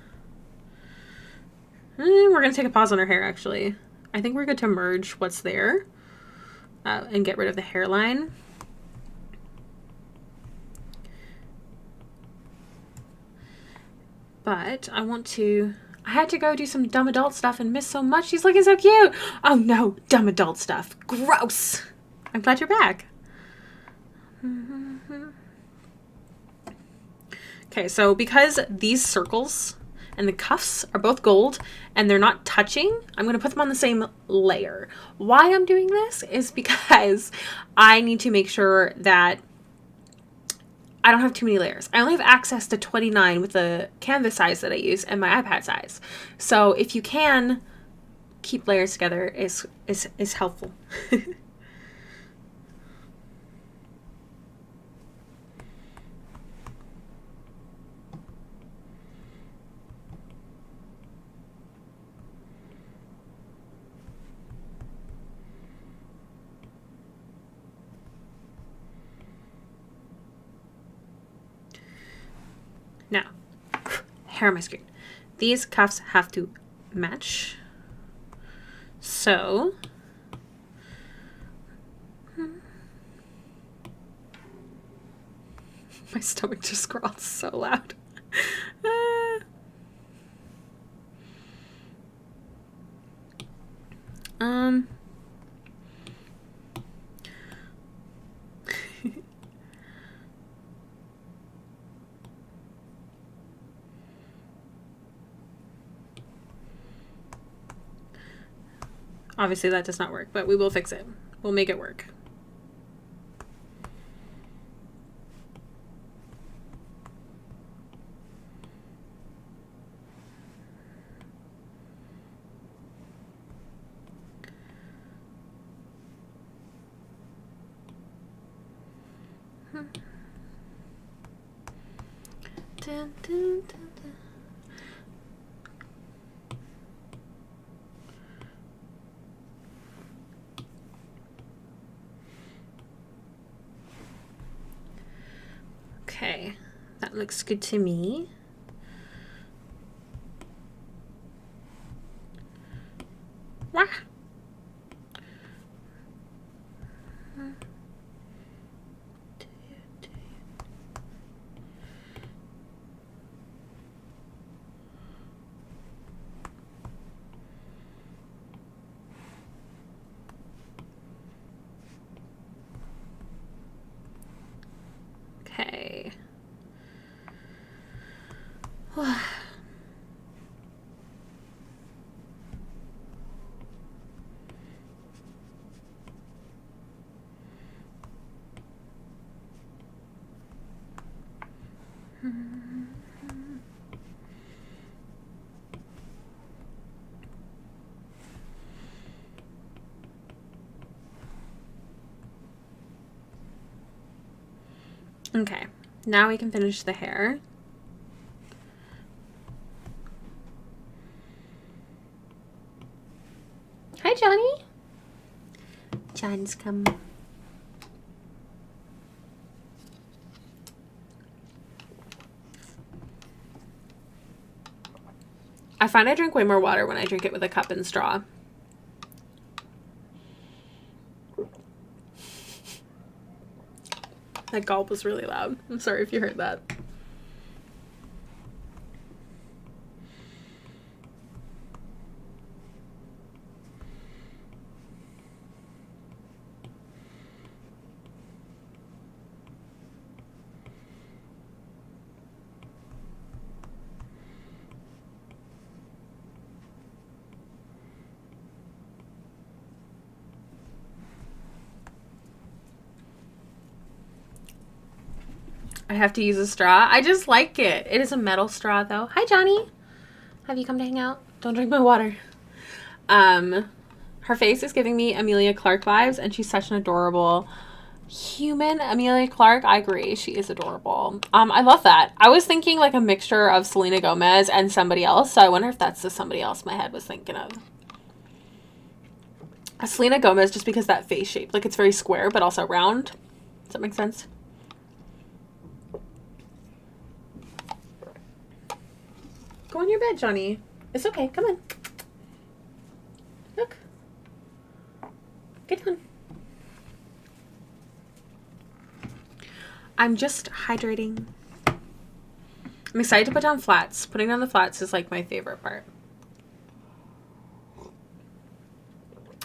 we're gonna take a pause on our hair actually. I think we're good to merge what's there and get rid of the hairline. But I had to go do some dumb adult stuff and miss so much. She's looking so cute. Oh no, dumb adult stuff. Gross. I'm glad you're back. Okay, so because these circles and the cuffs are both gold and they're not touching, I'm going to put them on the same layer. Why I'm doing this is because I need to make sure that I don't have too many layers. I only have access to 29 with the canvas size that I use and my iPad size. So if you can keep layers together is helpful. Now, hair on my screen. These cuffs have to match. So, my stomach just growled so loud. Obviously that does not work, but we will fix it. We'll make it work. Dun, dun, dun, dun. Okay, that looks good to me. Wah. Okay. Okay, now we can finish the hair. Hi, Johnny. John's come. I find I drink way more water when I drink it with a cup and straw. That gulp was really loud. I'm sorry if you heard that. I have to use a straw. I just like it. It is a metal straw, though. Hi, Johnny. Have you come to hang out? Don't drink my water. Her face is giving me Emilia Clarke vibes, and she's such an adorable human. Emilia Clarke, I agree. She is adorable. I love that. I was thinking like a mixture of Selena Gomez and somebody else, so I wonder if that's the somebody else my head was thinking of. Selena Gomez, just because that face shape. Like, it's very square, but also round. Does that make sense? Go on your bed, Johnny. It's okay. Come on. Look. Get down. I'm just hydrating. I'm excited to put down flats. Putting down the flats is like my favorite part.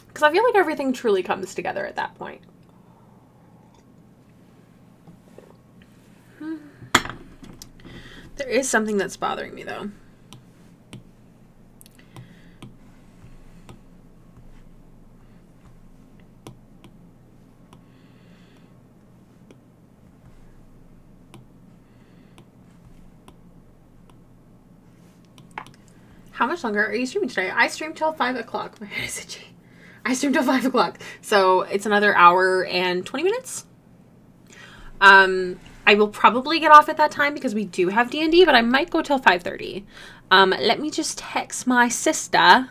Because I feel like everything truly comes together at that point. There is something that's bothering me though. How much longer are you streaming today? I stream till 5 o'clock. My head is itchy. I stream till 5 o'clock. So it's another hour and 20 minutes. I will probably get off at that time because we do have D&D, but I might go till 5:30. Let me just text my sister.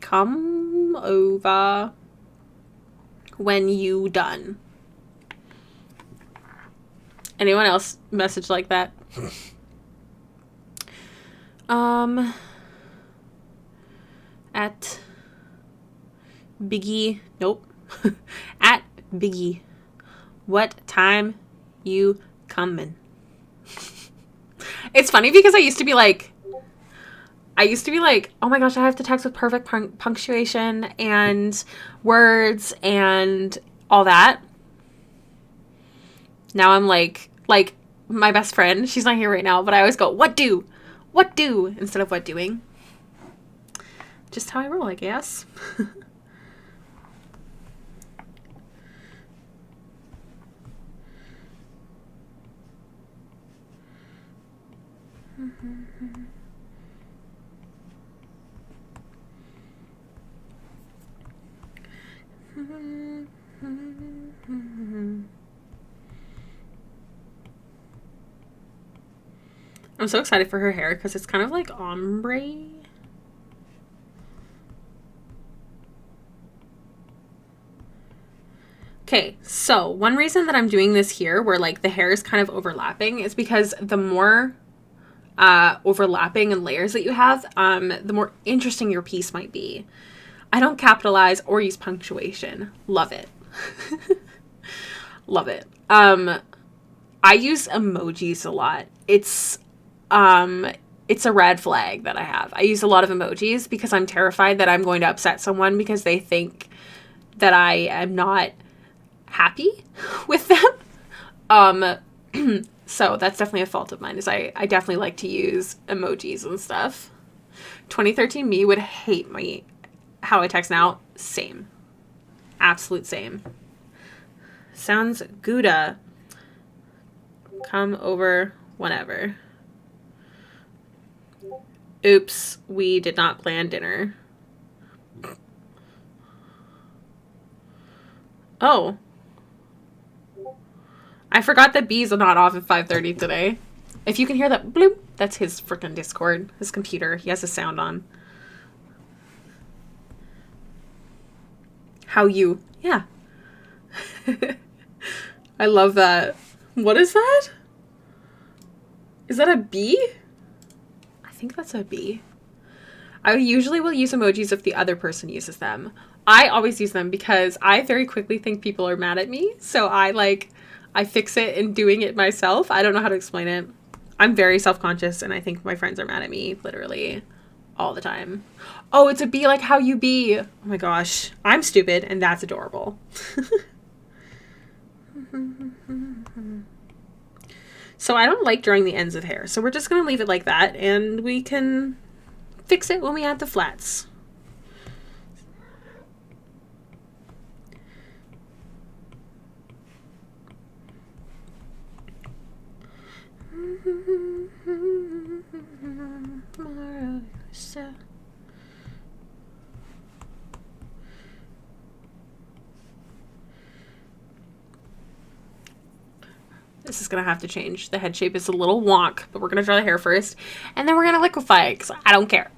Come over when you done. Anyone else message like that? At Biggie, nope. At Biggie, what time you coming? It's funny because I used to be like, oh my gosh, I have to text with perfect punctuation and words and all that. Now I'm like my best friend, she's not here right now, but I always go, what do, instead of what doing. Just how I roll, I guess. I'm so excited for her hair because it's kind of like ombre. Okay, so one reason that I'm doing this here where like the hair is kind of overlapping is because the more overlapping and layers that you have, the more interesting your piece might be. I don't capitalize or use punctuation. Love it. Love it. I use emojis a lot. It's a red flag that I have. I use a lot of emojis because I'm terrified that I'm going to upset someone because they think that I am not happy with them. So that's definitely a fault of mine, is I definitely like to use emojis and stuff. 2013 me would hate me how I text now. Same. Absolute same. Sounds Gouda. Come over whenever. Oops, we did not plan dinner. Oh. I forgot that bees are not off at 5:30 today. If you can hear that bloop, that's his freaking Discord, his computer. He has the sound on. How you? Yeah. I love that. What is that? Is that a bee? I think that's a bee. I usually will use emojis if the other person uses them. I always use them because I very quickly think people are mad at me. So I fix it in doing it myself. I don't know how to explain it. I'm very self-conscious and I think my friends are mad at me literally all the time. Oh, it's a bee like how you be. Oh my gosh. I'm stupid and that's adorable. So I don't like drawing the ends of hair. So we're just going to leave it like that and we can fix it when we add the flats. This is going to have to change. The head shape is a little wonk, but we're going to draw the hair first. And then we're going to liquefy it because I don't care.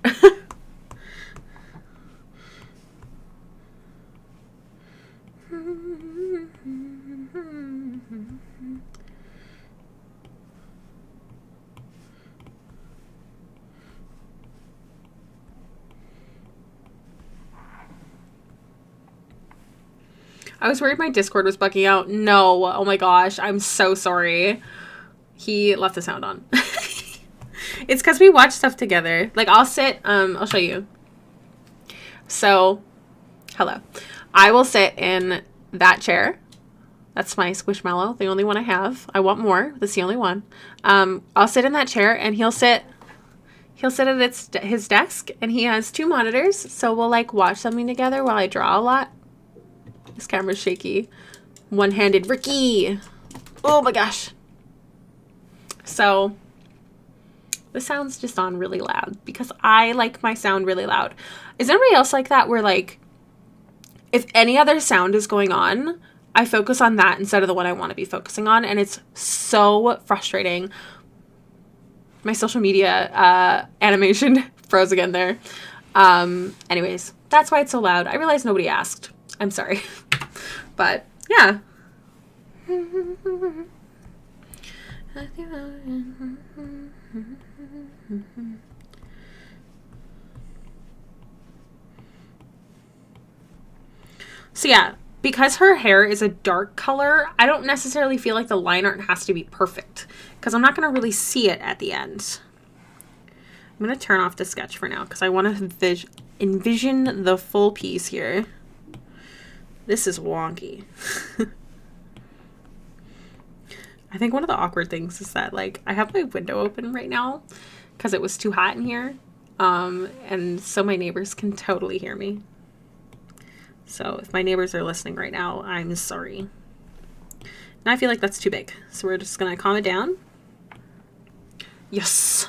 I was worried my Discord was bugging out. No. Oh my gosh. I'm so sorry. He left the sound on. It's because we watch stuff together. Like, I'll sit, I'll show you. So, hello. I will sit in that chair. That's my Squishmallow, the only one I have. I want more. That's the only one. I'll sit in that chair, and he'll sit at his desk, and he has 2 monitors. So we'll, like, watch something together while I draw a lot. This camera's shaky. One-handed Ricky. Oh my gosh. So the sound's just on really loud because I like my sound really loud. Is anybody else like that where, like, if any other sound is going on, I focus on that instead of the one I want to be focusing on, and it's so frustrating. My social media animation froze again there. Anyways, that's why it's so loud. I realize nobody asked. I'm sorry. But, yeah. So, yeah, because her hair is a dark color, I don't necessarily feel like the line art has to be perfect because I'm not going to really see it at the end. I'm going to turn off the sketch for now because I want to envision the full piece here. This is wonky. I think one of the awkward things is that, like, I have my window open right now because it was too hot in here. And so my neighbors can totally hear me. So if my neighbors are listening right now, I'm sorry. Now I feel like that's too big. So we're just going to calm it down. Yes.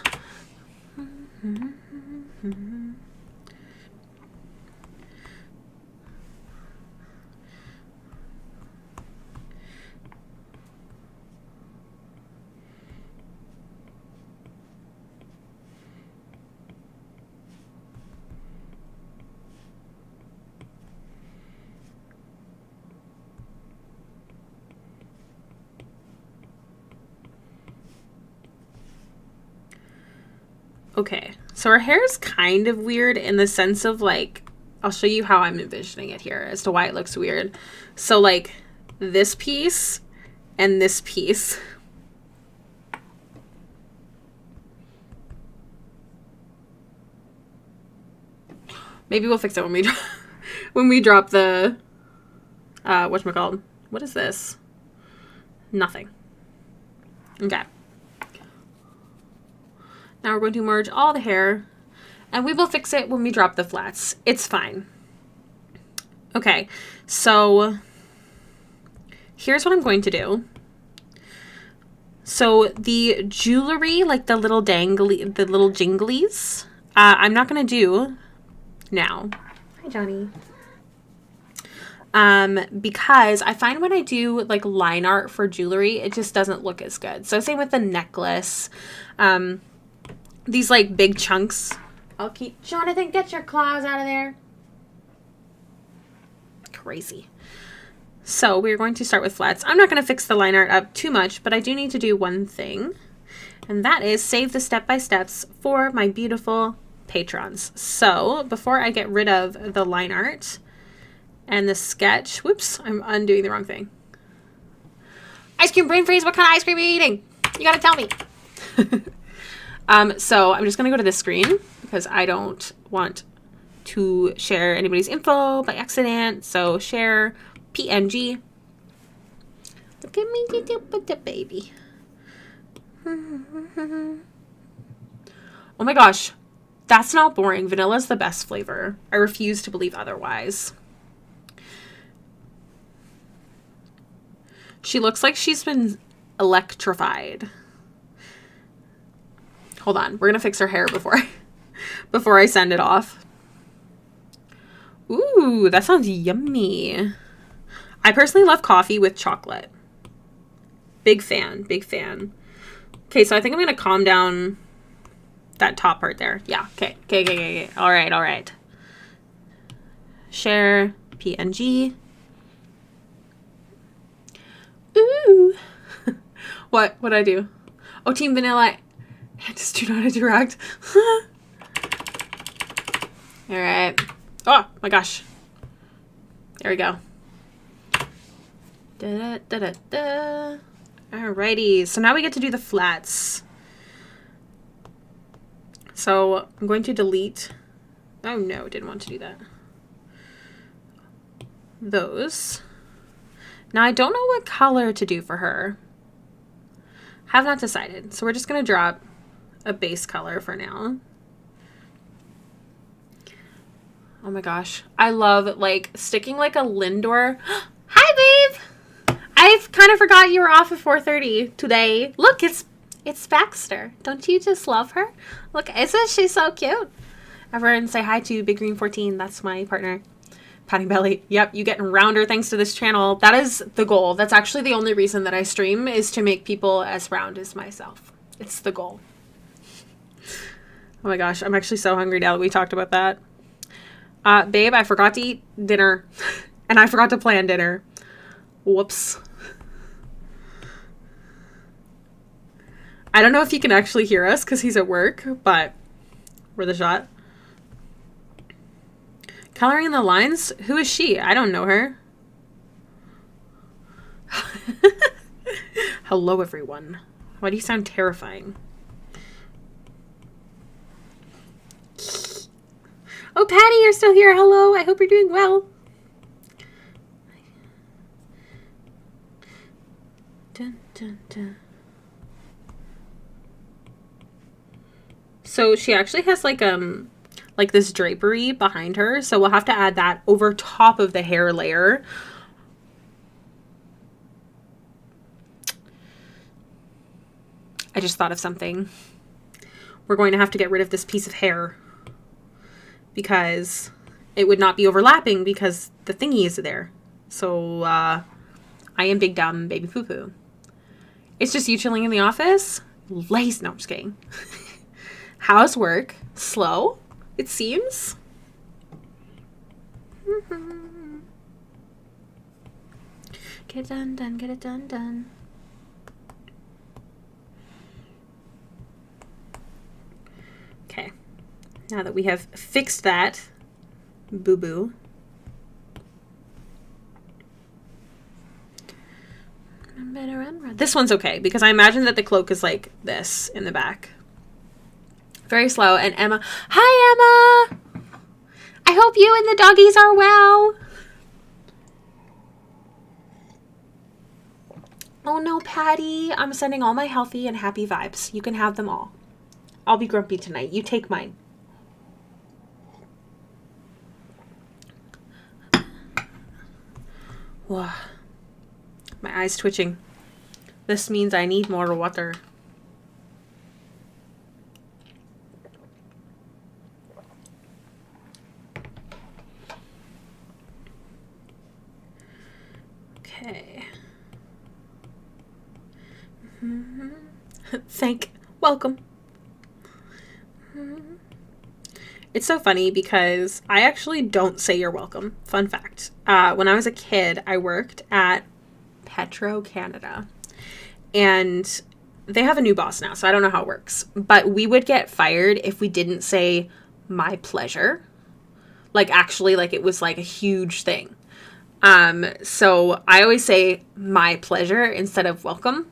Okay, so her hair is kind of weird in the sense of, like, I'll show you how I'm envisioning it here as to why it looks weird. So, like, this piece and this piece. Maybe we'll fix it when we drop the, whatchamacallit. What is this? Nothing. Okay. Now we're going to merge all the hair, and we will fix it when we drop the flats. It's fine. Okay, so here's what I'm going to do. So the jewelry, like the little dangly, the little jinglies, I'm not going to do now. Hi, Johnny. because I find when I do like line art for jewelry, it just doesn't look as good. So same with the necklace. These like big chunks. I'll keep, Jonathan, get your claws out of there. Crazy. So we're going to start with flats. I'm not going to fix the line art up too much, but I do need to do one thing, and that is save the step-by-steps for my beautiful patrons. So before I get rid of the line art and the sketch, whoops, I'm undoing the wrong thing. Ice cream brain freeze, what kind of ice cream are you eating? You gotta tell me. So I'm just gonna go to this screen because I don't want to share anybody's info by accident. So share PNG. Look at me, the baby. Oh my gosh, that's not boring. Vanilla's the best flavor. I refuse to believe otherwise. She looks like she's been electrified. Hold on, we're gonna fix her hair before I send it off. Ooh, that sounds yummy. I personally love coffee with chocolate. Big fan, big fan. Okay, so I think I'm gonna calm down that top part there. Yeah, okay. All right. Share PNG. Ooh. What'd I do? Oh, Team Vanilla. Just do not interact. All right. Oh my gosh. There we go. Alrighty. So now we get to do the flats. So I'm going to delete. Oh no, didn't want to do that. Those. Now I don't know what color to do for her. Have not decided. So we're just going to drop a base color for now. Oh my gosh. I love like sticking like a Lindor. Hi, babe. I've kind of forgot you were off at 4:30 today. Look, it's Baxter. Don't you just love her? Look, isn't she so cute? Everyone say hi to Big Green 14. That's my partner. Patty Belly. Yep, you getting rounder thanks to this channel. That is the goal. That's actually the only reason that I stream, is to make people as round as myself. It's the goal. Oh my gosh, I'm actually so hungry now that we talked about that. Babe, I forgot to eat dinner. And I forgot to plan dinner. Whoops. I don't know if he can actually hear us because he's at work, but we're the shot. Coloring the lines? Who is she? I don't know her. Hello, everyone. Why do you sound terrifying? Oh, Patty, you're still here. Hello. I hope you're doing well. Dun, dun, dun. So she actually has like this drapery behind her. So we'll have to add that over top of the hair layer. I just thought of something. We're going to have to get rid of this piece of hair because it would not be overlapping because the thingy is there. So I am big dumb baby poo poo. It's just you chilling in the office? Lace. No, I'm just kidding. How's work? Slow, it seems. Get it done, get it done. Okay, now that we have fixed that, boo-boo. This one's okay, because I imagine that the cloak is like this in the back. Very slow. And Emma. Hi, Emma! I hope you and the doggies are well. Oh no, Patty. I'm sending all my healthy and happy vibes. You can have them all. I'll be grumpy tonight. You take mine. Whoa. My eyes twitching. This means I need more water. Welcome. It's so funny because I actually don't say you're welcome. Fun fact. When I was a kid, I worked at Petro-Canada. And they have a new boss now, so I don't know how it works. But we would get fired if we didn't say, my pleasure. Like, actually, like, it was, like, a huge thing. So I always say, my pleasure, instead of welcome.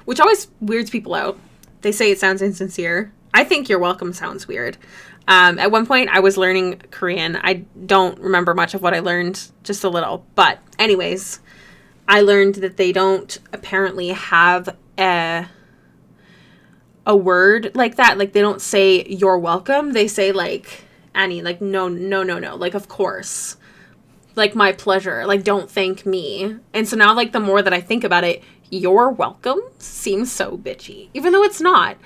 Which always weirds people out. They say it sounds insincere. I think you're welcome sounds weird. At one point, I was learning Korean. I don't remember much of what I learned, just a little. But anyways, I learned that they don't apparently have a word like that. Like, they don't say you're welcome. They say, like, Annie, like, no. Like, of course. Like, my pleasure. Like, don't thank me. And so now, like, the more that I think about it, you're welcome seems so bitchy. Even though it's not.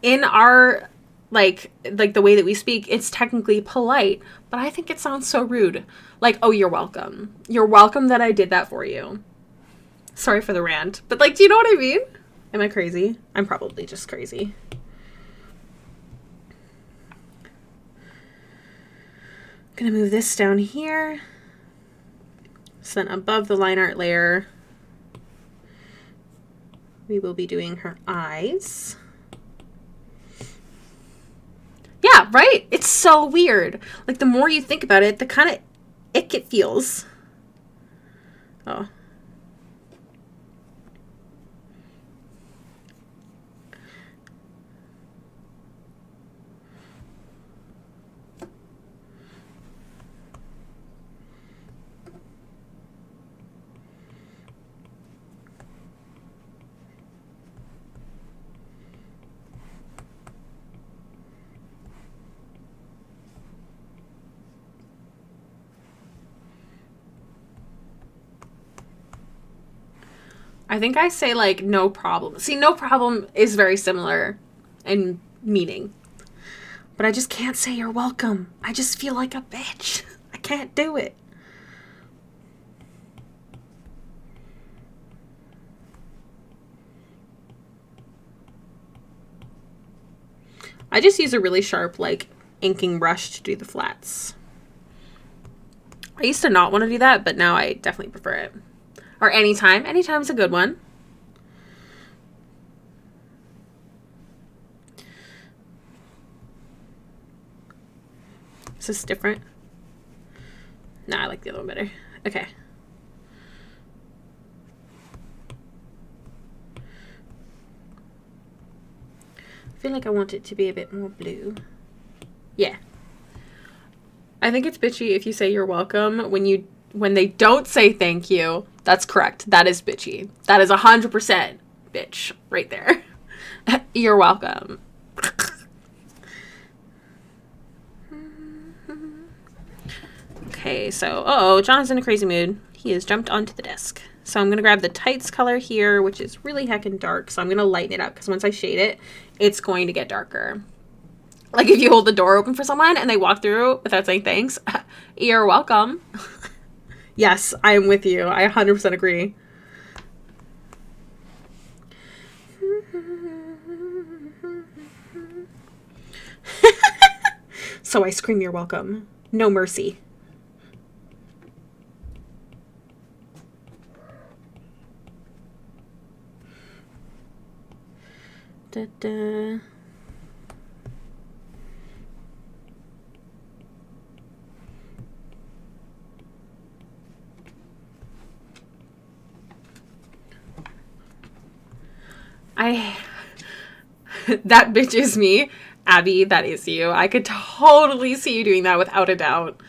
In our, like the way that we speak, it's technically polite, but I think it sounds so rude. Like, oh, you're welcome. You're welcome that I did that for you. Sorry for the rant, but, like, do you know what I mean? Am I crazy? I'm probably just crazy. Gonna move this down here. So then above the line art layer, we will be doing her eyes. Yeah, right? It's so weird. Like, the more you think about it, the kind of ick it feels. Oh. I think I say, like, no problem. See, no problem is very similar in meaning. But I just can't say you're welcome. I just feel like a bitch. I can't do it. I just use a really sharp, like, inking brush to do the flats. I used to not want to do that, but now I definitely prefer it. Or anytime. Anytime's a good one. Is this different? No, I like the other one better. Okay. I feel like I want it to be a bit more blue. Yeah. I think it's bitchy if you say you're welcome when they don't say thank you. That's correct. That is bitchy. That is 100% bitch right there. You're welcome. Okay, so, John's in a crazy mood. He has jumped onto the desk. So I'm going to grab the tights color here, which is really heckin' dark. So I'm going to lighten it up because once I shade it, it's going to get darker. Like, if you hold the door open for someone and they walk through without saying thanks, you're welcome. Yes, I am with you. I 100% agree. So I scream, you're welcome. No mercy. Da-da. That bitch is me. Abby, that is you. I could totally see you doing that without a doubt.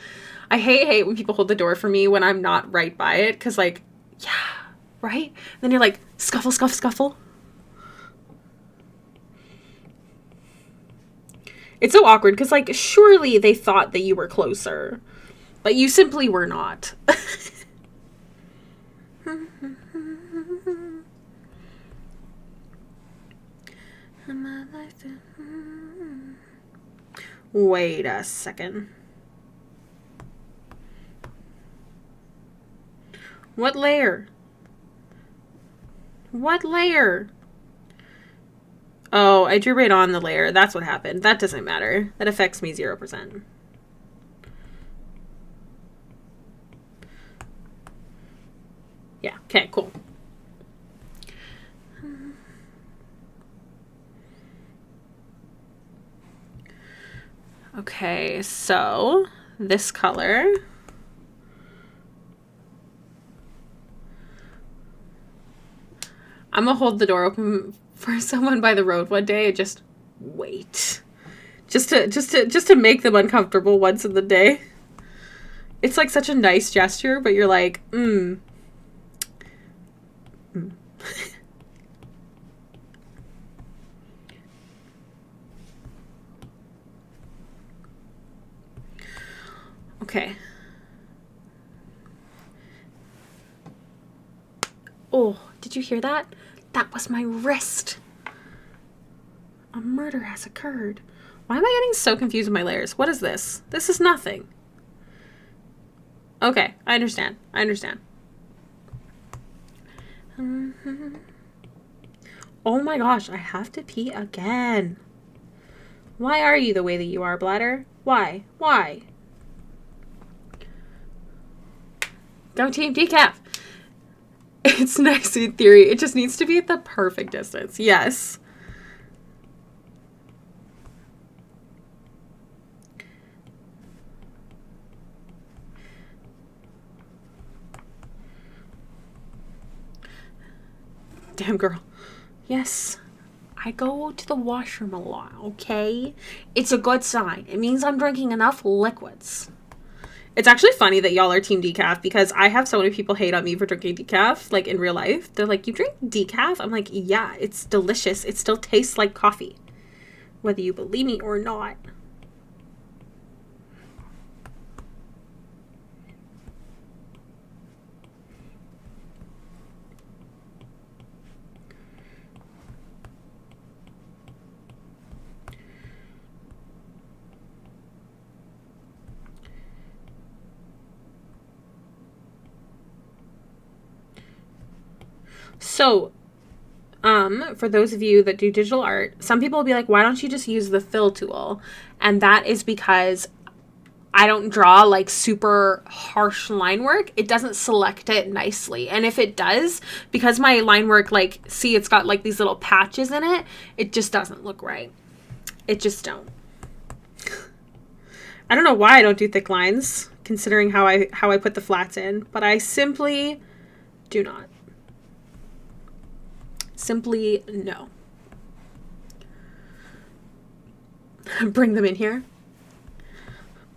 I hate when people hold the door for me when I'm not right by it. Because, like, yeah, right? And then you're like, scuffle, scuffle, scuffle. It's so awkward because, like, surely they thought that you were closer. But you simply were not. Wait a second. What layer? What layer? Oh, I drew right on the layer. That's what happened. That doesn't matter. That affects me 0%. Yeah, okay, cool. Okay, so this color. I'm gonna hold the door open for someone by the road one day and just wait. Just to make them uncomfortable once in the day. It's like such a nice gesture, but you're like, Okay. Oh, did you hear that? That was my wrist. A murder has occurred. Why am I getting so confused with my layers? What is this? This is nothing. Okay, I understand. I understand. Oh my gosh, I have to pee again. Why are you the way that you are, bladder? Why? Why? Go Team Decaf! It's nice in theory. It just needs to be at the perfect distance. Yes. Damn, girl. Yes. I go to the washroom a lot, okay? It's a good sign. It means I'm drinking enough liquids. It's actually funny that y'all are Team Decaf because I have so many people hate on me for drinking decaf, like in real life. They're like, you drink decaf? I'm like, yeah, it's delicious. It still tastes like coffee, whether you believe me or not. So, for those of you that do digital art, some people will be like, why don't you just use the fill tool? And that is because I don't draw like super harsh line work. It doesn't select it nicely. And if it does, because my line work, like, see, it's got like these little patches in it, it just doesn't look right. It just don't. I don't know why I don't do thick lines, considering how I put the flats in, but I simply do not. Simply no. Bring them in here.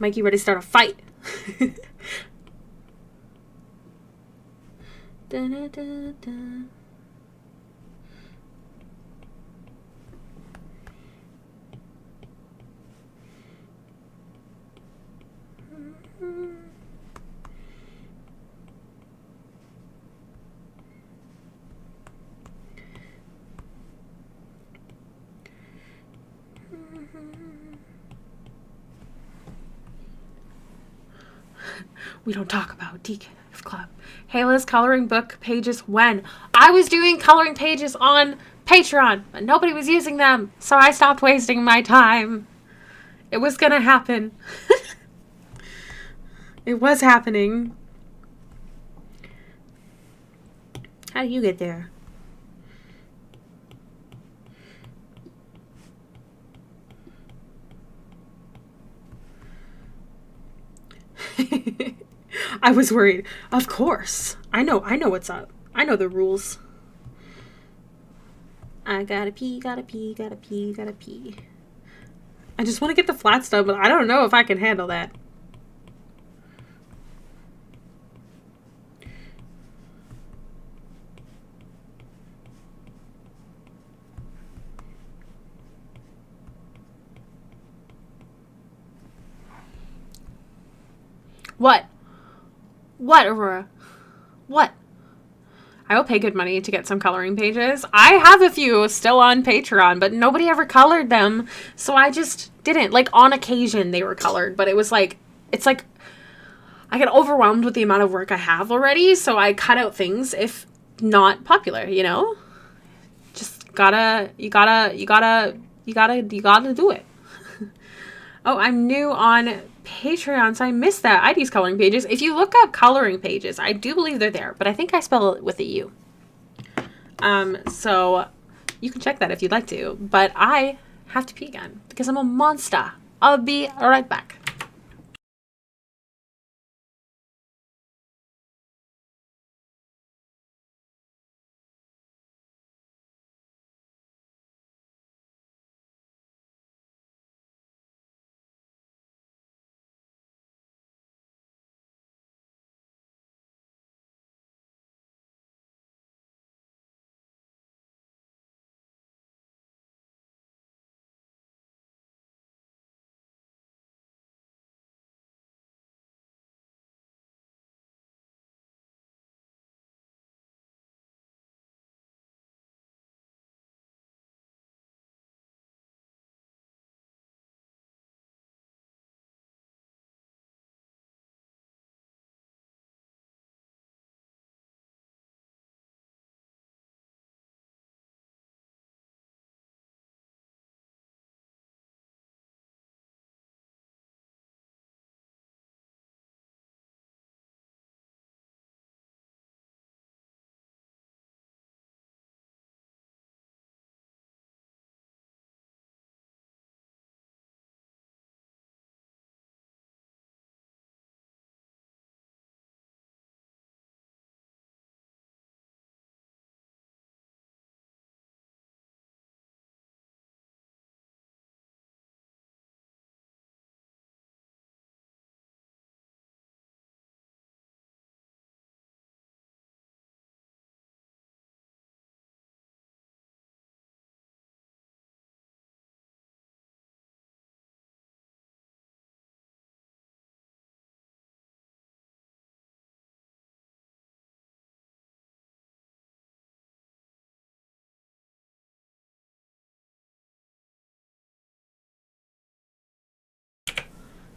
Mikey, ready to start a fight? Da, da, da, da. We don't talk about Decaf Club. Hayla's coloring book pages when? I was doing coloring pages on Patreon, but nobody was using them, so I stopped wasting my time. It was gonna happen. It was happening. How do you get there? I was worried. Of course. I know what's up. I know the rules. I gotta pee, gotta pee, gotta pee, gotta pee. I just want to get the flats done, but I don't know if I can handle that. What? What, Aurora? What? I will pay good money to get some coloring pages. I have a few still on Patreon, but nobody ever colored them, so I just didn't. Like, on occasion they were colored, but it was like, it's like, I get overwhelmed with the amount of work I have already, so I cut out things if not popular, you know? gotta do it. Oh, I'm new on Patreon, so I missed that. ID's coloring pages. If you look up coloring pages, I do believe they're there, but I think I spell it with a U. So you can check that if you'd like to, but I have to pee again because I'm a monster. I'll be right back.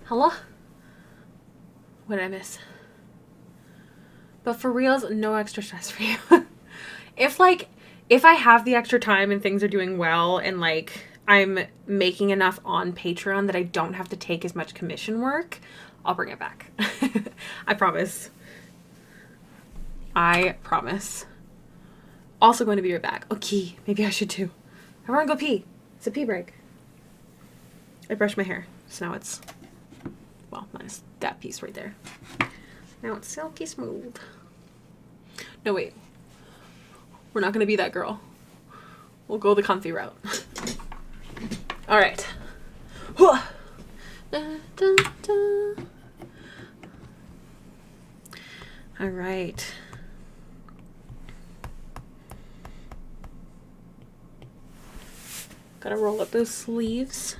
Hello? What did I miss? But for reals, no extra stress for you. if I have the extra time and things are doing well and like I'm making enough on Patreon that I don't have to take as much commission work, I'll bring it back. I promise. I promise. Also going to be right back. Okay, maybe I should too. Everyone go pee. It's a pee break. I brushed my hair, so now it's, well, minus that piece right there. Now it's silky smooth. No, wait. We're not going to be that girl. We'll go the comfy route. All right. All right. Gotta roll up those sleeves.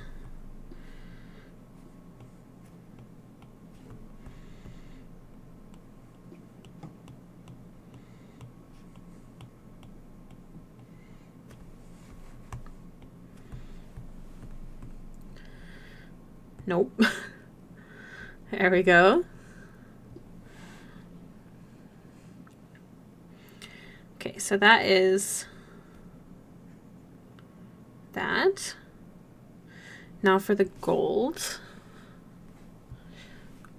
Nope. There we go. Okay, so that is that. Now for the gold.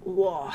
Whoa.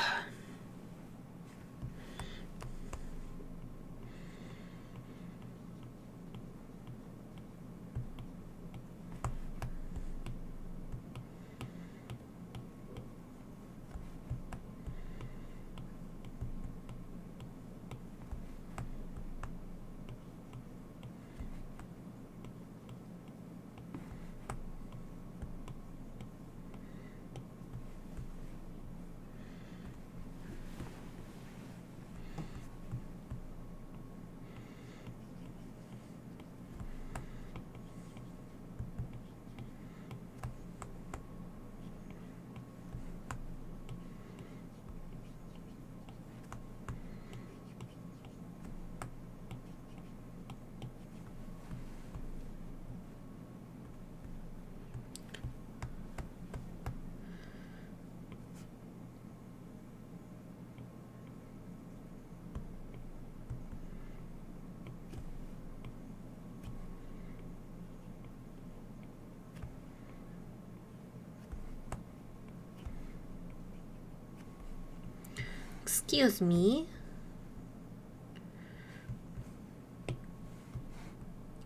Excuse me.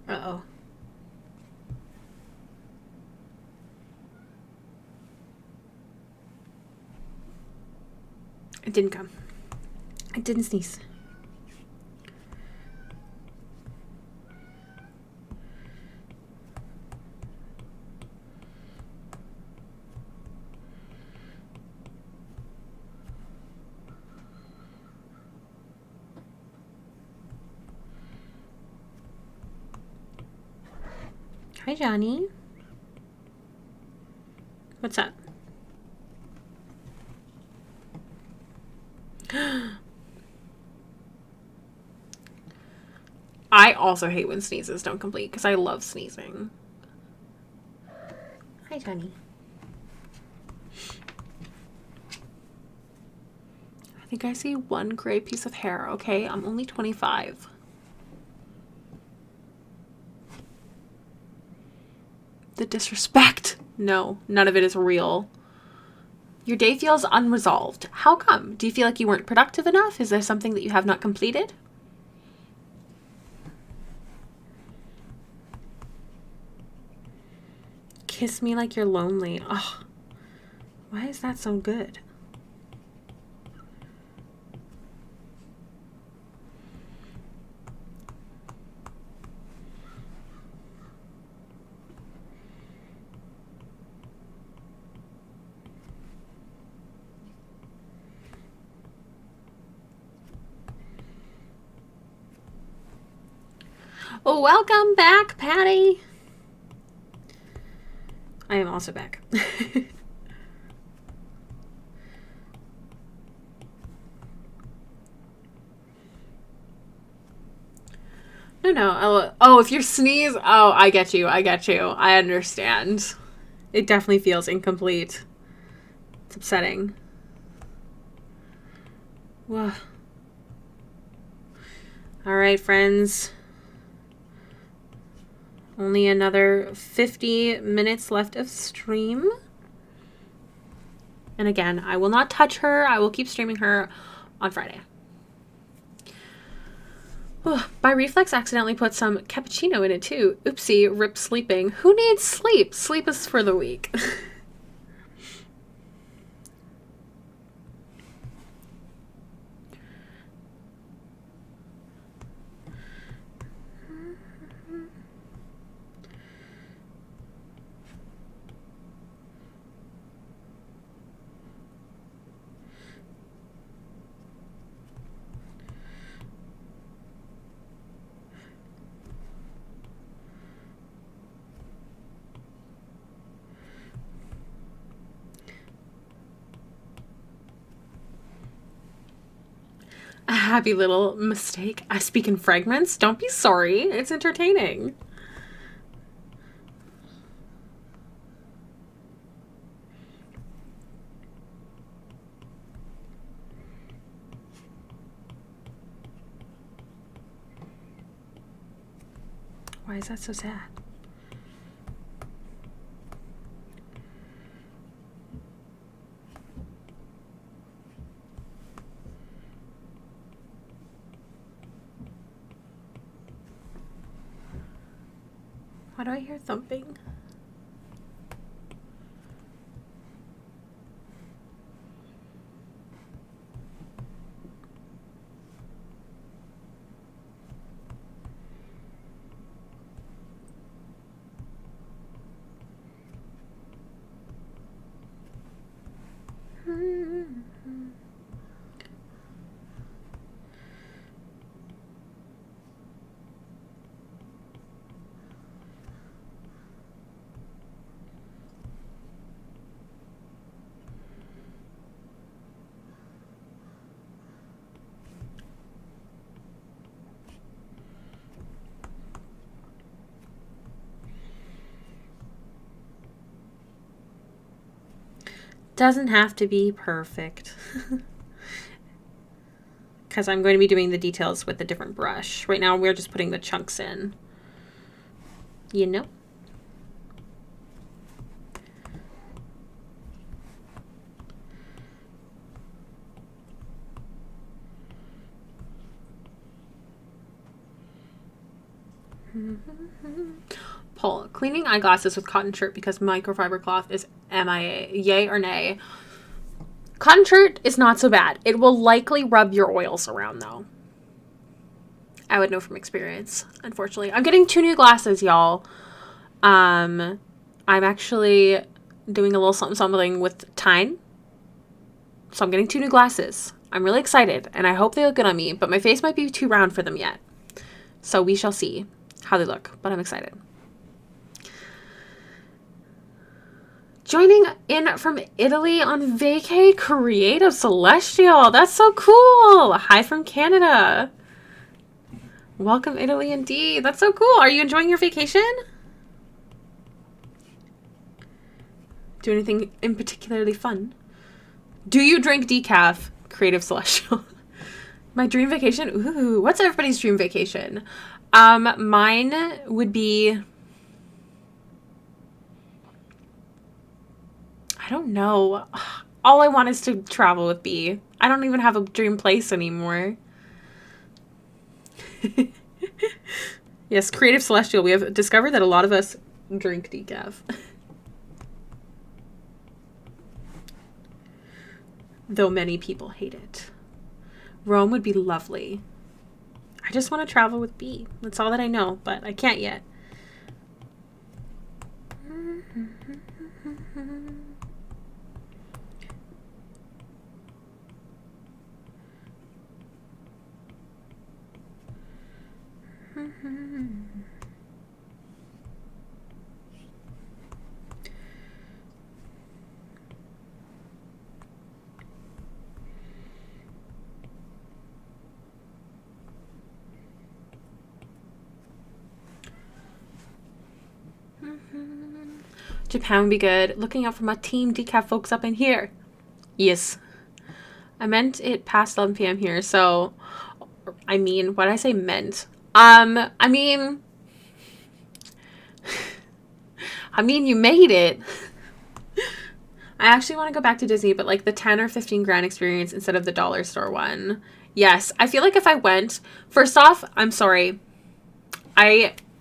Uh-oh. It didn't come. I didn't sneeze. Hi, Johnny. What's up? I also hate when sneezes don't complete because I love sneezing. Hi, Johnny. I think I see one gray piece of hair, okay? I'm only 25. The disrespect. No, none of it is real. Your day feels unresolved. How come? Do you feel like you weren't productive enough? Is there something that you have not completed? Kiss me like you're lonely. Oh, why is that so good? Oh, welcome back, Patty. I am also back. No. Oh, if you sneeze. Oh, I get you. I understand. It definitely feels incomplete. It's upsetting. Whoa. All right, friends. Only another 50 minutes left of stream. And again, I will not touch her. I will keep streaming her on Friday. Oh, by reflex, accidentally put some cappuccino in it too. Oopsie, rip sleeping. Who needs sleep? Sleep is for the weak. A happy little mistake. I speak in fragments. Don't be sorry. It's entertaining. Why is that so sad? Why do I hear thumping? Doesn't have to be perfect. Because I'm going to be doing the details with a different brush. Right now we're just putting the chunks in. You know? Pull. Cleaning eyeglasses with cotton shirt because microfiber cloth is MIA. Yay or nay? Cotton shirt is not so bad. It will likely rub your oils around though. I would know from experience, unfortunately. I'm getting 2 new glasses, y'all. I'm actually doing a little something with Tyne. So I'm getting 2 new glasses. I'm really excited, and I hope they look good on me, but my face might be too round for them yet. So we shall see how they look, but I'm excited. Joining in from Italy on vacay, Creative Celestial. That's so cool. Hi from Canada. Welcome, Italy, indeed. That's so cool. Are you enjoying your vacation? Do anything in particularly fun? Do you drink decaf? Creative Celestial. My dream vacation? Ooh, what's everybody's dream vacation? Mine would be... I don't know. All I want is to travel with B. I don't even have a dream place anymore. Yes, Creative Celestial. We have discovered that a lot of us drink decaf. Though many people hate it. Rome would be lovely. I just want to travel with B. That's all that I know, but I can't yet. Japan would be good. Looking out for my team decaf folks up in here. Yes. I meant it past 11 p.m. here, so I mean, what did I say meant? I mean you made it. I actually want to go back to Disney, but like the 10 or 15 grand experience instead of the dollar store one. Yes, I feel like if I went, first off, I'm sorry.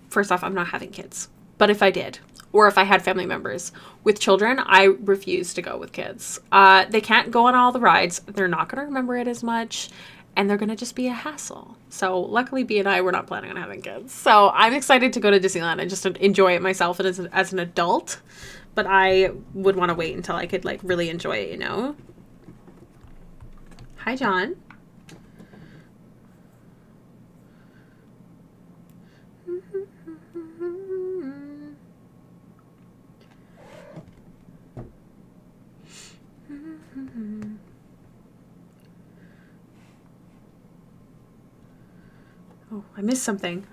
First off, I'm not having kids. But if I did, or if I had family members with children, I refuse to go with kids. They can't go on all the rides. They're not going to remember it as much, and they're going to just be a hassle. So luckily, B and I were not planning on having kids. So I'm excited to go to Disneyland and just enjoy it myself as an adult. But I would want to wait until I could like really enjoy it, you know? Hi, John. Oh, I missed something.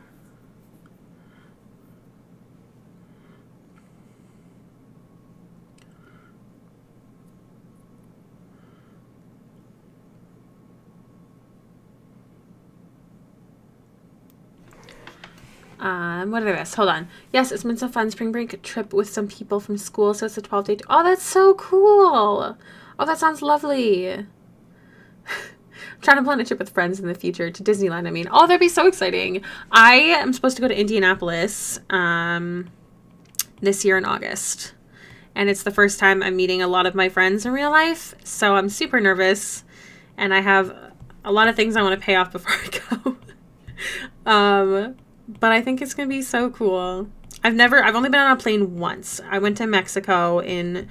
What did I miss? Hold on. Yes, it's been so fun. Spring break trip with some people from school. So it's a 12-day. Oh, that's so cool. Oh, that sounds lovely. I'm trying to plan a trip with friends in the future to Disneyland. I mean, oh, that'd be so exciting. I am supposed to go to Indianapolis this year in August. And it's the first time I'm meeting a lot of my friends in real life. So I'm super nervous. And I have a lot of things I want to pay off before I go. But I think it's going to be so cool. I've only been on a plane once. I went to Mexico in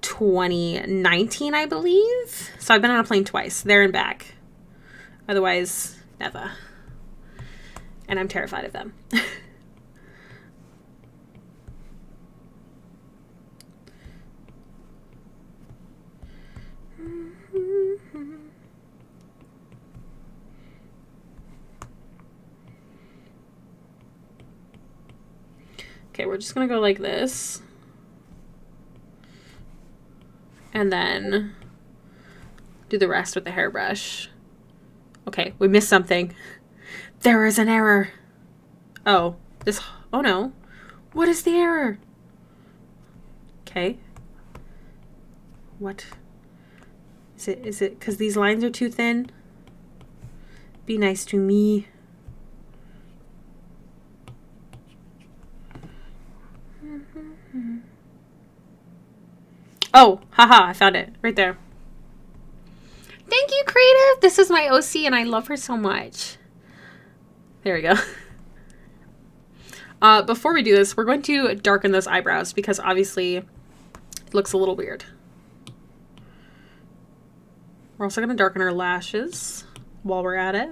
2019, I believe. So I've been on a plane twice, there and back. Otherwise, never. And I'm terrified of them. Okay, we're just going to go like this. And then do the rest with the hairbrush. Okay, we missed something. There is an error. Oh, oh no. What is the error? Okay. What? Is it because these lines are too thin? Be nice to me. Oh, haha, I found it right there. Thank you, Creative. This is my OC and I love her so much. There we go. Before we do this, we're going to darken those eyebrows because obviously it looks a little weird. We're also going to darken our lashes while we're at it.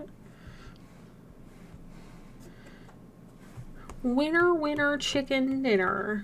Winner, winner, chicken dinner.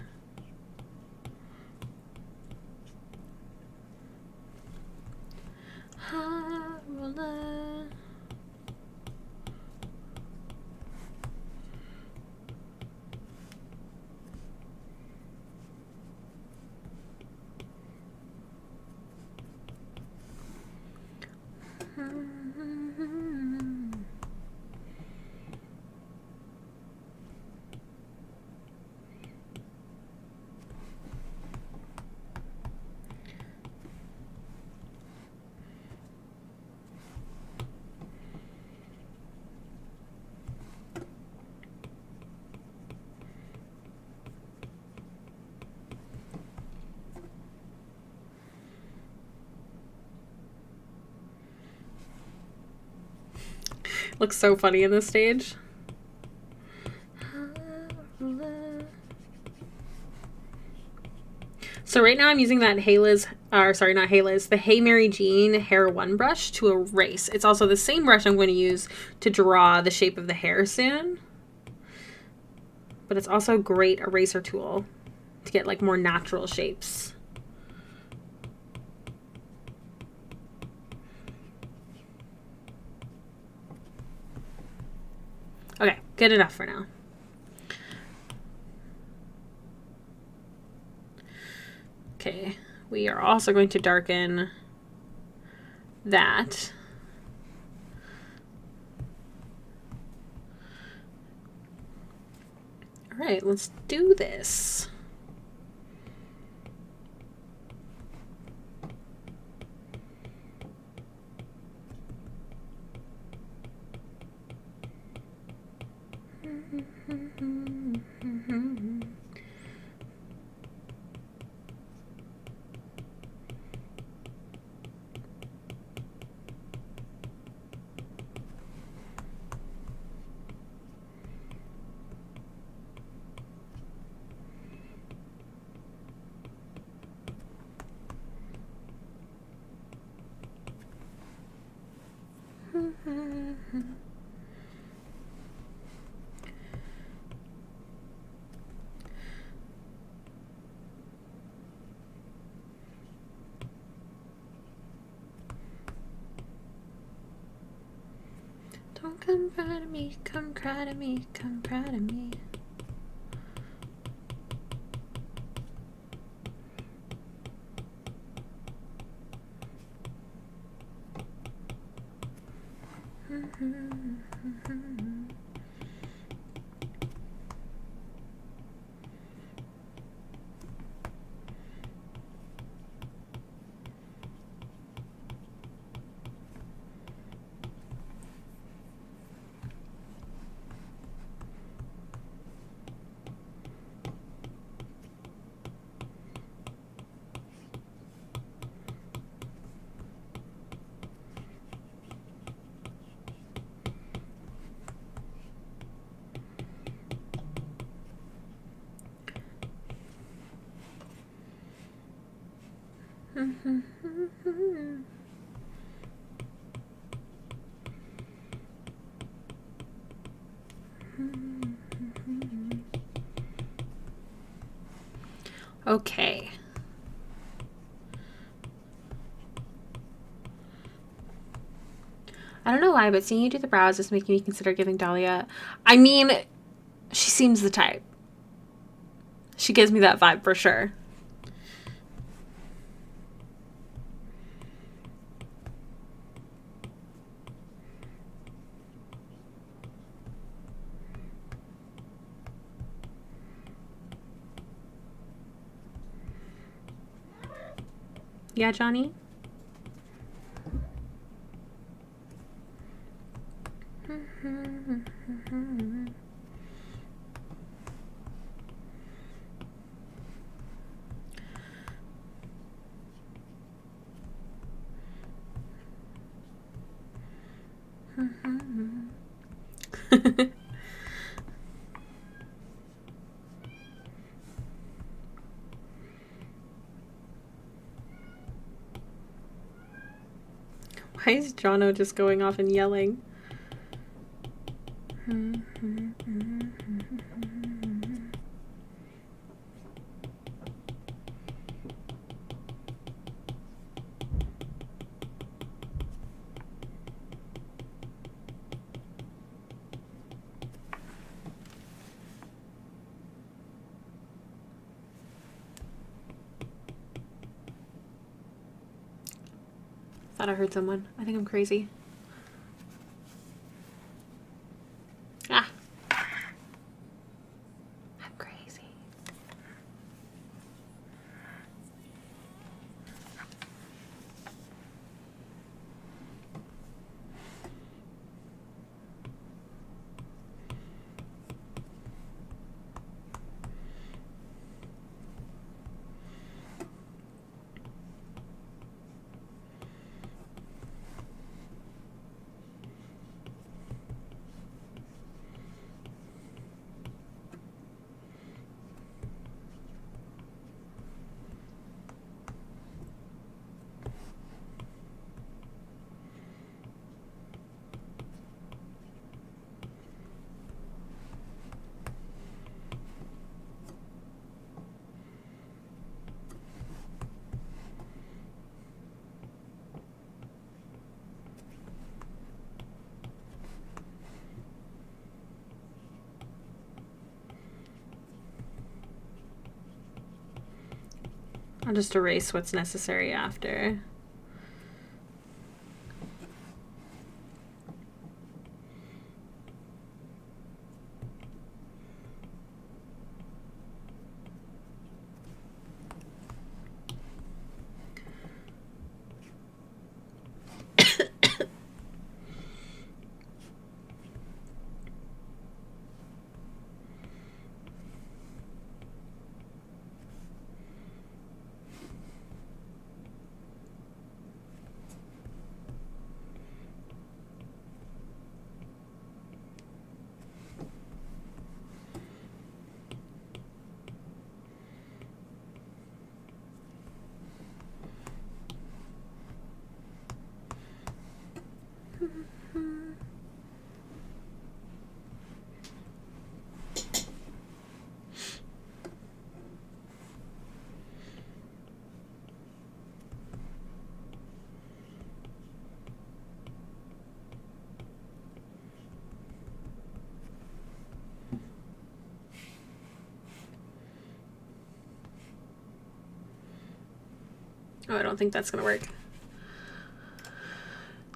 Looks so funny in this stage. So right now I'm using that the Hey Mary Jane Hair 1 brush to erase. It's also the same brush I'm going to use to draw the shape of the hair soon. But it's also a great eraser tool to get like more natural shapes. Okay, good enough for now. Okay, we are also going to darken that. All right, let's do this. Don't come cry to me, come cry to me, come cry to me. Okay. I don't know why, but seeing you do the brows is making me consider giving Dahlia. I mean, she seems the type. She gives me that vibe for sure. Yeah, Johnny? Why is Jono just going off and yelling? Thought I heard someone. I think I'm crazy. Ah. I'm crazy. I'll just erase what's necessary after. Oh, I don't think that's gonna work.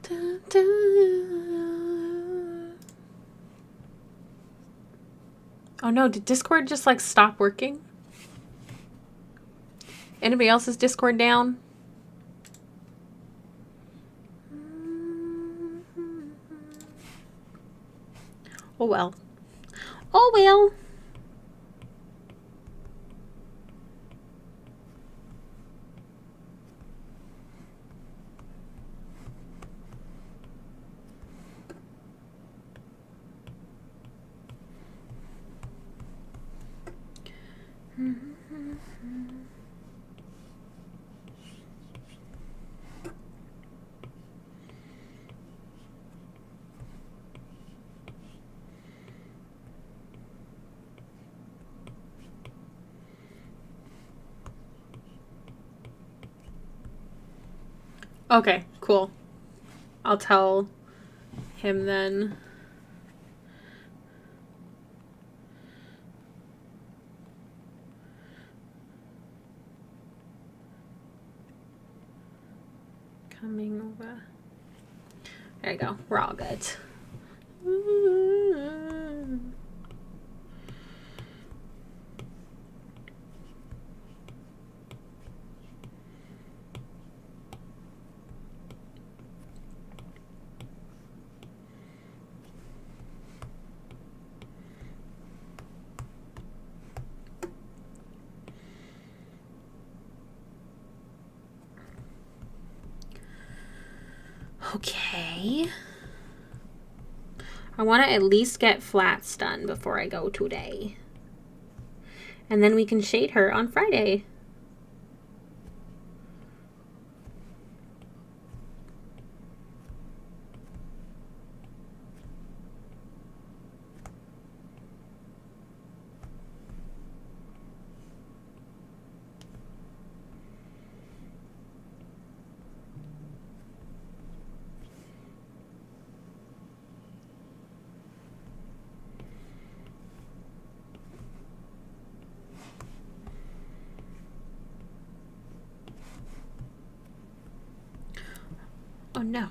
Dun, dun. Oh no, did Discord just like stop working? Anybody else's Discord down? Oh well. Oh well. Okay, cool. I'll tell him then. Coming over. There you go. We're all good. Okay. I want to at least get flats done before I go today. And then we can shade her on Friday. Oh no.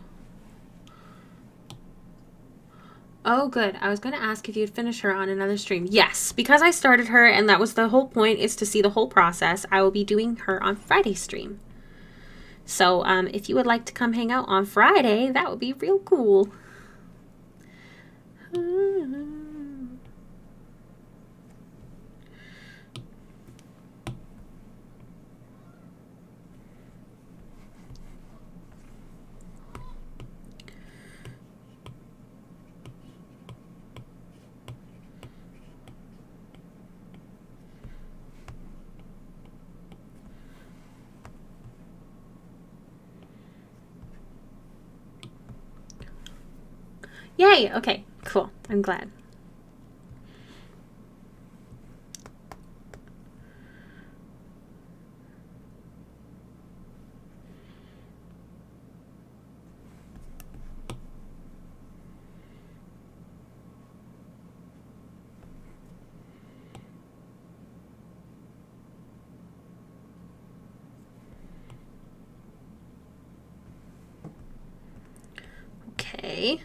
Oh, good. I was going to ask if you'd finish her on another stream. Yes, because I started her and that was the whole point, is to see the whole process. I will be doing her on Friday stream. So if you would like to come hang out on Friday, that would be real cool. Yay! Okay, cool. I'm glad. Okay.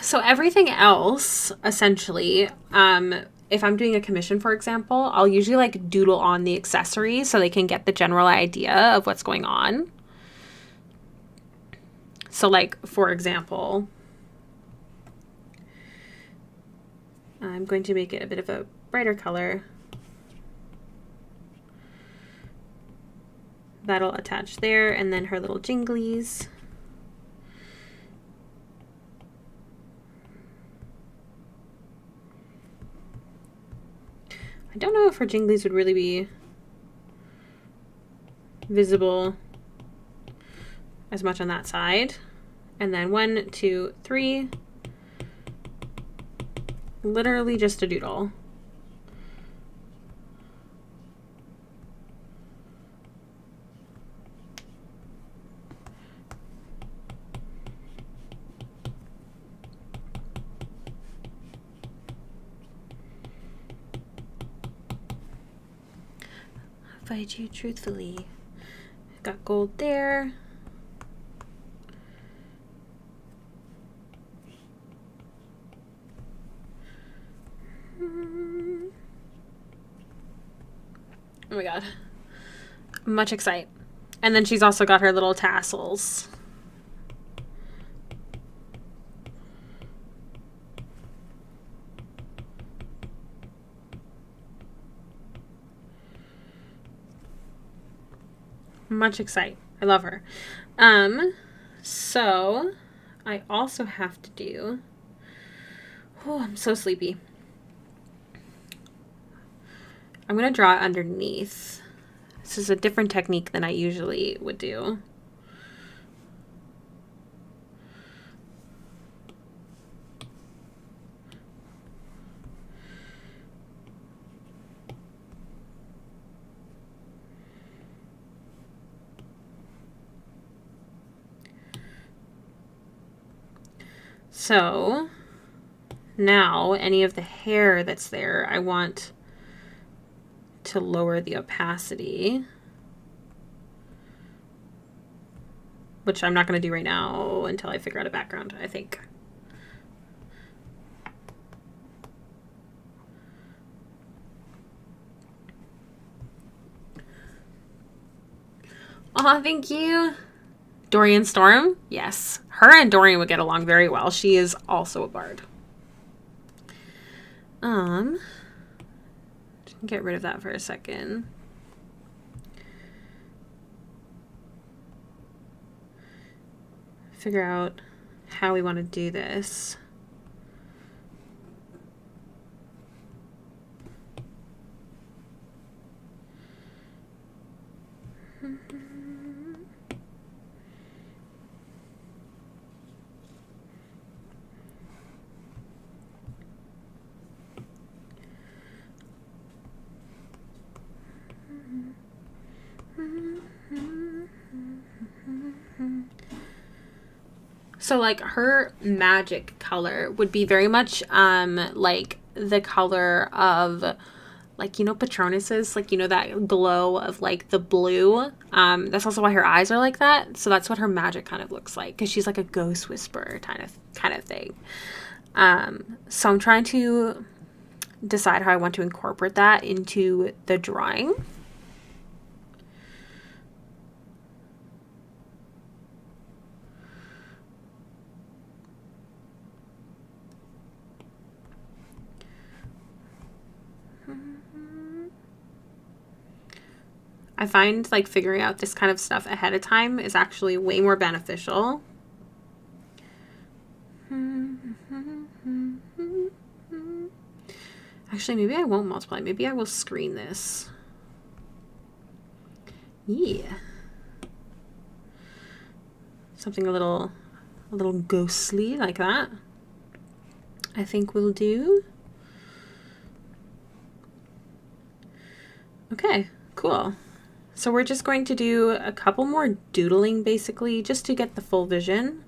So everything else, essentially, if I'm doing a commission, for example, I'll usually like doodle on the accessories so they can get the general idea of what's going on. So like, for example, I'm going to make it a bit of a brighter color. That'll attach there, and then her little jinglies. I don't know if her jinglies would really be visible as much on that side. And then 1, 2, 3. Literally just a doodle. Fight you truthfully. Got gold there. Oh my god. Much excite. And then she's also got her little tassels. Much excite. I love her. So I also have to do, oh, I'm so sleepy. I'm going to draw it underneath. This is a different technique than I usually would do. So now any of the hair that's there, I want to lower the opacity, which I'm not going to do right now until I figure out a background, I think. Aw, thank you. Dorian Storm? Yes. Her and Dorian would get along very well. She is also a bard. Get rid of that for a second. figure out how we want to do this. So like her magic color would be very much like the color of, like, you know, Patronus's, like, you know, that glow of like the blue. That's also why her eyes are like that. So that's what her magic kind of looks like, because she's like a ghost whisperer kind of thing. So I'm trying to decide how I want to incorporate that into the drawing. I find like figuring out this kind of stuff ahead of time is actually way more beneficial. Actually, maybe I won't multiply. Maybe I will screen this. Yeah. Something a little ghostly like that, I think will do. Okay, cool. So we're just going to do a couple more doodling, basically, just to get the full vision.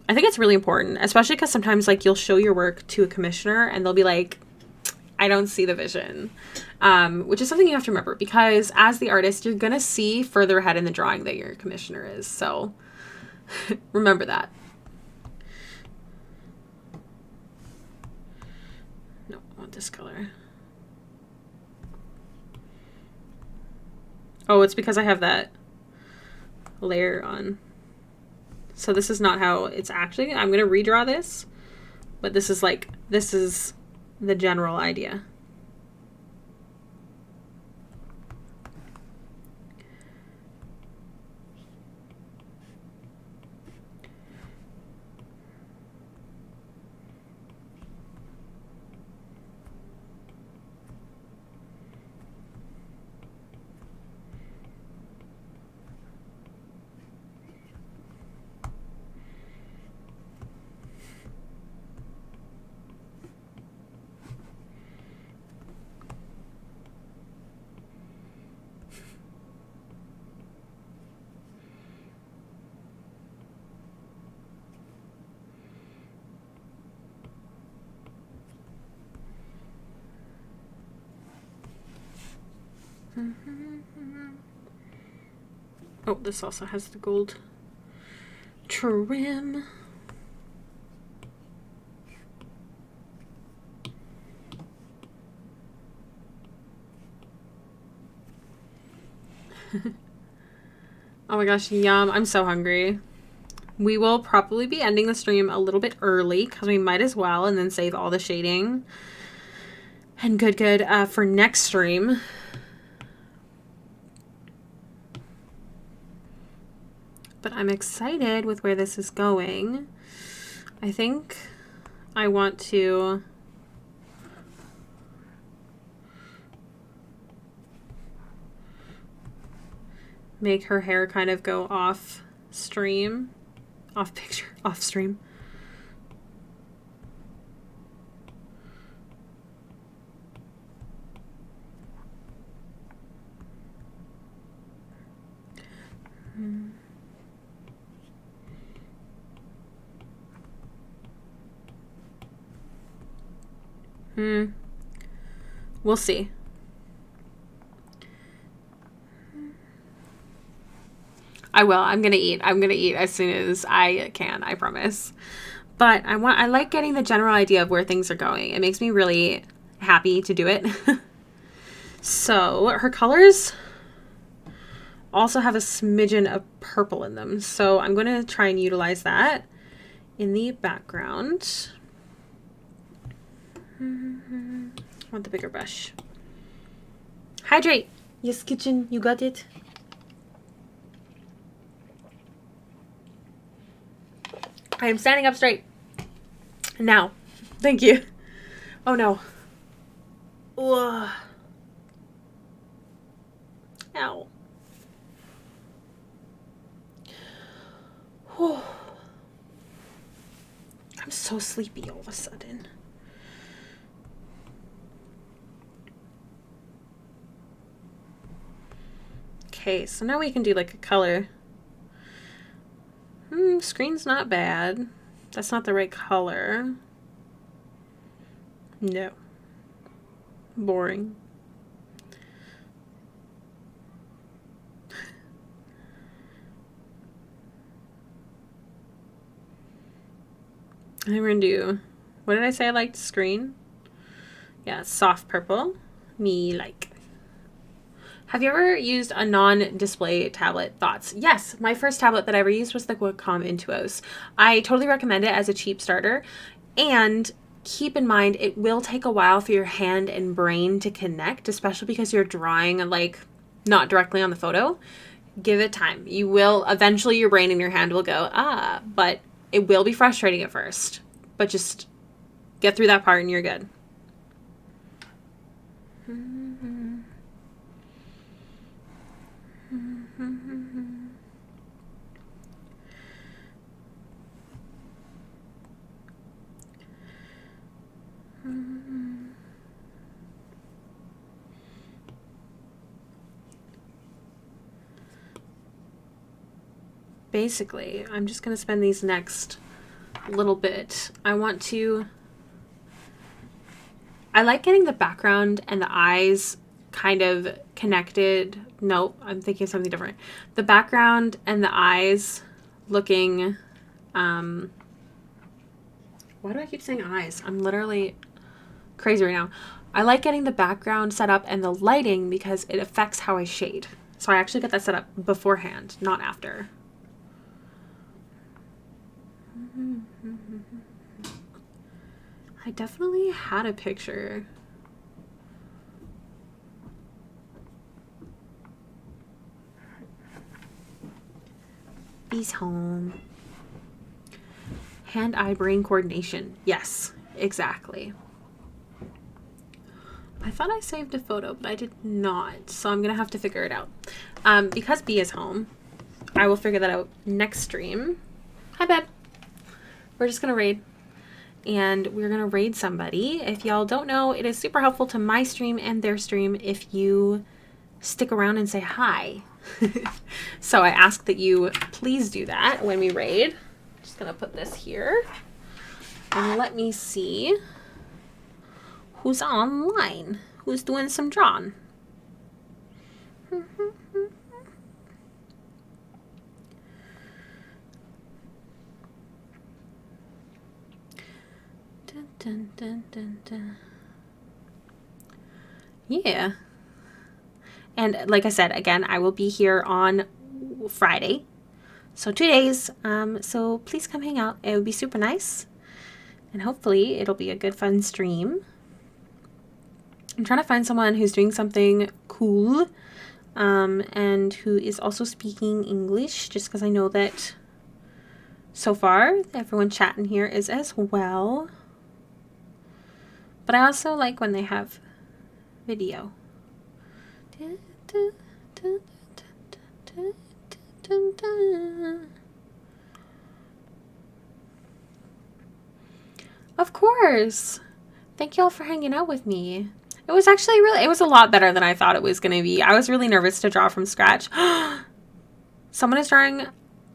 I think it's really important, especially because sometimes like you'll show your work to a commissioner and they'll be like, I don't see the vision, which is something you have to remember, because as the artist, you're going to see further ahead in the drawing that your commissioner is. So remember that. No, I want this color. Oh, it's because I have that layer on. So this is not how it's actually. I'm going to redraw this, but this is like, this is the general idea. Oh, this also has the gold trim. Oh my gosh, yum. I'm so hungry. We will probably be ending the stream a little bit early because we might as well, and then save all the shading and good for next stream. But I'm excited with where this is going. I think I want to make her hair kind of go off stream, off picture, off stream. We'll see. I will. I'm gonna eat. I'm gonna eat as soon as I can, I promise. But I like getting the general idea of where things are going. It makes me really happy to do it. So her colors also have a smidgen of purple in them. So I'm gonna try and utilize that in the background. I want the bigger brush. Hydrate. Yes, kitchen. You got it. I am standing up straight. Now. Thank you. Oh no. Ugh. Ow. Whew. I'm so sleepy all of a sudden. Okay, so now we can do like a color. Screen's not bad. That's not the right color. No. Boring. And then we're gonna do, what did I say I liked? Screen? Yeah, soft purple. Me like. Have you ever used a non-display tablet? Thoughts? Yes, my first tablet that I ever used was the Wacom Intuos. I totally recommend it as a cheap starter. And keep in mind, it will take a while for your hand and brain to connect, especially because you're drawing like not directly on the photo. Give it time. You will, eventually your brain and your hand will go, but it will be frustrating at first. But just get through that part and you're good. Basically, I'm just going to spend these next little bit. I like getting the background and the eyes kind of connected. Nope, I'm thinking of something different. The background and the eyes looking, why do I keep saying eyes? I'm literally crazy right now. I like getting the background set up and the lighting because it affects how I shade. So I actually get that set up beforehand, not after. I definitely had a picture. Bee's home. Hand-eye brain coordination. Yes, exactly. I thought I saved a photo, but I did not. So I'm going to have to figure it out. Because Bee is home, I will figure that out next stream. Hi, babe. We're just going to raid. And we're going to raid somebody. If y'all don't know, it is super helpful to my stream and their stream if you stick around and say hi. So I ask that you please do that when we raid. Just going to put this here. And let me see who's online. Who's doing some drawing. Dun, dun, dun, dun. Yeah. And like I said, again, I will be here on Friday. So 2 days. So please come hang out. It would be super nice. And hopefully it'll be a good fun stream. I'm trying to find someone who's doing something cool. And who is also speaking English, just because I know that so far everyone chatting here is as well. But I also like when they have video. Of course. Thank y'all for hanging out with me. It was actually it was a lot better than I thought it was going to be. I was really nervous to draw from scratch. Someone is drawing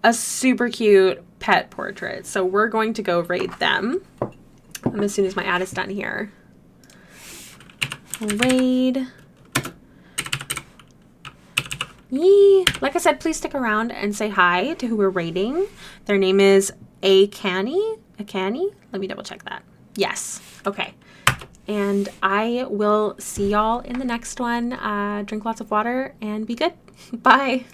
a super cute pet portrait. So we're going to go raid them. As soon as my ad is done here. Raid. Yee. Like I said, please stick around and say hi to who we're raiding. Their name is Akani. Akani? Let me double check that. Yes. Okay. And I will see y'all in the next one. Drink lots of water and be good. Bye.